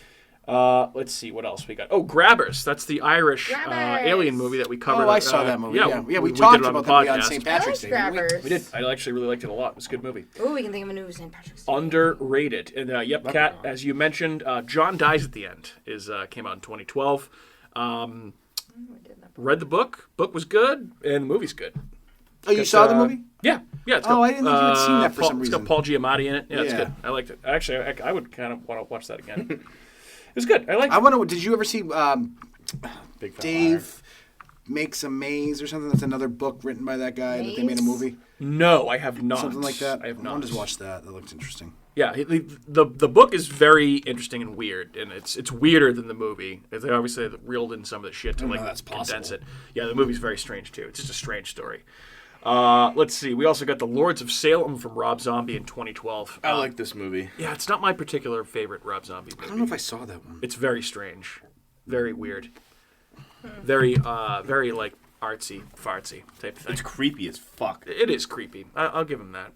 S1: Let's see what else we got. Oh, Grabbers. That's the Irish alien movie that we covered.
S4: Oh, I saw that movie. Yeah, we talked about that movie on St. Patrick's Day.
S2: Grabbers.
S1: We did. I actually really liked it a lot. It was a good movie.
S2: Oh, we can think of a new St. Patrick's Day.
S1: Underrated. And Kat, as you mentioned, John Dies at the End came out in 2012. Read the book. Book was good, and the movie's good.
S4: Oh, you saw the movie?
S1: Yeah. It's got,
S4: I didn't think you had seen that for some reason.
S1: It's got Paul Giamatti in it. Yeah, it's good. I liked it. Actually, I would kind of want to watch that again. It was good. I liked it.
S4: I wonder, did you ever see
S3: Big Fat
S4: Dave Makes a Maze or something? That's another book written by that guy that they made a movie.
S1: No, I have not.
S4: Something like that.
S1: I have not.
S4: I just watched that. That looked interesting.
S1: Yeah, the book is very interesting and weird, and it's weirder than the movie. They obviously reeled in some of the shit to condense it. Yeah, the movie's very strange too. It's just a strange story. Let's see. We also got The Lords of Salem from Rob Zombie in 2012.
S3: I like this movie.
S1: Yeah, it's not my particular favorite Rob Zombie movie.
S4: I don't know if I saw that one.
S1: It's very strange, very weird, very like artsy fartsy type of thing.
S3: It's creepy as fuck.
S1: It is creepy. I'll give him that.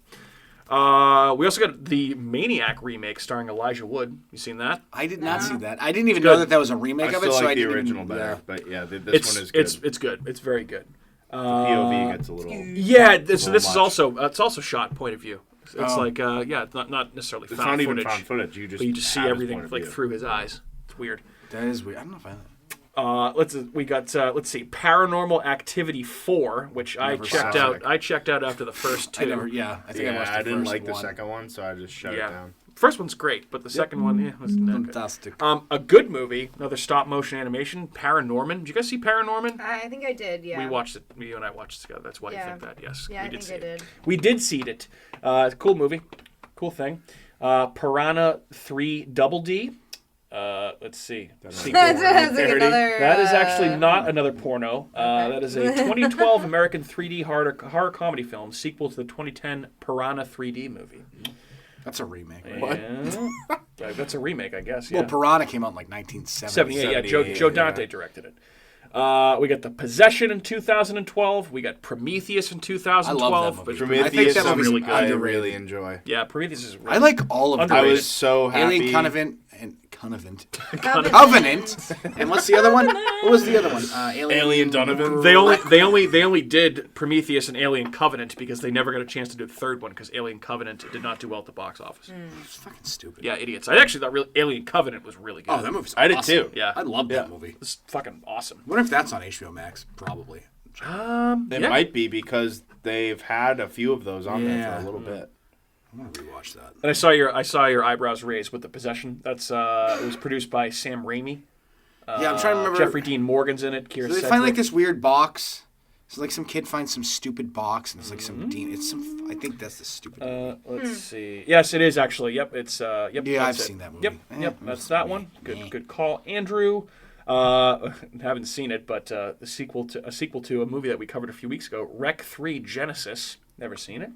S1: We also got the Maniac remake starring Elijah Wood. You seen that?
S4: I did not see that. I didn't even know that was a remake of it.
S3: I
S4: so
S3: like
S4: I
S3: the
S4: didn't
S3: original
S4: even,
S3: better, but yeah, this one is good.
S1: It's good. It's very good.
S3: The POV gets a little.
S1: Yeah, this is also it's also shot point of view. It's like it's not necessarily
S3: it's
S1: found
S3: not
S1: footage.
S3: Even found footage. You just
S1: see everything like through his eyes. It's weird.
S4: That is weird. I don't know if I.
S1: Let's see, Paranormal Activity 4, which I checked out. I checked out after the first two.
S4: I watched the first
S3: I didn't like the second one, so I just shut it down.
S1: First one's great, but the second one, was not
S4: fantastic.
S1: Good. A good movie, another stop motion animation, Paranorman. Did you guys see Paranorman?
S2: I think I did. Yeah.
S1: We watched it. You and I watched it together. That's why you think that. Yes.
S2: Yeah, I think I did.
S1: We did see it. Cool movie. Cool thing. Piranha 3 Double D. Let's see. That is actually not another porno. That is a 2012 American 3D horror comedy film, sequel to the 2010 Piranha 3D movie.
S4: That's a remake. Right?
S1: What? That's a remake, I guess. Yeah.
S4: Well, Piranha came out in like 1978.
S1: Yeah, Joe Dante directed it. We got The Possession in 2012. We got Prometheus in 2012.
S4: I love that movie.
S3: Prometheus
S4: I
S3: is really good. I really enjoy.
S1: Yeah, Prometheus is really
S4: I like all of them.
S3: I was so happy.
S4: Alien Covenant. And what's the other one? What was the other one?
S3: Alien Donovan.
S1: They only did Prometheus and Alien Covenant because they never got a chance to do the third one because Alien Covenant did not do well at the box office.
S4: It's fucking stupid.
S1: Yeah, idiots. I actually thought Alien Covenant was really good.
S4: Oh, that movie's
S3: I
S4: awesome.
S3: did too.
S1: Yeah,
S4: I love that movie.
S1: It's fucking awesome.
S4: I wonder if that's on HBO Max. Probably.
S3: It might be because they've had a few of those on there for a little bit.
S4: I want to rewatch that.
S1: And I saw your eyebrows raised with The Possession. That's it was produced by Sam Raimi.
S4: Yeah, I'm trying to remember.
S1: Jeffrey Dean Morgan's in it. Kira
S4: So they find like this weird box. So like some kid finds some stupid box, and it's like some demon. It's some. I think that's the stupid movie.
S1: Let's see. Yes, it is actually. Yep, it's yep.
S4: Yeah, I've seen that movie.
S1: Yep, that's that one. Good call, Andrew. Haven't seen it, but a sequel to a movie that we covered a few weeks ago, Rec 3 Genesis. Never seen it.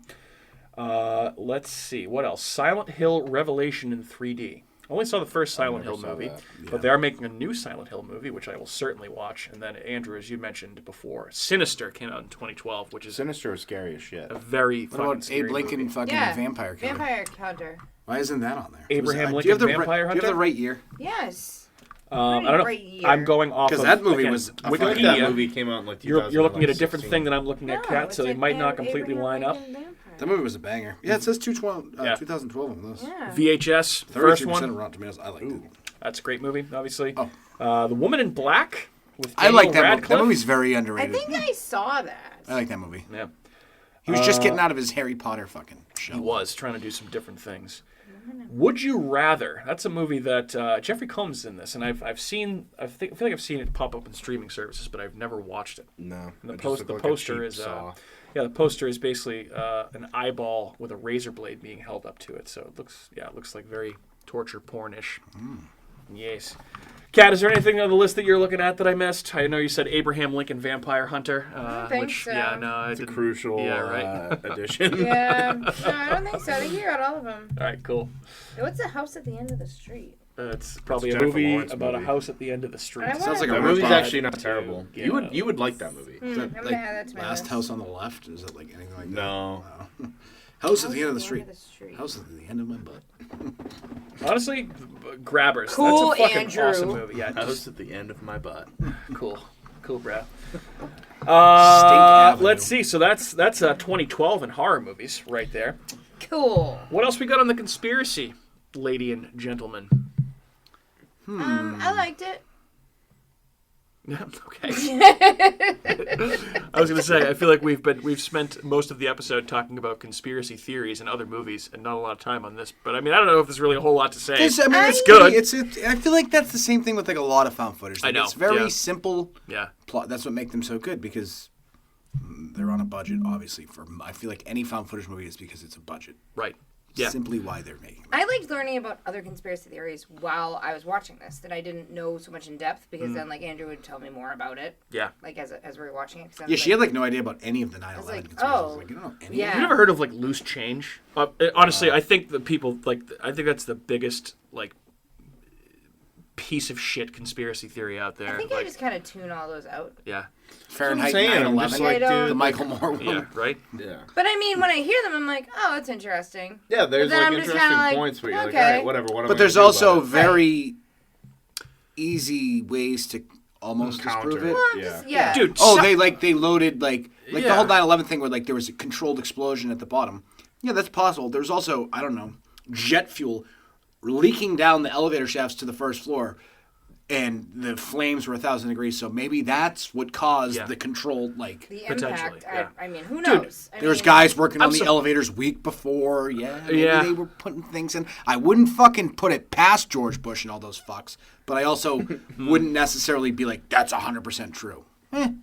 S1: Let's see. What else? Silent Hill Revelation in 3D. Only saw the first Silent Hill movie, but they are making a new Silent Hill movie, which I will certainly watch. And then, Andrew, as you mentioned before, Sinister came out in 2012, which is
S3: Sinister is scary as shit.
S1: A very
S4: what about Abe Lincoln
S1: movie.
S4: fucking Vampire Killer?
S2: Vampire Hunter.
S4: Why isn't that on there?
S1: Abraham Lincoln Vampire Hunter?
S4: Do you have the right year?
S2: Yes.
S1: I don't know. I'm going off
S4: because
S1: of
S4: that movie was
S1: Wikipedia.
S3: That movie came out in like 2000.
S1: You're looking at a different thing than I'm looking at, Kat, so they might not completely line up.
S4: That movie was a banger. Yeah, it says 2012 on this.
S2: Yeah.
S1: VHS, first one.
S4: 33% of Rotten Tomatoes. I liked it.
S1: That's a great movie, obviously.
S4: Oh.
S1: The Woman in Black with
S4: I like that
S1: Radcliffe.
S4: movie. That movie's very underrated.
S2: I think I saw that.
S4: I like that movie.
S1: Yeah.
S4: He was just getting out of his Harry Potter fucking show.
S1: He was trying to do some different things. Would You Rather? That's a movie that Jeffrey Combs is in this, and I feel like I've seen it pop up in streaming services, but I've never watched it.
S3: No.
S1: And the poster is Yeah, the poster is basically an eyeball with a razor blade being held up to it. So it looks like very torture pornish. Yes. Kat, is there anything on the list that you're looking at that I missed? I know you said Abraham Lincoln Vampire Hunter.
S2: I don't think so.
S1: Yeah, no,
S3: it's a crucial addition.
S2: Yeah, no, I don't think so. I think you got all of them.
S1: All right, cool.
S2: What's the house at the end of the street?
S1: It's probably a movie about a house at the end of the street.
S3: Sounds like a movie's actually not terrible. You would like that movie.
S4: Is that like Last House on the Left? Is it like anything like that?
S3: No.
S4: House at the end of the street. House at the end of my butt.
S1: Honestly, Grabbers.
S2: Cool,
S1: That's a fucking
S2: Andrew.
S1: awesome movie. Yeah,
S3: House at the end of my butt.
S1: Cool, bro.
S4: Avenue.
S1: Let's see. So that's 2012 in horror movies right there.
S2: Cool.
S1: What else we got on the conspiracy, lady and gentlemen?
S2: I liked it.
S1: Yeah. Okay. I was gonna say, I feel like we've spent most of the episode talking about conspiracy theories and other movies, and not a lot of time on this. But I mean, I don't know if there's really a whole lot to say.
S4: It's good. I feel like that's the same thing with like a lot of found footage. Like,
S1: I know.
S4: It's very simple.
S1: Yeah.
S4: Plot. That's what makes them so good because they're on a budget. Obviously, I feel like any found footage movie is because it's a budget.
S1: Right. Yeah.
S4: Simply why they're making them.
S2: I liked learning about other conspiracy theories while I was watching this that I didn't know so much in depth because then like Andrew would tell me more about it.
S1: Yeah.
S2: Like as we were watching it.
S4: Yeah, she had like no idea about any of the 9/11
S2: like,
S4: conspiracies.
S2: oh,
S4: Like, you don't know any.
S2: yeah.
S1: Have you never heard of like loose change? Honestly, I think the people I think that's the biggest like piece of shit conspiracy theory out there.
S2: I think I just kind of tune all those out.
S1: Yeah.
S4: Fahrenheit
S3: I'm
S4: 9/11,
S3: just like, dude,
S4: the Michael Moore one.
S1: Yeah. Right.
S3: Yeah.
S2: But I mean, when I hear them, I'm like, oh, that's interesting.
S3: Yeah, there's
S2: then
S3: like
S2: I'm just
S3: interesting
S2: kinda like,
S3: points where you're
S2: okay.
S3: like, all right, whatever. What am I
S4: But there's
S3: gonna do
S4: also
S3: about it?
S4: very easy ways to almost
S3: Counter
S4: disprove
S3: it.
S4: it.
S2: Well, I'm just, yeah.
S1: Dude.
S4: They loaded like the
S1: Yeah.
S4: whole 9/11 thing where like there was a controlled explosion at the bottom. Yeah, that's possible. There's also, I don't know, jet fuel leaking down the elevator shafts to the first floor, and the flames were 1,000 degrees. So maybe that's what caused the controlled like.
S2: The
S1: Potentially,
S2: impact.
S1: yeah.
S2: I mean, who knows?
S4: There was guys working on the elevators week before. Yeah, maybe they were putting things in. I wouldn't fucking put it past George Bush and all those fucks, but I also wouldn't necessarily be like, that's 100% true.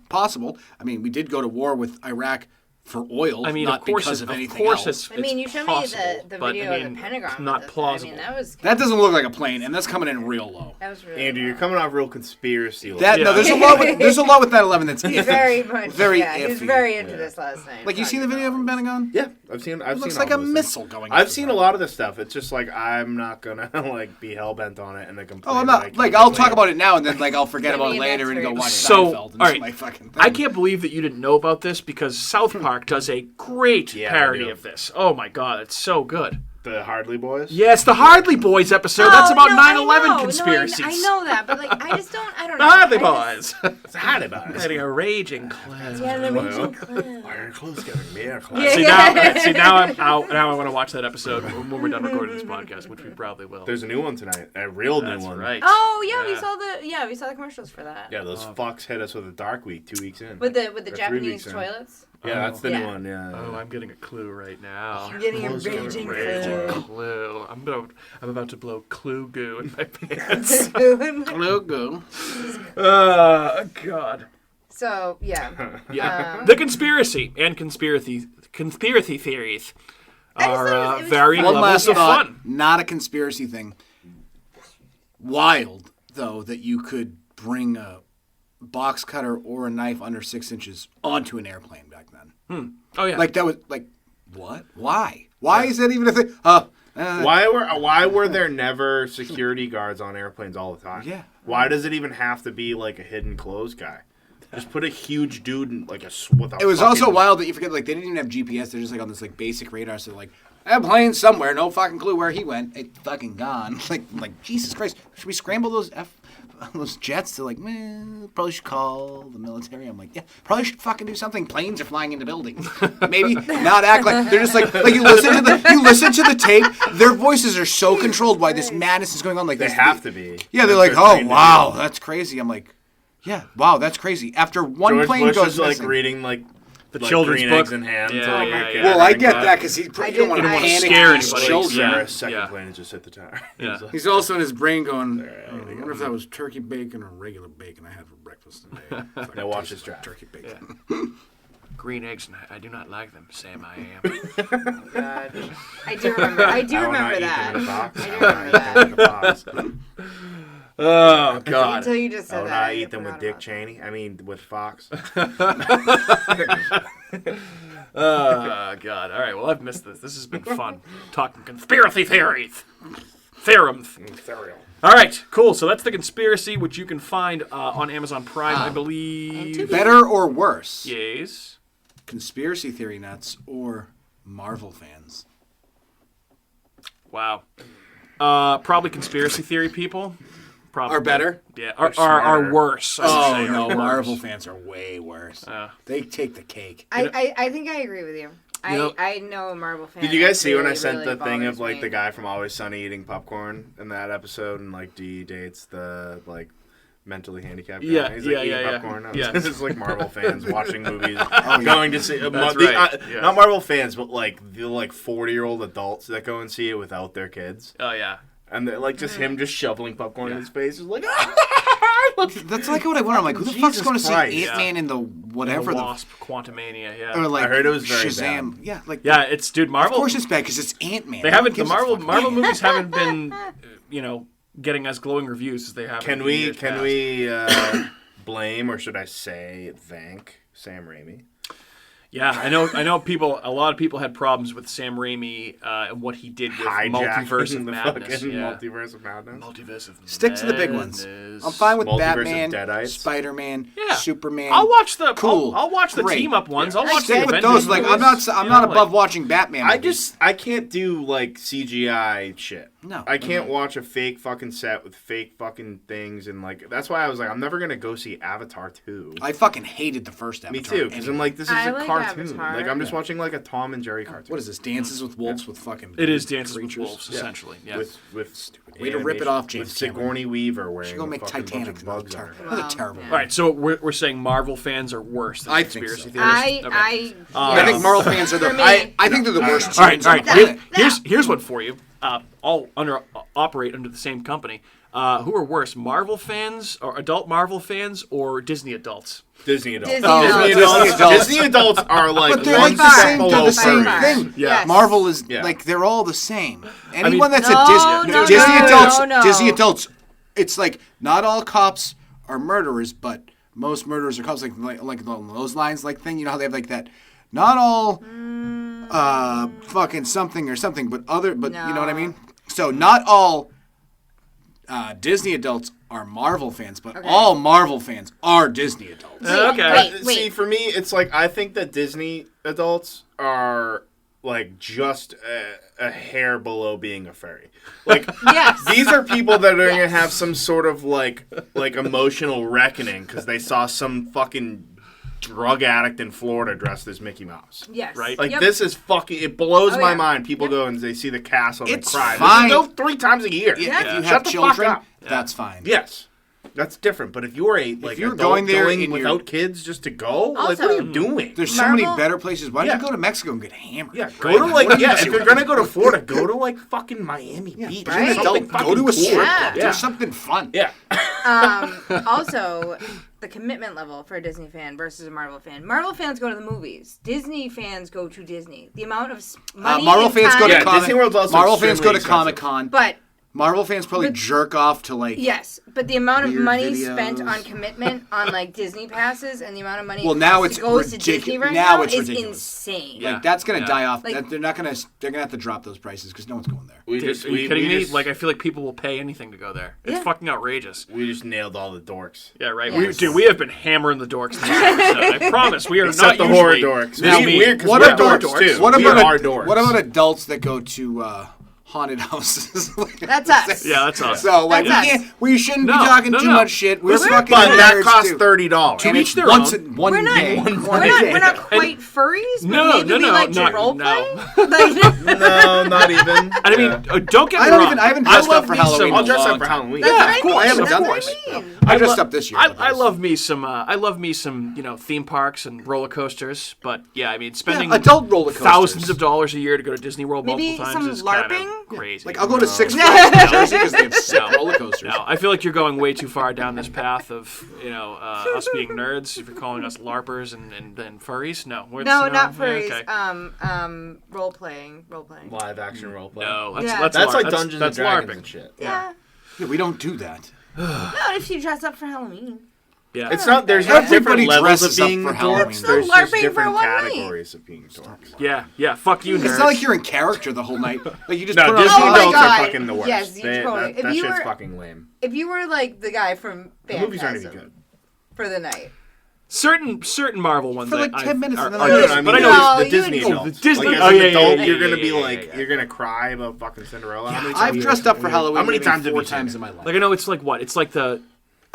S4: Possible. I mean, we did go to war with Iraq for oil,
S1: I mean,
S4: not
S1: of course,
S4: because of anything else.
S2: I mean, you showed me the video of the Pentagon.
S1: Not
S2: with
S1: plausible.
S2: I mean, that was
S4: That doesn't look like a plane, and that's coming in real low.
S2: That was really
S3: Andrew, you're coming off real conspiracy.
S4: No,
S1: Yeah.
S4: there's a lot with 9/11 that's iffy.
S2: very much.
S4: Very
S2: yeah, he was
S4: iffy.
S2: very into this last night.
S4: Like, you seen the video from Pentagon?
S3: Yeah, I've seen.
S4: It looks
S3: seen
S4: like
S3: all
S4: a
S3: those
S4: missile
S3: things.
S4: going.
S3: I've seen a lot of this stuff. It's just like I'm not gonna like be hell bent on it and then complain.
S4: Oh, I'm
S3: that I
S4: not.
S3: can't
S4: Like, I'll
S3: get
S4: talk
S3: laid.
S4: about it now, and then like I'll forget
S2: I
S4: about it
S2: mean,
S4: later
S2: that's
S4: and go
S2: very
S4: watch
S1: So,
S4: Seinfeld. And
S1: all
S4: it's
S1: right.
S4: my fucking thing.
S1: I can't believe that you didn't know about this because South Park does a great
S3: Yeah,
S1: parody
S3: they do.
S1: of this. Oh my god, it's so good.
S3: The Hardly Boys.
S1: Yes, the Hardly Boys episode. That's about 9/11 conspiracies.
S2: I know that, but like, I just don't. I don't
S1: The
S2: know.
S1: Hardly
S2: I just-
S1: Boys.
S3: It's Hardly Boys.
S1: Having a raging class.
S2: Yeah, the Raging Club.
S3: Why are clothes getting me? Clothes.
S2: Yeah.
S1: See now I'm out. Now I want to watch that episode when we're done recording this podcast, which we probably will.
S3: There's a new one tonight. A real
S1: That's
S3: new one.
S1: right.
S2: Oh yeah, we saw the commercials for that.
S3: Yeah, those fucks hit us with a dark week 2 weeks in.
S2: With the
S3: Or 3
S2: Japanese
S3: weeks in.
S2: toilets.
S3: Yeah, that's the new
S2: Yeah.
S3: one. Yeah.
S1: Oh, I'm getting a clue right now.
S2: I'm getting a raging clue.
S1: Clue. I'm about to blow clue goo in my pants.
S4: Logo.
S1: God.
S2: So yeah.
S1: Yeah. The conspiracy and conspiracy theories
S2: I just
S1: are
S2: thought it was
S1: varying
S4: One
S1: levels
S4: last
S1: of
S4: thought.
S1: fun.
S4: Not a conspiracy thing. Wild though that you could bring a box cutter or a knife under 6 inches onto an airplane back then.
S1: Oh yeah.
S4: Like that was like what? Why? Why is that even a thing?
S3: Why were there never security guards on airplanes all the time?
S4: Yeah.
S3: Why does it even have to be like a hidden clothes guy? Just put a huge dude in like with a.
S4: It was
S3: fucking-
S4: also wild that you forget like they didn't even have GPS. They're just like on this like basic radar. So like that plane's somewhere, no fucking clue where he went. It's fucking gone. Like Jesus Christ, should we scramble those jets to like? Probably should call the military. I'm like, yeah, probably should fucking do something. Planes are flying into buildings. Maybe not act like they're just like you listen to the tape. Their voices are so controlled. Why this madness is going on? Like
S3: They
S4: this,
S3: have to be.
S4: Yeah, they're like, oh wow, that's crazy. I'm like, yeah, wow, that's crazy. After one
S3: George
S4: plane
S3: Bush
S4: goes
S3: is like
S4: missing.
S3: reading like
S1: the
S3: like
S1: children's
S3: green
S1: book.
S3: eggs in hand.
S1: Yeah,
S3: to, like,
S1: yeah,
S3: make
S1: yeah.
S3: it
S4: Well, I
S3: happen.
S4: get that because you don't want to
S2: I
S4: panic
S1: scare
S4: these
S1: anybody.
S4: children.
S3: Sure,
S1: Yeah.
S3: a second
S1: Yeah.
S3: plane just hit the tower.
S1: Yeah.
S4: He's also in his brain going, I wonder if that was turkey bacon or regular bacon I had for breakfast today.
S3: Now watch this drive.
S4: Turkey bacon.
S1: green eggs, and I do not like them. Sam, I am.
S2: Oh, God. I do remember. I do remember that.
S1: Oh, God.
S2: Until you just said that.
S3: I eat them with Dick Cheney. I mean, with Fox.
S1: Oh, God. All right, well, I've missed this. This has been fun. Talking conspiracy theories. Theorems. All right, cool. So that's The Conspiracy, which you can find on Amazon Prime, I believe.
S4: Better or worse?
S1: Yes.
S4: Conspiracy theory nuts or Marvel fans?
S1: Wow. Probably conspiracy theory people. Probably.
S4: Are better?
S1: Yeah, are worse. I would say,
S4: no,
S1: worse.
S4: Marvel fans are way worse. They take the cake.
S2: I think I agree with you. I know a Marvel fan.
S3: Did you guys see
S2: really,
S3: when I sent
S2: really
S3: the thing of
S2: bothers
S3: like
S2: me.
S3: the guy from Always Sunny eating popcorn in that episode, and like Dee dates the like mentally handicapped guy?
S1: Yeah,
S3: He's like eating
S1: yeah.
S3: popcorn.
S1: Yeah.
S3: This is like Marvel fans watching movies, going to see.
S1: That's right. Yeah.
S3: Not Marvel fans, but like the 40-year-old adults that go and see it without their kids.
S1: Oh yeah.
S3: And they're like just him just shoveling popcorn in his face. Is like,
S4: That's like what I wonder. I'm like, who the fuck's going to see Ant-Man in the whatever
S1: the Wasp, Quantumania, yeah.
S4: Or like
S3: I heard it was very
S4: Shazam.
S3: bad.
S4: Yeah, like
S1: it's dude. Marvel.
S4: Of course it's bad because it's Ant-Man.
S1: They haven't. The Marvel movies haven't been, getting as glowing reviews as they have.
S3: Can we blame, or should I say thank Sam Raimi?
S1: Yeah, I know. People. A lot of people had problems with Sam Raimi and what he did with Multiverse of Madness.
S3: Multiverse of Madness.
S1: Multiverse of
S4: Stick to the big ones. I'm fine with
S3: Multiverse of
S4: Batman,
S3: Deadites.
S4: Spider-Man,
S1: Yeah.
S4: Superman.
S1: I'll watch the
S4: Cool.
S1: I'll watch the
S4: Great.
S1: team up ones.
S3: Yeah.
S1: I'll watch
S4: Stick
S1: the
S4: with
S1: Avengers
S4: those. Like
S1: movies.
S4: I'm not above watching Batman. Movies.
S3: I can't do like CGI shit.
S4: No.
S3: I can't watch a fake fucking set with fake fucking things, and like that's why I was like, I'm never gonna go see Avatar 2.
S4: I fucking hated the first Avatar.
S3: Me too, because I'm like, this is
S2: I
S3: a
S2: like
S3: cartoon.
S2: Avatar.
S3: Like I'm just watching like a Tom and Jerry cartoon.
S4: What is this? Dances with Wolves with fucking.
S1: It is Dances
S4: creatures?
S1: with Wolves, essentially. Yeah.
S3: With
S4: stupid. Way to rip it off, James
S3: With
S4: Cameron.
S3: Sigourney Weaver wearing
S4: Should go
S3: a
S4: make
S3: fucking
S4: Titanic.
S3: bunch of bugs on her.
S4: Another terrible.
S1: All right, so we're saying Marvel fans are worse than
S4: I think
S1: conspiracy
S4: so.
S1: theorists.
S4: I think Marvel fans are the.
S2: For me-
S4: I think they're the worst.
S1: All right.
S4: teams on the planet.
S1: Here's one for you. All operate under the same company. Who are worse, Marvel fans or adult Marvel fans or Disney adults?
S3: Disney adults.
S2: Disney adults.
S4: Disney adults.
S3: Disney adults are like,
S4: But they're like the same. They're the same
S2: far.
S4: thing.
S2: Yes.
S4: Marvel is
S3: Yeah.
S4: like they're all the same. Anyone that's
S2: No,
S4: a Disney
S2: no,
S4: Disney
S2: no,
S4: adults,
S2: no.
S4: Disney adults, it's like not all cops are murderers, but most murderers are cops. Like those lines, like thing. You know how they have like that. Not all, fucking something or something, but other. But you know what I mean. So not all Disney adults are Marvel fans, but all Marvel fans are Disney adults.
S1: Okay.
S2: Wait.
S3: See, for me, it's like I think that Disney adults are like just a hair below being a fairy. Like
S2: Yes.
S3: these are people that are gonna have some sort of like emotional reckoning because they saw some fucking drug addict in Florida dressed as Mickey Mouse.
S2: Yes.
S1: Right?
S3: Like
S2: Yep.
S3: this is fucking. It blows
S2: Oh,
S3: my
S2: yeah.
S3: mind. People go and they see the castle and
S4: It's
S3: they cry.
S4: fine.
S3: Go 3 times a year.
S4: If you
S3: Shut
S4: have
S3: the fuck
S4: children,
S3: up.
S4: that's fine.
S3: Yes. That's different, but if you're a like
S4: you're
S3: adult
S4: going there in your-
S3: without kids just to go, like
S2: Also-
S3: what are you doing?
S4: There's so many
S2: Marvel-
S4: better places. Why don't
S3: Yeah.
S4: you go to Mexico and get hammered?
S3: Yeah, go to like if you're gonna go to Florida, go to like fucking Miami Beach.
S4: But you're an
S3: Something
S4: adult, go
S3: fucking
S4: to a
S3: cool.
S4: strip
S2: Yeah.
S4: club.
S3: Yeah.
S4: Do something fun.
S3: Yeah.
S2: Also, the commitment level for a Disney fan versus a Marvel fan. Marvel fans go to the movies. Disney fans go to Disney. The amount of money
S4: Marvel
S2: and
S4: fans go
S2: time-
S4: to
S3: Yeah,
S4: Comic.
S3: Disney World's also
S4: Marvel fans go to
S3: extremely
S4: Comic Con.
S2: But
S4: Marvel fans probably jerk off to like.
S2: yes, but the amount of
S4: Weird
S2: money
S4: videos.
S2: spent on commitment on like Disney passes and the amount of money
S4: Well, now
S2: costs
S4: it's
S2: to go to Disney
S4: ridiculous.
S2: right
S4: Now
S2: now
S4: it's
S2: is
S4: ridiculous.
S2: insane.
S1: Yeah.
S4: Like that's gonna die off.
S2: Like-
S4: They're not gonna. They're gonna have to drop those prices because no one's going there.
S3: We
S1: Dude,
S3: just
S1: are you
S3: we,
S1: kidding
S3: we
S1: me?
S3: just,
S1: Like, I feel like people will pay anything to go there. It's
S2: Yeah.
S1: fucking outrageous.
S3: we just nailed all the dorks.
S1: Yeah, right.
S2: Yes.
S1: We have been hammering the dorks this episode. I promise. We are
S3: Except
S1: not
S3: the horror
S1: usually
S3: dorks.
S1: this
S3: It's
S1: mean.
S3: weird because
S4: What
S3: we're
S4: about
S3: dorks,
S1: dorks?
S3: too.
S4: What
S3: we
S4: about
S3: are dorks.
S4: what about adults that go to haunted houses?
S2: That's us.
S1: Yeah, that's us.
S4: So like
S2: That's us.
S4: we shouldn't
S1: No,
S4: be talking
S1: no,
S4: too
S1: no.
S4: much shit. We're
S3: Listen,
S4: fucking
S3: but that
S4: nerds,
S3: costs
S4: too.
S3: $30.
S1: To each their
S4: once
S1: own.
S4: one
S2: We're not.
S4: day.
S2: We're not quite furries. But
S1: No,
S2: maybe
S1: no,
S2: we
S1: no,
S2: like
S1: no,
S2: to role
S1: no.
S2: play. Like,
S3: No, not even.
S1: And I mean, don't get me
S4: I
S1: wrong.
S4: haven't dressed
S1: love
S4: up for
S1: me some-
S4: Halloween.
S3: I'll
S4: in a
S3: dress
S4: long
S3: up for
S4: time.
S3: Halloween.
S2: That's
S1: Yeah,
S2: what I
S1: of course.
S2: mean.
S4: I haven't
S2: That's
S4: done
S2: what
S4: this.
S2: I mean.
S4: I dressed up this year.
S1: I love me some. I love me some. Theme parks and roller coasters. But yeah, I mean, spending
S4: adult roller coasters.
S1: thousands of dollars a year to go to Disney World
S2: Maybe
S1: multiple times
S2: some
S1: is kind
S2: LARPing.
S1: crazy.
S4: Like, I'll go to Six Flags in Jersey because they have sick roller coasters.
S1: No, I feel like you're going way too far down this path of, us being nerds. If you're calling us LARPers and furries, no.
S2: Not furries.
S1: Okay.
S2: Role playing.
S3: Live action role play.
S1: No,
S3: that's like Dungeons and Dragons
S1: LARPing.
S3: and shit.
S2: Yeah.
S4: We don't do that.
S2: Not if you dress up for Halloween.
S1: Yeah.
S3: It's not. There's not different
S4: Everybody
S3: levels of
S4: dresses up
S3: being
S4: for Halloween.
S3: dorks.
S2: Still
S3: There's just
S2: LARPing for
S3: different
S2: one night.
S3: categories of being dorks.
S1: Yeah. Fuck you, nerds.
S4: It's not like you're in character the whole night. Like you just
S3: No,
S4: put
S3: Disney
S4: on.
S2: Oh my
S3: adults
S2: God.
S3: are fucking the worst.
S2: Yes, you totally. If
S3: That
S2: you
S3: shit's
S2: were-
S3: fucking lame.
S2: If you were like the guy from
S3: The movies aren't even
S2: Phantasm
S3: good.
S2: for the night.
S1: Certain Marvel ones
S4: For like 10 minutes
S1: are,
S4: and then
S1: are
S4: I
S1: good,
S3: I
S1: but I
S3: mean,
S1: know
S3: the
S2: you
S3: Disney
S2: would-
S3: adults.
S1: Disney-
S3: Like, as
S1: oh,
S3: an
S1: yeah,
S3: adult,
S1: yeah,
S3: you're gonna
S1: yeah,
S3: be
S1: yeah,
S3: like,
S1: yeah.
S3: you're gonna cry about fucking Cinderella. How many
S4: I've
S3: times
S4: dressed up for Halloween
S3: How many
S4: maybe
S3: times have
S4: 4
S3: you seen
S4: times
S3: it?
S4: in my life.
S1: like I know it's like what? It's like the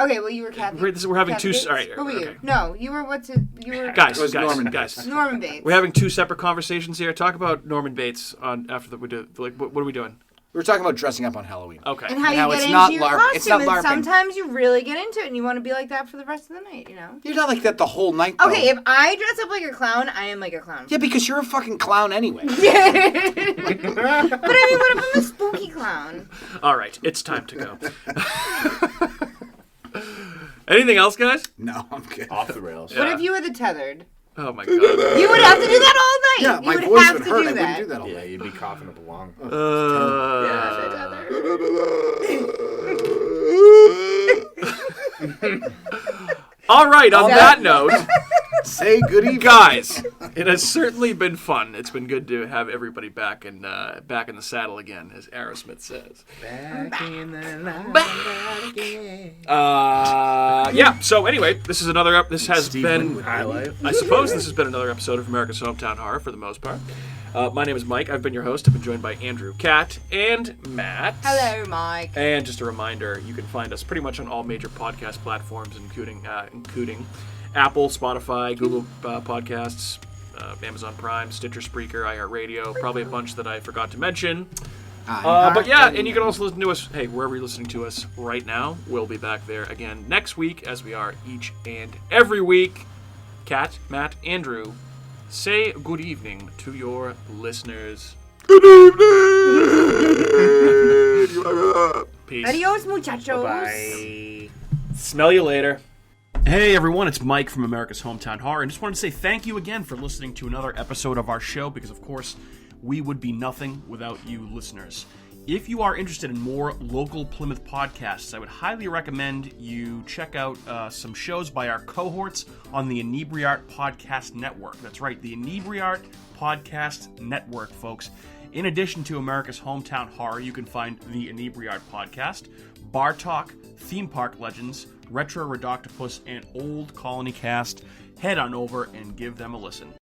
S2: Okay, well you were Kathy.
S1: we're having
S2: Kathy
S1: two.
S2: Bates?
S1: All right,
S2: What were you?
S1: okay.
S2: No, you were you were
S1: Guys,
S4: It was Norman
S1: guys.
S2: Norman Bates.
S1: We're having two separate conversations here. Talk about Norman Bates after we do. Like, what are we doing?
S4: We were talking about dressing up on Halloween.
S1: Okay.
S2: And how
S4: Now,
S2: you
S4: it's
S2: get
S4: not
S2: into your
S4: LARP.
S2: costume,
S4: It's not
S2: and
S4: LARPing.
S2: sometimes you really get into it, and you want to be like that for the rest of the night.
S4: You're not like that the whole night, though.
S2: Okay, if I dress up like a clown, I am like a clown.
S4: Yeah, because you're a fucking clown anyway.
S2: But I mean, what if I'm a spooky clown?
S1: All right, it's time to go. Anything else, guys?
S4: No, I'm good.
S3: Off the rails.
S2: What if you were the tethered?
S1: Oh my god.
S2: You would have to do that all night.
S4: Yeah,
S2: you
S4: my
S2: would
S4: voice
S2: have
S4: would
S2: to
S4: hurt.
S2: do
S4: I
S2: that.
S4: wouldn't do that all
S3: Yeah,
S4: day.
S3: you'd be coughing up a lung.
S1: All right. On that note,
S4: Say good evening.
S1: guys, it has certainly been fun. It's been good to have everybody back in the saddle again, as Aerosmith says. Yeah. So anyway, this is another. This has been.
S3: Highlight.
S1: I suppose this has been another episode of America's Hometown Horror for the most part. My name is Mike. I've been your host. I've been joined by Andrew, Kat, and Matt.
S2: Hello, Mike.
S1: And just a reminder, you can find us pretty much on all major podcast platforms, including Apple, Spotify, Google Podcasts, Amazon Prime, Stitcher, Spreaker, iHeartRadio, probably a bunch that I forgot to mention. But yeah, and you can also listen to us, wherever you're listening to us right now. We'll be back there again next week, as we are each and every week. Kat, Matt, Andrew, say good evening to your listeners. Good evening! Peace.
S2: Adios, muchachos.
S3: Bye.
S1: Smell you later. Hey everyone, it's Mike from America's Hometown Horror, and just wanted to say thank you again for listening to another episode of our show, because of course, we would be nothing without you listeners. If you are interested in more local Plymouth podcasts, I would highly recommend you check out some shows by our cohorts on the Inebriart Podcast Network. That's right, the Inebriart Podcast Network, folks. In addition to America's Hometown Horror, you can find the Inebriart Podcast, Bar Talk, Theme Park Legends, Retro Redoctopus, and Old Colony Cast. Head on over and give them a listen.